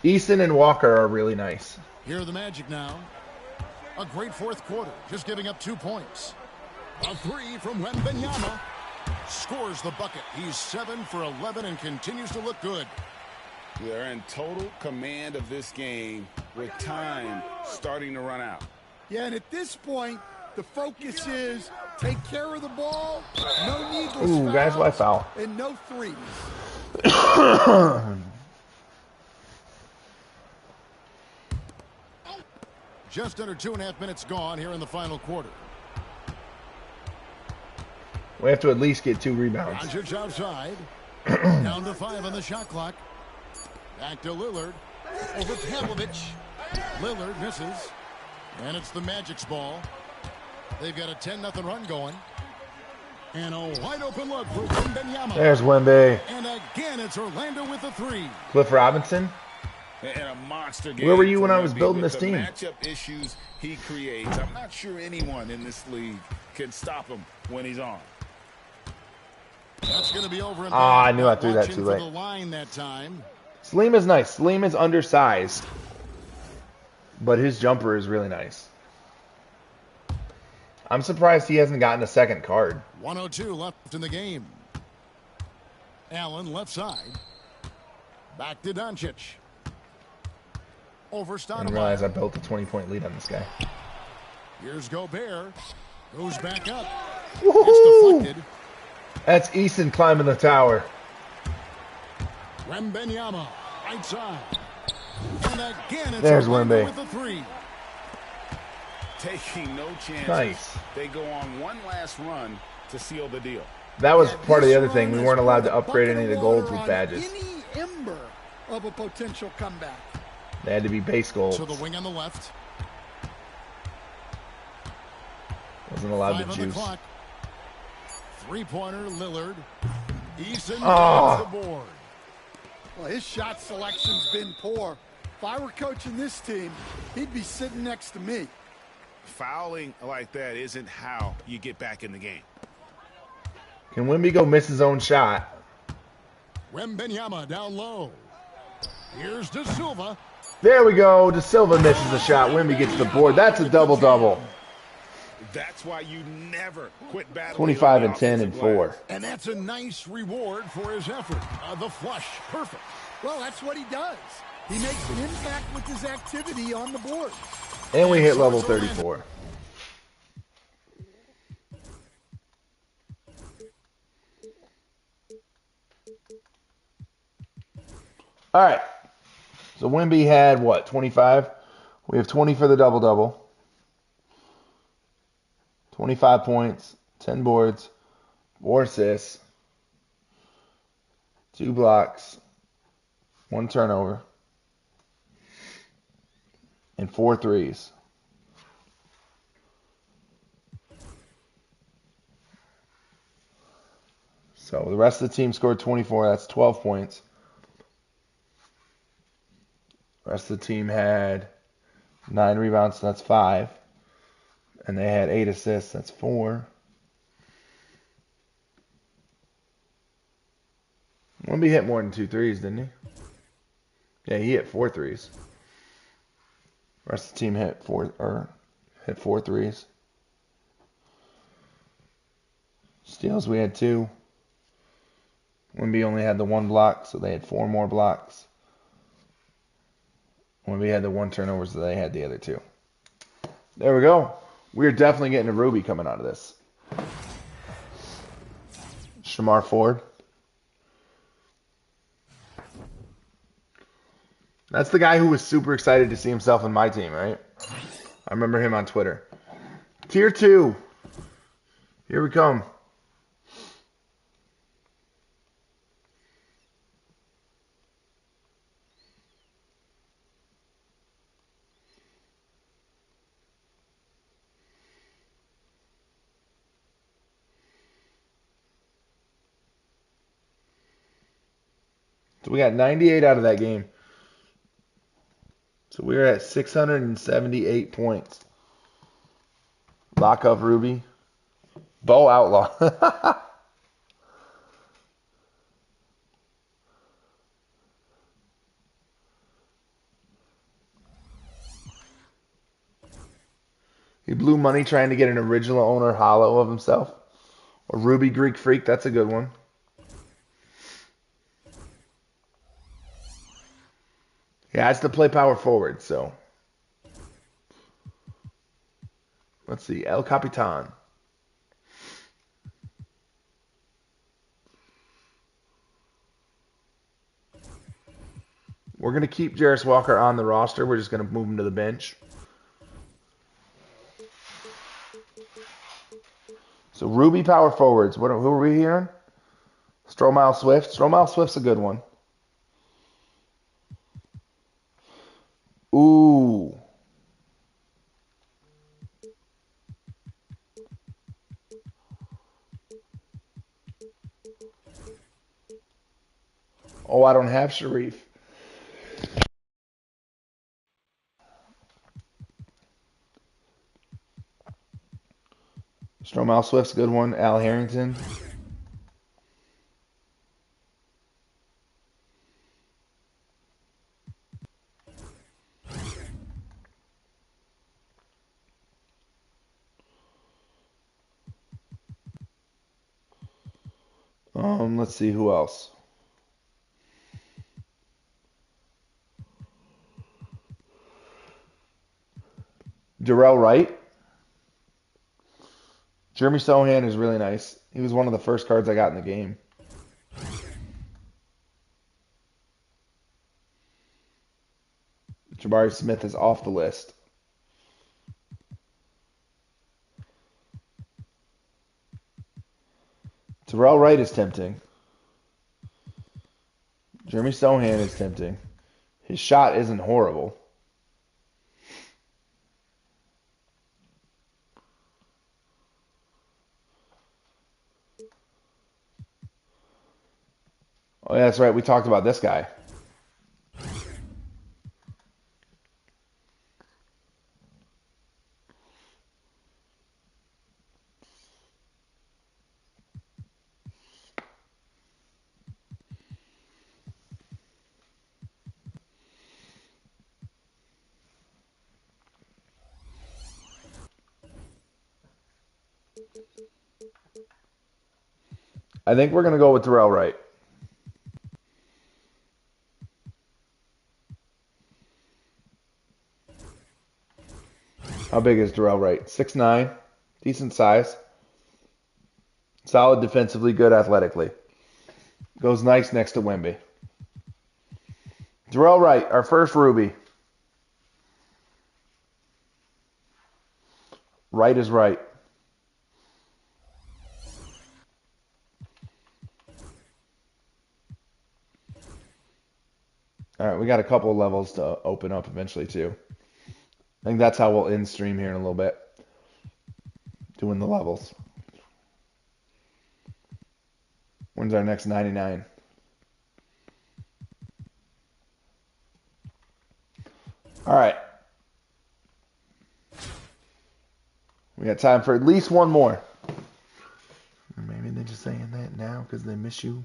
A: Easton and Walker are really nice.
B: Here are the Magic now. A great fourth quarter, just giving up 2 points. A three from Wembanyama. Scores the bucket. He's 7 for 11 and continues to look good.
C: They're in total command of this game with time starting to run out.
G: Yeah, and at this point, the focus is take care of the ball, no needless fouls,
A: guys, why foul?
G: And no threes.
B: Just under 2.5 minutes gone here in the final quarter.
A: We have to at least get 2 rebounds.
B: Doncic outside. Down to 5 on the shot clock. Back to Lillard. Over Pavlovich. Lillard misses. And it's the Magic's ball. They've got a 10-0 run going. And a wide open look for Wembanyama.
A: There's Wemby.
B: And again, it's Orlando with a 3.
A: Cliff Robinson.
C: And a monster game.
A: Where were you when I
C: for
A: was
C: Wemby
A: building
C: with
A: this
C: the
A: team?
C: Matchup issues he creates. I'm not sure anyone in this league can stop him when he's on.
B: That's going to be over.
A: I knew I threw that
B: Watching
A: too
B: for
A: late.
B: the line that time.
A: Salim is nice. Salim is undersized. But his jumper is really nice. I'm surprised he hasn't gotten a second card.
B: 1:02 left in the game. Allen left side. Back to Doncic. Over
A: I didn't
B: Stoudemire.
A: realize I built a 20-point lead on this guy.
B: Here's Gobert. Goes back up.
A: Woohoo!
B: It's deflected.
A: That's Easton climbing the tower.
B: Wembanyama. Right side. And again, it's
A: There's
B: Orlando
A: Wemby.
B: with the 3.
C: Taking no chances.
A: Nice.
C: They go on one last run to seal the deal.
A: That was
G: Yeah,
A: part of the
G: this
A: other thing.
G: run
A: We
G: has
A: weren't allowed to
G: poured a
A: upgrade
G: bucket
A: any of the
G: water
A: golds with
G: on
A: badges.
G: Any ember of a potential comeback.
A: They had to be base golds.
B: To the wing on the left.
A: Wasn't allowed
B: 5
A: to
B: on the
A: juice.
B: clock. Three-pointer, Lillard. Easton
A: Oh.
B: grabs the board.
G: Well, his shot selection's been poor. If I were coaching this team, he'd be sitting next to me.
E: Fouling like that isn't how you get back in the game.
A: Can Wemby go miss his own shot?
B: Wembanyama down low. Here's De Silva.
A: There we go. De Silva misses a shot. Wemby gets the board. That's a double-double.
E: That's why you never quit battling.
A: 25
E: on
A: and
E: the
A: 10 and
E: offensive
A: 4.
E: glass.
B: And that's a nice reward for his effort. The flush. Perfect.
G: Well, that's what he does. He makes an impact with his activity on the board.
A: And we hit level 34. All right. So Wemby had what, 25? We have 20 for the double-double. 25 points, 10 boards, 4 assists, 2 blocks, 1 turnover, and 4 threes. So the rest of the team scored 24. That's 12 points. The rest of the team had 9 rebounds, so that's 5. And they had 8 assists, that's 4. Wemby hit more than 2 threes, didn't he? Yeah, he hit 4 threes. The rest of the team hit 4 threes. Steals, we had 2. Wemby only had the 1 block, so they had 4 more blocks. Wemby had the 1 turnover, so they had the other 2. There we go. We're definitely getting a Ruby coming out of this. Shamar Ford. That's the guy who was super excited to see himself in my team, right? I remember him on Twitter. Tier 2. Here we come. So we got 98 out of that game. So we're at 678 points. Lock up Ruby. Bo Outlaw. He blew money trying to get an original owner hollow of himself. A Ruby Greek Freak, that's a good one. He has to play power forward, so. Let's see, El Capitan. We're going to keep Jarris Walker on the roster. We're just going to move him to the bench. So Ruby power forwards. Who are we hearing? Stromile Swift. Stromile Swift's a good one. Ooh. Oh, I don't have Sharif. Stromile Swift's a good one. Al Harrington. Let's see who else. Darrell Wright. Jeremy Sohan is really nice. He was one of the first cards I got in the game. Jabari Smith is off the list. Darrell Wright is tempting. Jeremy Sohan is tempting. His shot isn't horrible. Oh, yeah, that's right. We talked about this guy. I think we're going to go with Darrell Wright. How big is Darrell Wright? 6'9", decent size. Solid defensively, good athletically. Goes nice next to Wemby. Darrell Wright, our first Ruby. Right is right. All right, we got a couple of levels to open up eventually, too. I think that's how we'll end stream here in a little bit. Doing the levels. When's our next 99? All right. We got time for at least one more. Or maybe they're just saying that now because they miss you.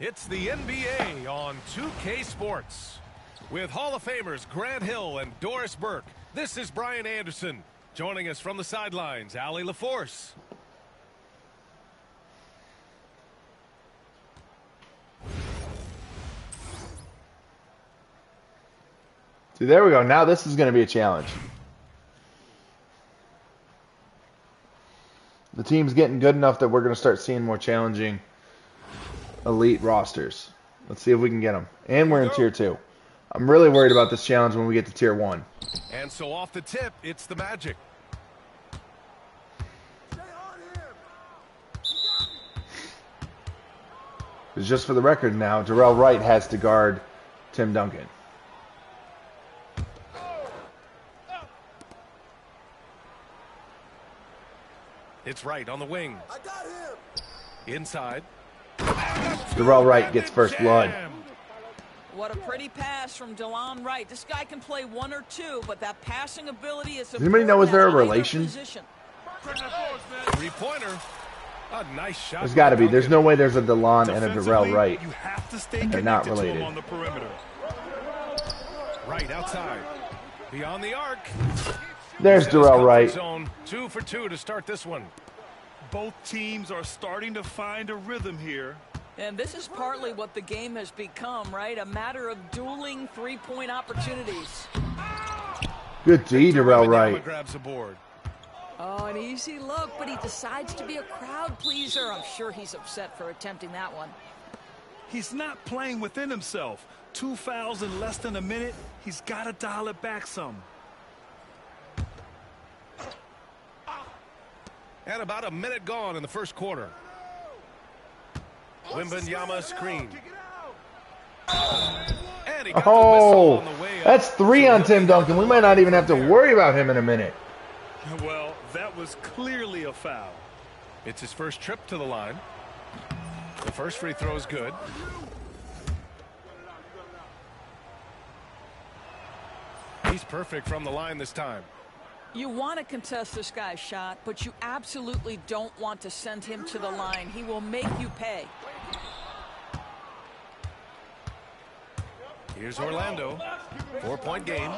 H: It's the NBA on 2K Sports. With Hall of Famers Grant Hill and Doris Burke, this is Brian Anderson. Joining us from the sidelines, Allie LaForce.
A: See, there we go. Now this is going to be a challenge. The team's getting good enough that we're going to start seeing more challenging elite rosters. Let's see if we can get them. And we're in Tier 2. I'm really worried about this challenge when we get to Tier 1.
H: And so off the tip, it's the Magic.
A: Because just for the record now, Darrell Wright has to guard Tim Duncan.
H: It's Wright on the wing.
G: I got him.
H: Inside.
A: Darrell Wright gets first blood.
I: What a pretty pass from DeLon Wright. This guy can play one or two, but that passing ability is.
A: Does anybody know, is there a relation?
H: Three-pointer. A nice shot.
A: There's got to be. There's no way there's a DeLon and a Darrell Wright.
D: You have to stay
A: They're not
D: connected to him
A: related.
D: on the perimeter.
H: Right outside. Beyond the arc.
A: There's Darrell Wright.
H: Zone. 2 for 2 to start this one.
D: Both teams are starting to find a rhythm here.
I: And this is partly what the game has become, right? A matter of dueling three-point opportunities.
A: Good D, Darrell Wright.
H: Grabs the board.
I: Oh, an easy look, but he decides to be a crowd pleaser. I'm sure he's upset for attempting that one.
D: He's not playing within himself. 2 fouls in less than a minute. He's got to dial it back some.
H: And about a minute gone in the first quarter. Wembanyama screen. And he got the whistle on the way up.
A: That's 3 on Tim Duncan. We might not even have to worry about him in a minute.
D: Well, that was clearly a foul.
H: It's his first trip to the line. The first free throw is good. He's perfect from the line this time.
I: You want to contest this guy's shot, but you absolutely don't want to send him to the line. He will make you pay.
H: Here's Orlando. 4-point game.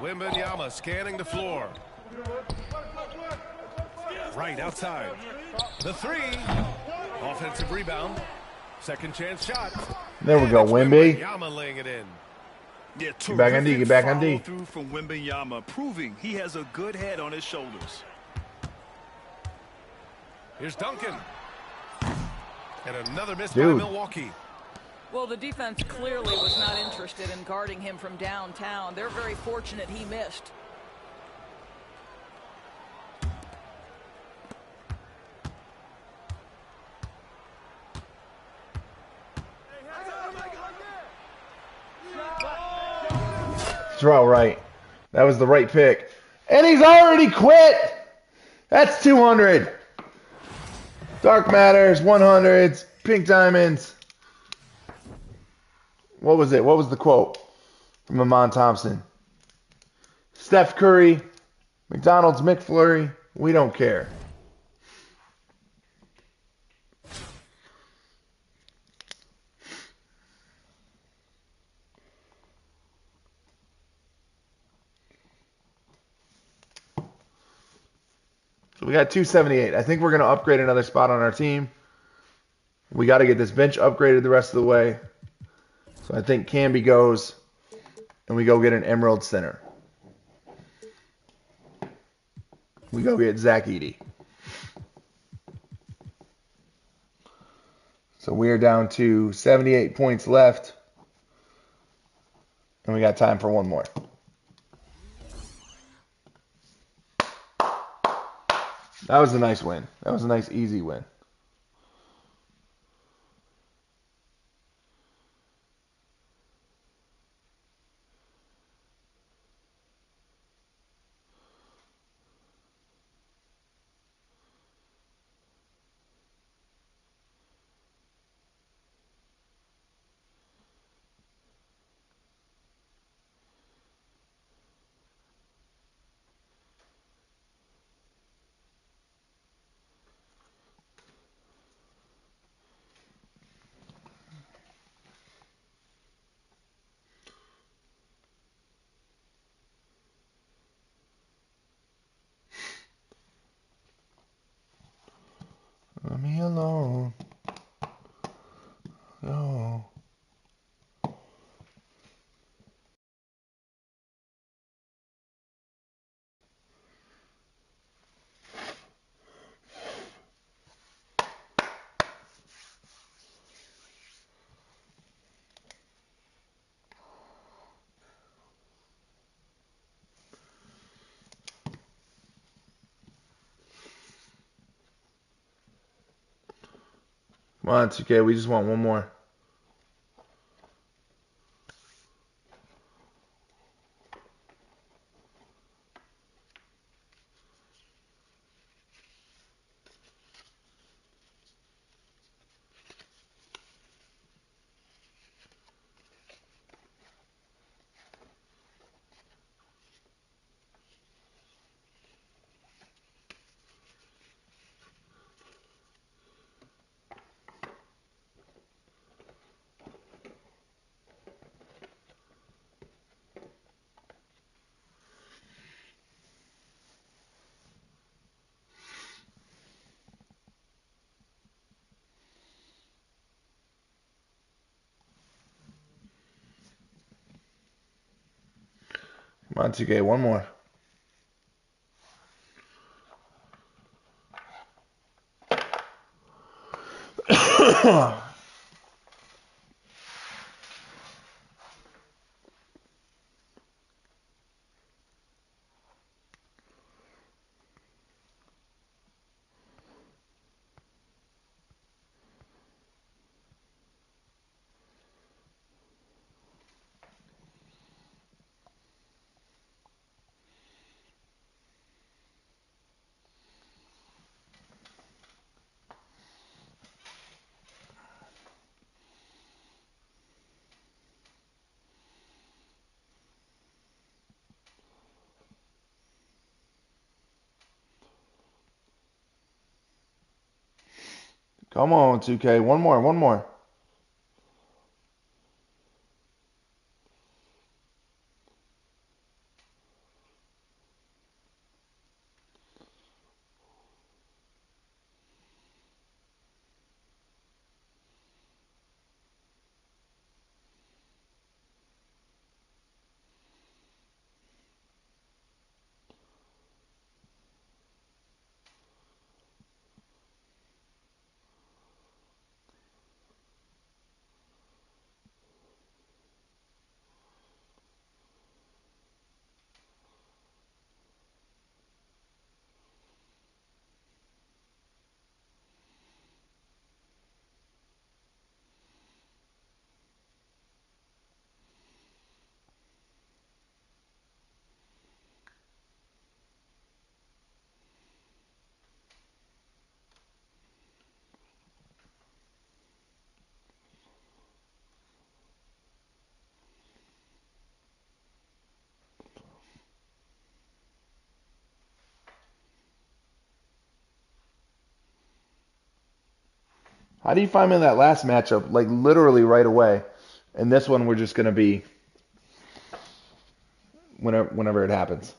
H: Wembanyama scanning the floor. Right outside. The three. Offensive rebound. Second chance shot.
A: There we go, Wemby.
H: Wembanyama laying it in.
D: Yeah,
A: Get back on D, get back on D.
D: Through from Wembanyama, proving he has a good head on his shoulders.
H: Here's Duncan. And another miss by
A: Dude.
H: Milwaukee.
I: Well, the defense clearly was not interested in guarding him from downtown. They're very fortunate he missed.
A: Darrell Wright. That was the right pick. And he's already quit. That's 200. Dark Matters, 100s, Pink Diamonds. What was it? What was the quote from Amon Thompson? Steph Curry, McDonald's McFlurry, we don't care. So we got 278. I think we're going to upgrade another spot on our team. We got to get this bench upgraded the rest of the way. So I think Camby goes, and we go get an Emerald center. We go get Zach Edey. So we are down to 78 points left. And we got time for one more. That was a nice win. That was a nice, easy win. Let me alone. No. Come on, 2K. We just want one more. Come on, 2K, one more. Come on, 2K. One more, one more. How do you find me in that last matchup, like literally right away? And this one, we're just going to be whenever it happens.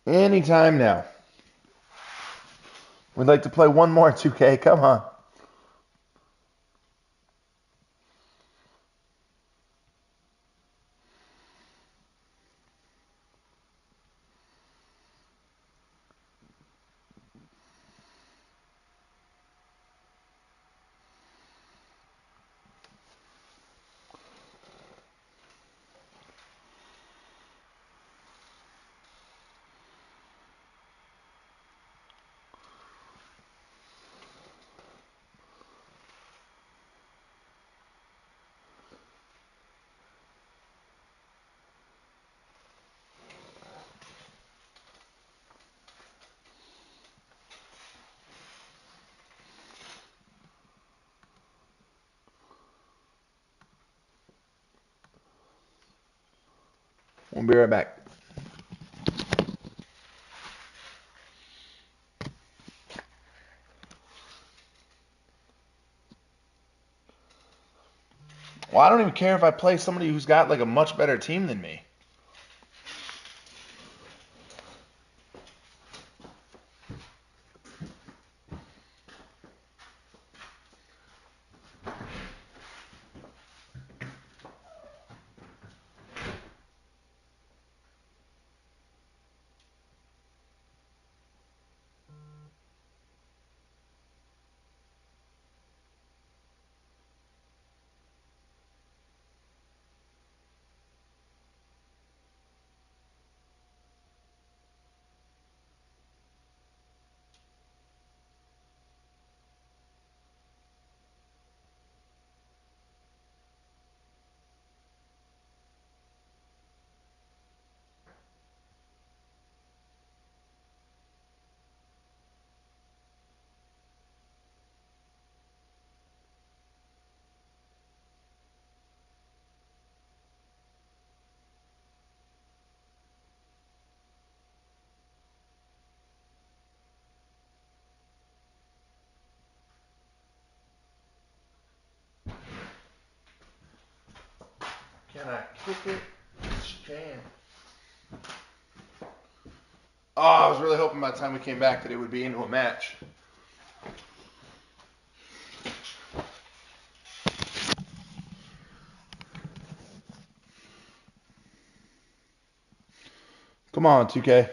A: Anytime now. We'd like to play one more 2K. Come on. We'll be right back. Well, I don't even care if I play somebody who's got like a much better team than me. Can I kick it? She can. Oh, I was really hoping by the time we came back that it would be into a match. Come on, 2K.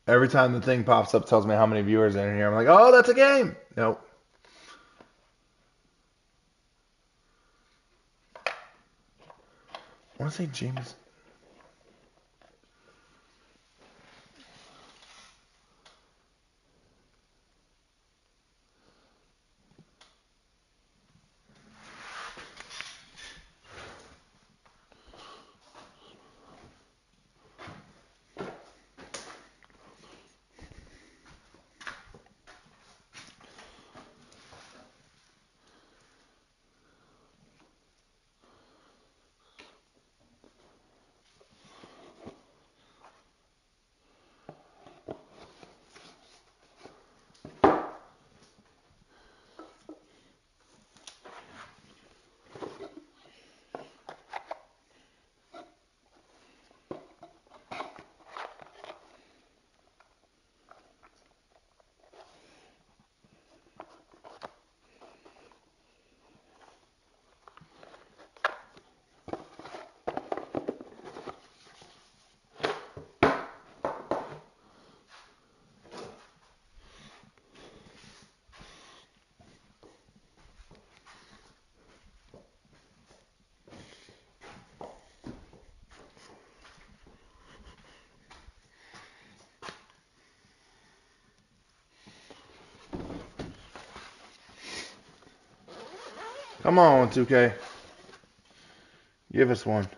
A: Every time the thing pops up, tells me how many viewers are in here. I'm like, oh, that's a game. Nope. I want to say James. Come on, 2K. Give us one.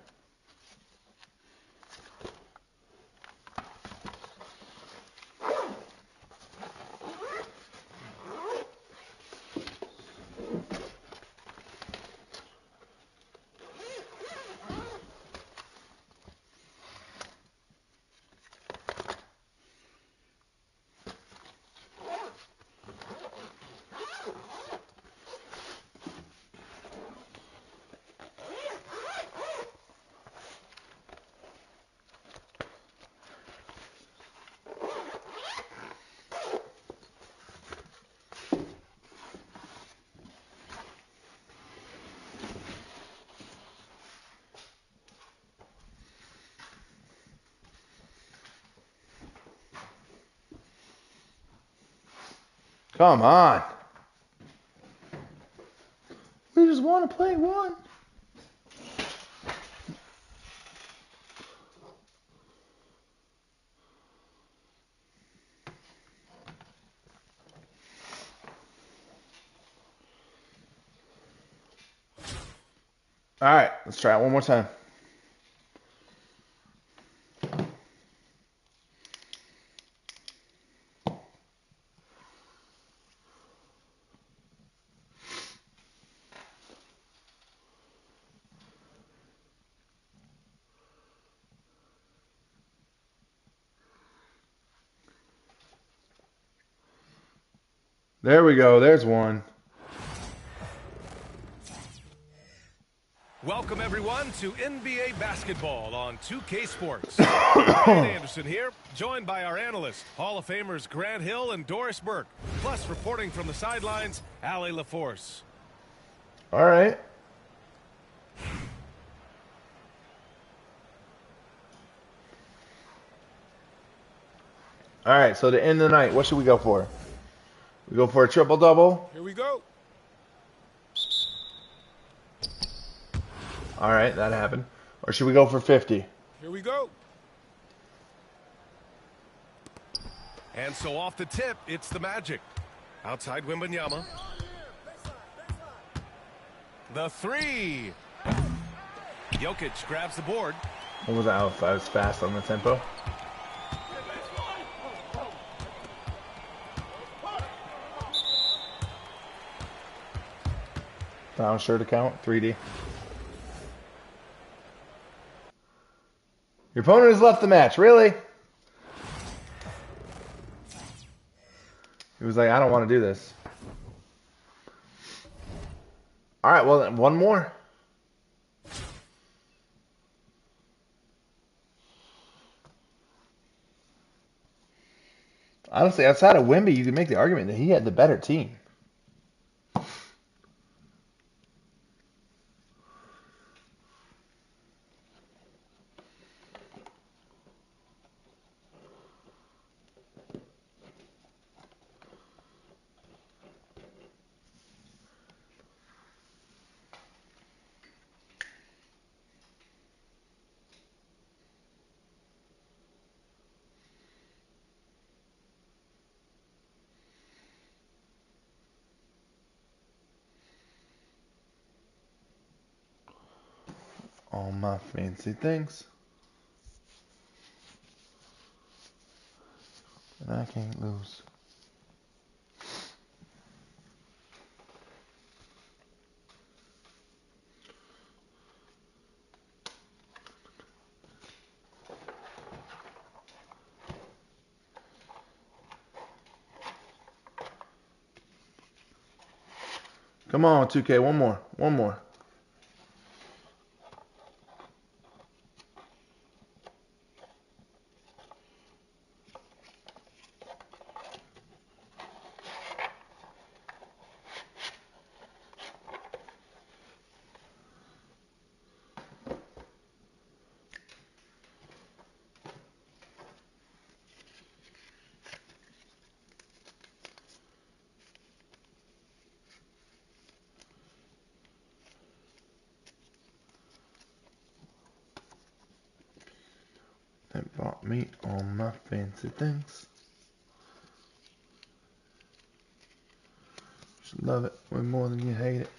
A: Come on. We just want to play one. All right, let's try it one more time. There we go. There's one.
H: Welcome, everyone, to NBA basketball on 2K Sports. Brian Anderson here, joined by our analysts, Hall of Famers Grant Hill and Doris Burke, plus reporting from the sidelines, Allie LaForce.
A: All right. All right, so to end the night, what should we go for? We go for a triple-double?
E: Here we go.
A: All right, that happened. Or should we go for 50?
E: Here we go.
H: And so off the tip, it's the Magic. Outside Wembanyama. The three. Jokic grabs the board.
A: What was that? I was fast on the tempo. Brown shirt account, 3D. Your opponent has left the match. Really? He was like, I don't want to do this. All right, well, then one more. Honestly, outside of Wemby, you could make the argument that he had the better team. All my fancy things. And I can't lose. Come on, 2K, one more. One more. That bought me all my fancy things. Just love it way more than you hate it.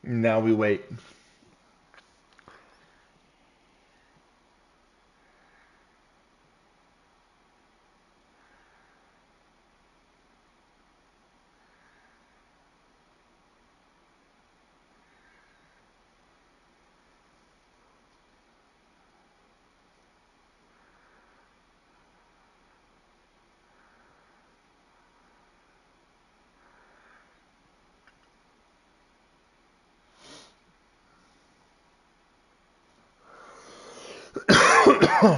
A: Now we wait. We're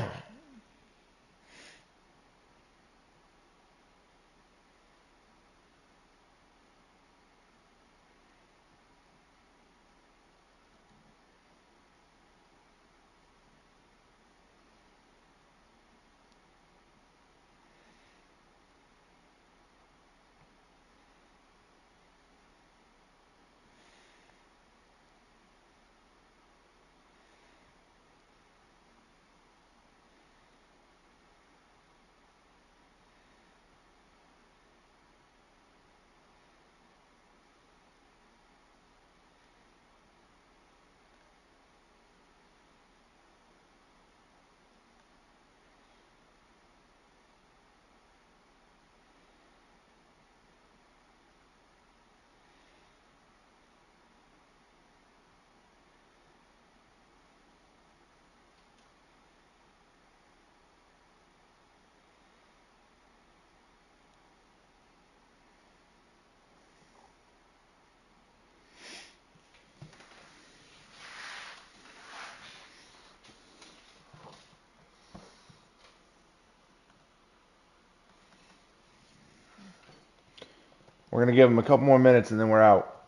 A: going to give him a couple more minutes and then we're out.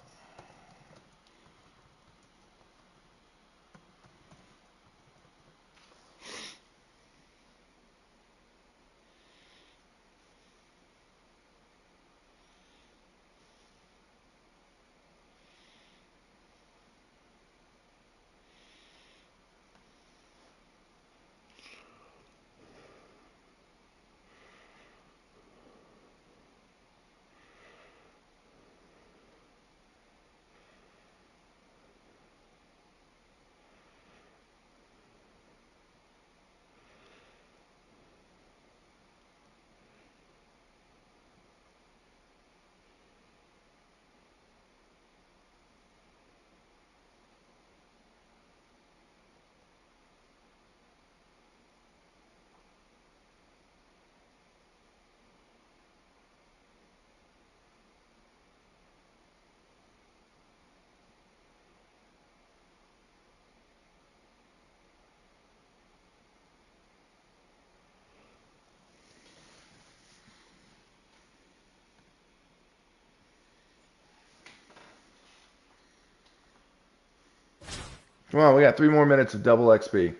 A: Come on, we got 3 more minutes of double XP.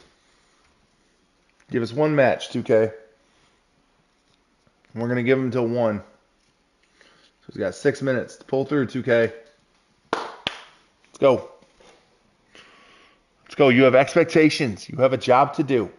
A: Give us one match, 2K. We're going to give him till 1. So he's got 6 minutes to pull through, 2K. Let's go. Let's go. You have expectations. You have a job to do.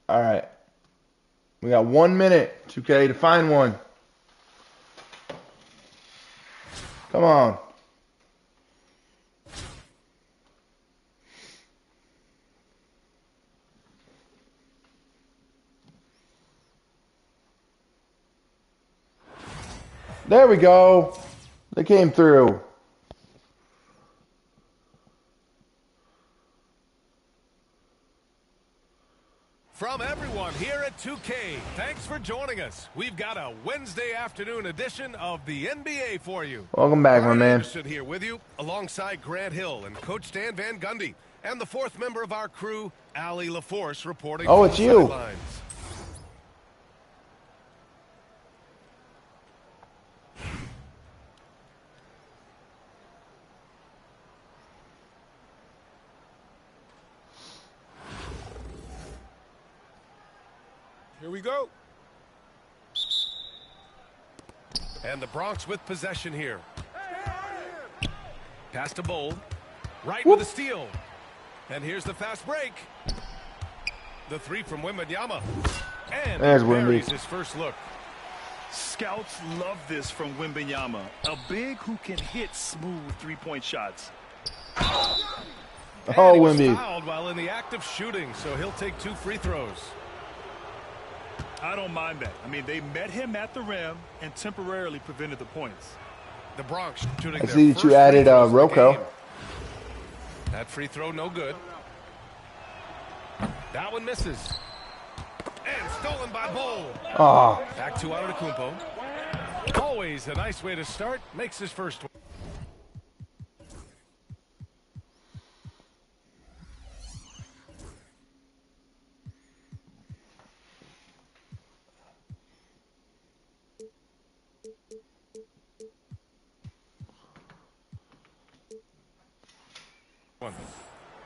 A: All right. We got 1 minute, 2K, to find one. Come on. There we go. They came through.
H: From everyone here at 2K, thanks for joining us. We've got a Wednesday afternoon edition of the NBA for you.
A: Welcome back, my
H: Brian
A: man.
H: Anderson here with you, alongside Grant Hill and Coach Dan Van Gundy, and the fourth member of our crew, Allie LaForce, reporting
A: Oh,
H: from
A: it's
H: the
A: you.
H: sidelines.
E: Here we go.
H: And the Bronx with possession here. Pass to Bowl. Right with a steal. And here's the fast break. The three from Wembanyama. And
A: There's
H: he
A: Wemby.
H: buries his first look.
J: Scouts love this from Wembanyama. A big who can hit smooth three-point shots.
A: Oh,
H: And he was
A: Wemby.
H: fouled while in the act of shooting, so he'll take 2 free throws.
J: I don't mind that. I mean, they met him at the rim and temporarily prevented the points.
H: The Bronx shooting
A: I
H: their
A: see that
H: first
A: you
H: free
A: added
H: throws of the
A: Rocco.
H: game. That free throw no good. That one misses. And stolen by Bowl.
A: Oh,
H: Back to Antetokounmpo. Always a nice way to start. Makes his first one.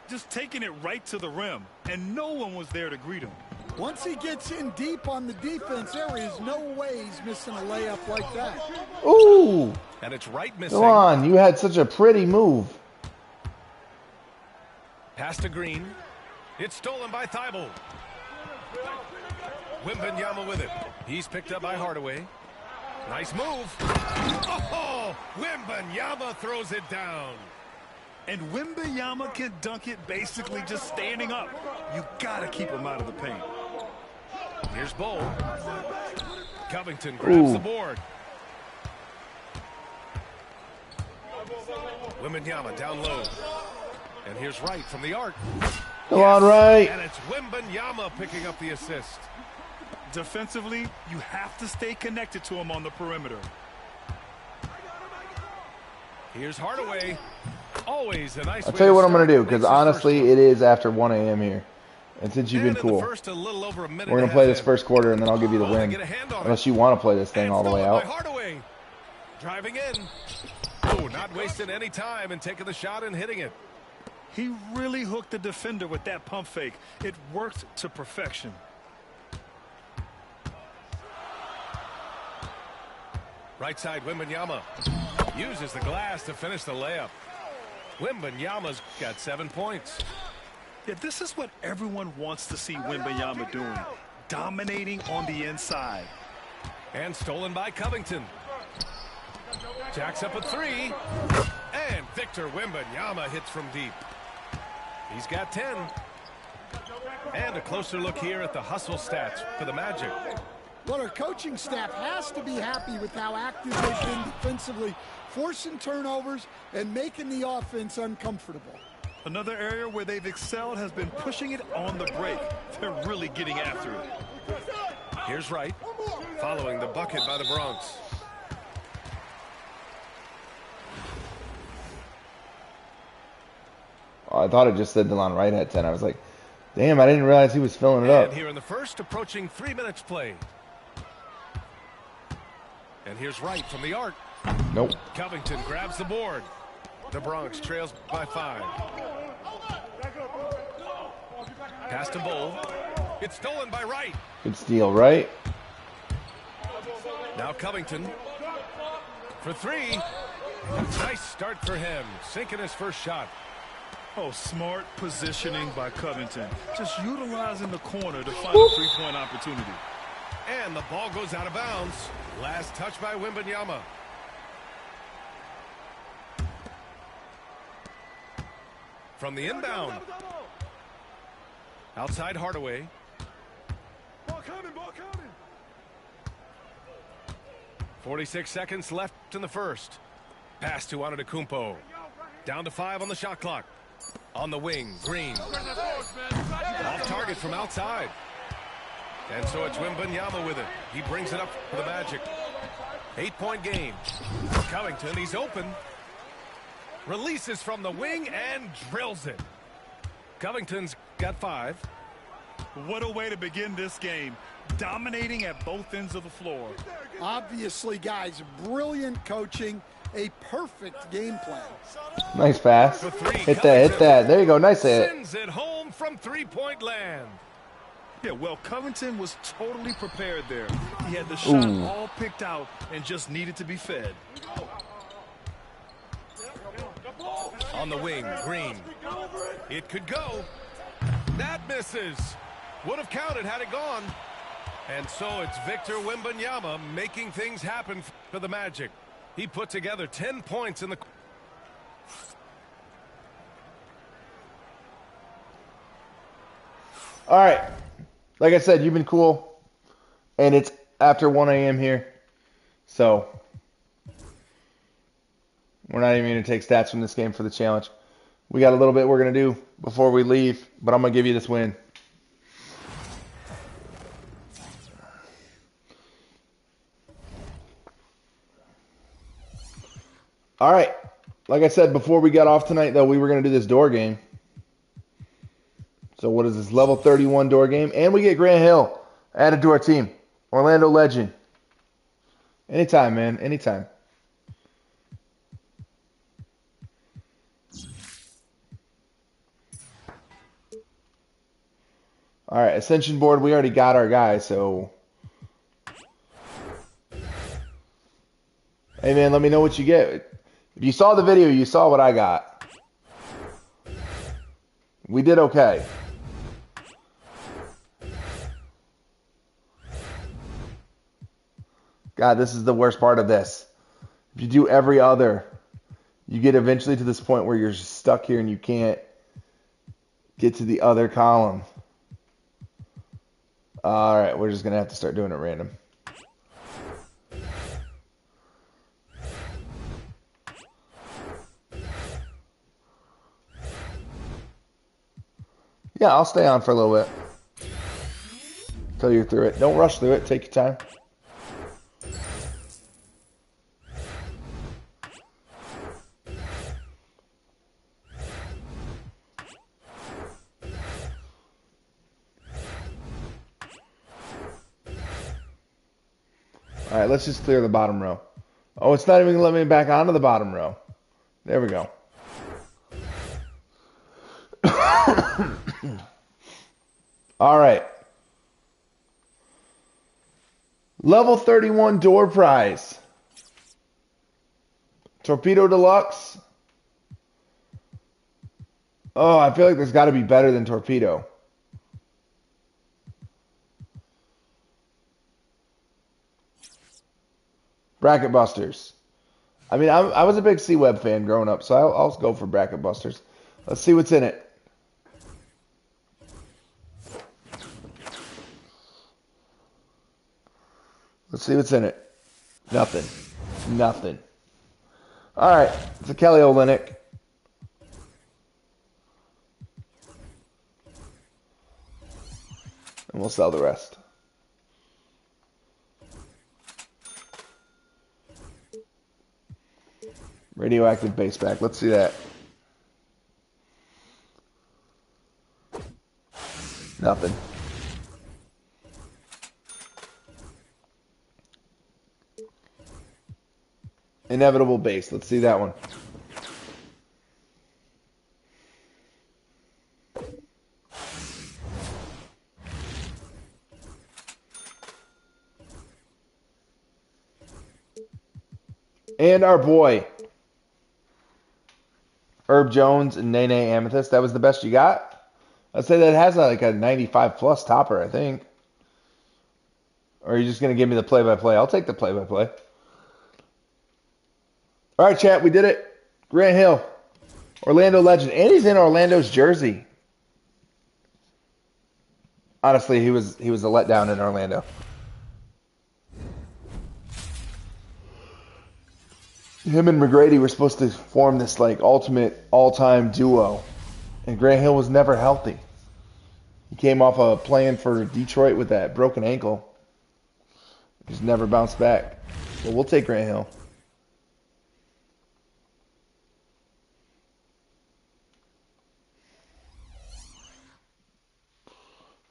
J: Just taking it right to the rim, and no one was there to greet him.
G: Once he gets in deep on the defense, there is no way he's missing a layup like that.
A: ooh.
H: And it's right missing.
A: Go on. You had such a pretty move.
H: Pass to Green. It's stolen by Thibault. Wembanyama with it. He's picked up by Hardaway. Nice move. Oh, Wembanyama throws it down.
J: And Wembanyama can dunk it basically just standing up. You got to keep him out of the paint.
H: Here's Bowl. Covington grabs
A: Ooh.
H: the board. Wembanyama down low. And here's Wright from the arc.
A: Come on, Wright.
H: And it's Wembanyama picking up the assist.
J: Defensively, you have to stay connected to him on the perimeter.
H: Here's Hardaway. Always a nice
A: I'll
H: way
A: tell you
H: to
A: what I'm going
H: start.
A: to do, because
H: Makes his
A: honestly,
H: first one.
A: it is after 1 a.m. here. And since you've been
H: And in the
A: cool,
H: first, a little over a minute
A: we're going
H: and
A: to
H: a
A: play
H: half
A: this
H: in.
A: first quarter, and then I'll give you the
H: Oh, they
A: win.
H: get a hand on it.
A: Unless you want to play this thing
H: And
A: all the way
H: stolen by
A: out.
H: Hardaway. Driving in. Oh, not wasting any time and taking the shot and hitting it.
J: He really hooked the defender with that pump fake. It worked to perfection.
H: Right side, Wembanyama uses the glass to finish the layup. Wembanyama's got 7 points.
J: Yeah, this is what everyone wants to see Wembanyama doing. Dominating on the inside.
H: And stolen by Covington. Jacks up a 3. And Victor Wembanyama hits from deep. He's got 10. And a closer look here at the hustle stats for the Magic.
G: Well, our coaching staff has to be happy with how active they've been defensively, forcing turnovers and making the offense uncomfortable.
J: Another area where they've excelled has been pushing it on the break. They're really getting after it.
H: Here's Wright, following the bucket by the Bronx.
A: Oh, I thought it just said DeLon Wright had 10. I was like, damn, I didn't realize he was filling it up.
H: And here in the first, approaching 3 minutes played. And here's Wright from the arc.
A: Nope.
H: Covington grabs the board. The Bronx trails by 5. Pass to Bowl. It's stolen by Wright.
A: Good steal, right?
H: Now Covington for three. Nice start for him, sinking his first shot.
J: Oh, smart positioning by Covington. Just utilizing the corner to find a three-point opportunity.
H: And the ball goes out of bounds. Last touch by Wembanyama. From the inbound. Outside Hardaway.
J: Ball coming, ball coming.
H: 46 seconds left in the first. Pass to Antetokounmpo. Down to 5 on the shot clock. On the wing, Green. Off target from outside. And so it's Wembanyama with it. He brings it up for the Magic. 8-point game. Covington, he's open. Releases from the wing and drills it. Covington's got 5.
J: What a way to begin this game. Dominating at both ends of the floor.
G: Obviously, guys, brilliant coaching. A perfect game plan.
A: Nice pass. Hit that. There you go. Nice hit.
H: Sends it home from three-point land.
J: Yeah, well, Covington was totally prepared there. He had the shot all picked out and just needed to be fed.
H: On the wing, Green. It could go. That misses. Would have counted had it gone. And so it's Victor Wembanyama making things happen for the Magic. He put together 10 points in the...
A: All right. Like I said, you've been cool. And it's after 1 a.m. here. So we're not even going to take stats from this game for the challenge. We got a little bit we're going to do before we leave, but I'm going to give you this win. All right. Like I said, before we got off tonight, though, we were going to do this door game. So what is this? Level 31 door game. And we get Grant Hill added to our team. Orlando legend. Anytime, man. Anytime. All right. Ascension board. We already got our guy, so... Hey, man, let me know what you get. If you saw the video, you saw what I got. We did okay. God, this is the worst part of this. If you do every other, you get eventually to this point where you're stuck here and you can't get to the other column. All right, we're just going to have to start doing it random. Yeah, I'll stay on for a little bit. Until you're through it. Don't rush through it. Take your time. All right, let's just clear the bottom row. Oh, it's not even going to let me back onto the bottom row. There we go. All right. Level 31 door prize. Torpedo Deluxe. Oh, I feel like there's got to be better than Torpedo. Bracket Busters. I mean, I was a big C-Web fan growing up, so I'll go for Bracket Busters. Let's see what's in it. Let's see what's in it. Nothing. Nothing. All right. It's a Kelly Olynyk. And we'll sell the rest. Radioactive base back. Let's see that. Nothing. Inevitable base. Let's see that one. And our boy, Herb Jones and Nene Amethyst. That was the best you got? I'd say that has like a 95 plus topper, I think. Or are you just going to give me the play-by-play? I'll take the play-by-play. All right, chat, we did it. Grant Hill, Orlando legend. And he's in Orlando's jersey. Honestly, he was a letdown in Orlando. Him and McGrady were supposed to form this like ultimate all-time duo, and Grant Hill was never healthy. He came off a playing for Detroit with that broken ankle. He's never bounced back. But we'll take Grant Hill.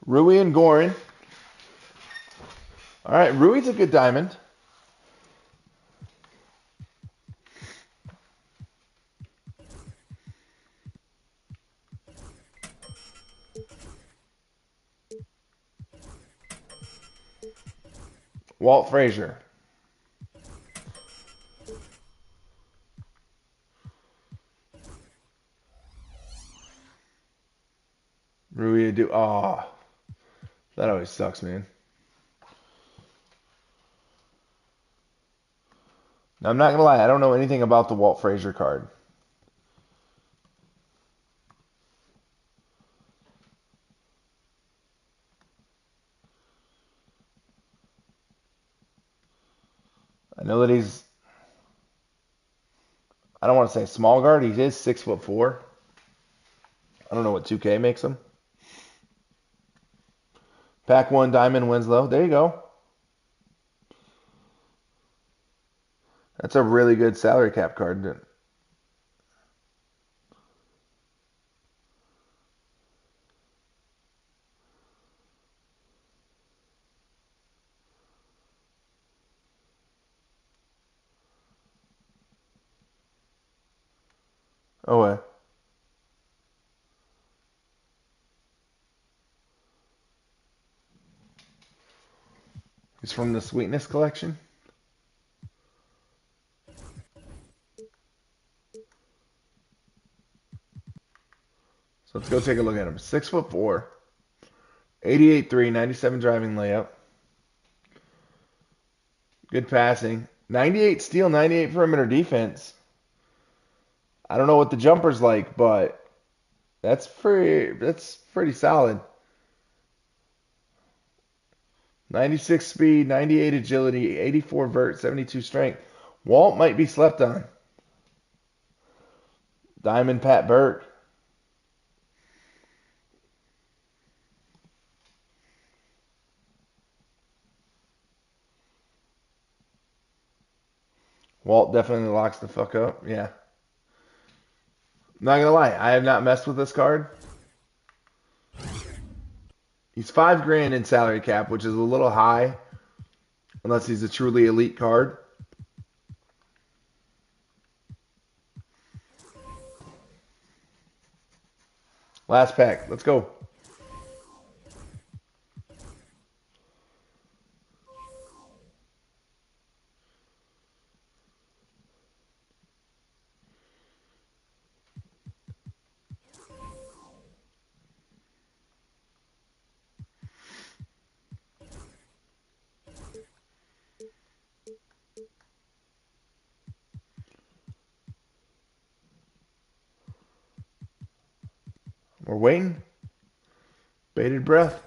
A: Rui and Gorin. All right, Rui's a good diamond. Walt Frazier. Rui do. Oh, that always sucks, man. Now, I'm not gonna lie. I don't know anything about the Walt Frazier card. I know that he's. I don't want to say small guard. He is 6'4". I don't know what 2K makes him. Pack 1 Diamond Winslow. There you go. That's a really good salary cap card. Oh, well. He's from the Sweetness collection. So let's go take a look at him. 6'4", 88.3, 97 driving layup. Good passing. 98 steal, 98 perimeter defense. I don't know what the jumper's like, but that's pretty solid. 96 speed, 98 agility, 84 vert, 72 strength. Walt might be slept on. Diamond Pat Burke. Walt definitely locks the fuck up. Yeah. Not gonna lie, I have not messed with this card. He's $5,000 in salary cap, which is a little high, unless he's a truly elite card. Last pack. Let's go. We're waiting. Bated breath.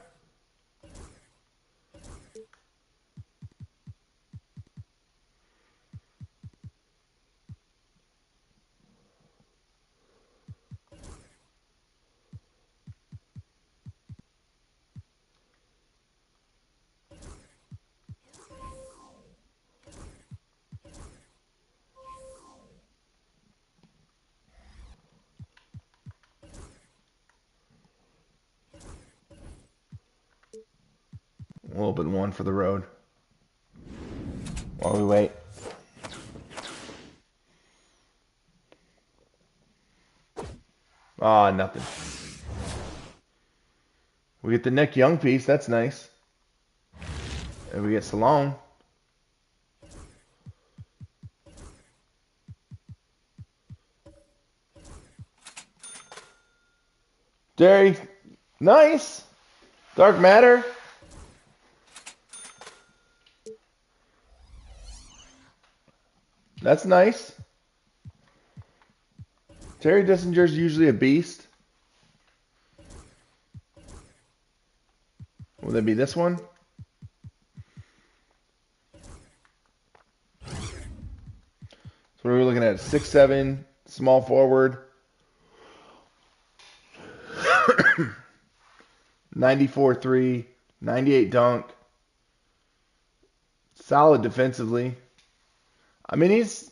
A: We'll open one for the road while we wait. Ah, nothing. We get the Nick Young piece. That's nice. And we get Salone. Terry, nice. Dark Matter. That's nice. Terry Dissinger's usually a beast. Will that be this one? So what are we looking at? 6'7", small forward. 94-3, 98 dunk. Solid defensively. I mean, he's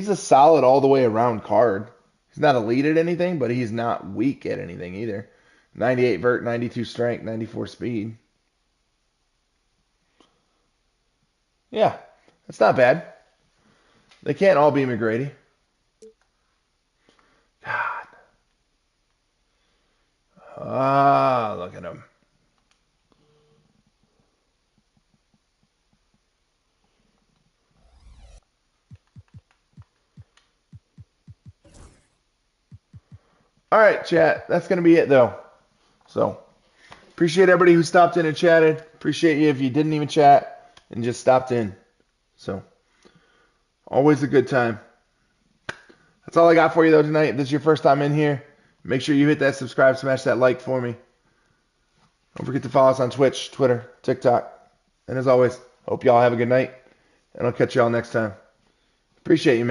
A: a solid all the way around card. He's not elite at anything, but he's not weak at anything either. 98 vert, 92 strength, 94 speed. Yeah, that's not bad. They can't all be McGrady. God. Ah, look at him. All right, chat. That's going to be it, though. So, appreciate everybody who stopped in and chatted. Appreciate you if you didn't even chat and just stopped in. So, always a good time. That's all I got for you, though, tonight. If this is your first time in here, make sure you hit that subscribe, smash that like for me. Don't forget to follow us on Twitch, Twitter, TikTok. And as always, hope y'all have a good night, and I'll catch y'all next time. Appreciate you, man.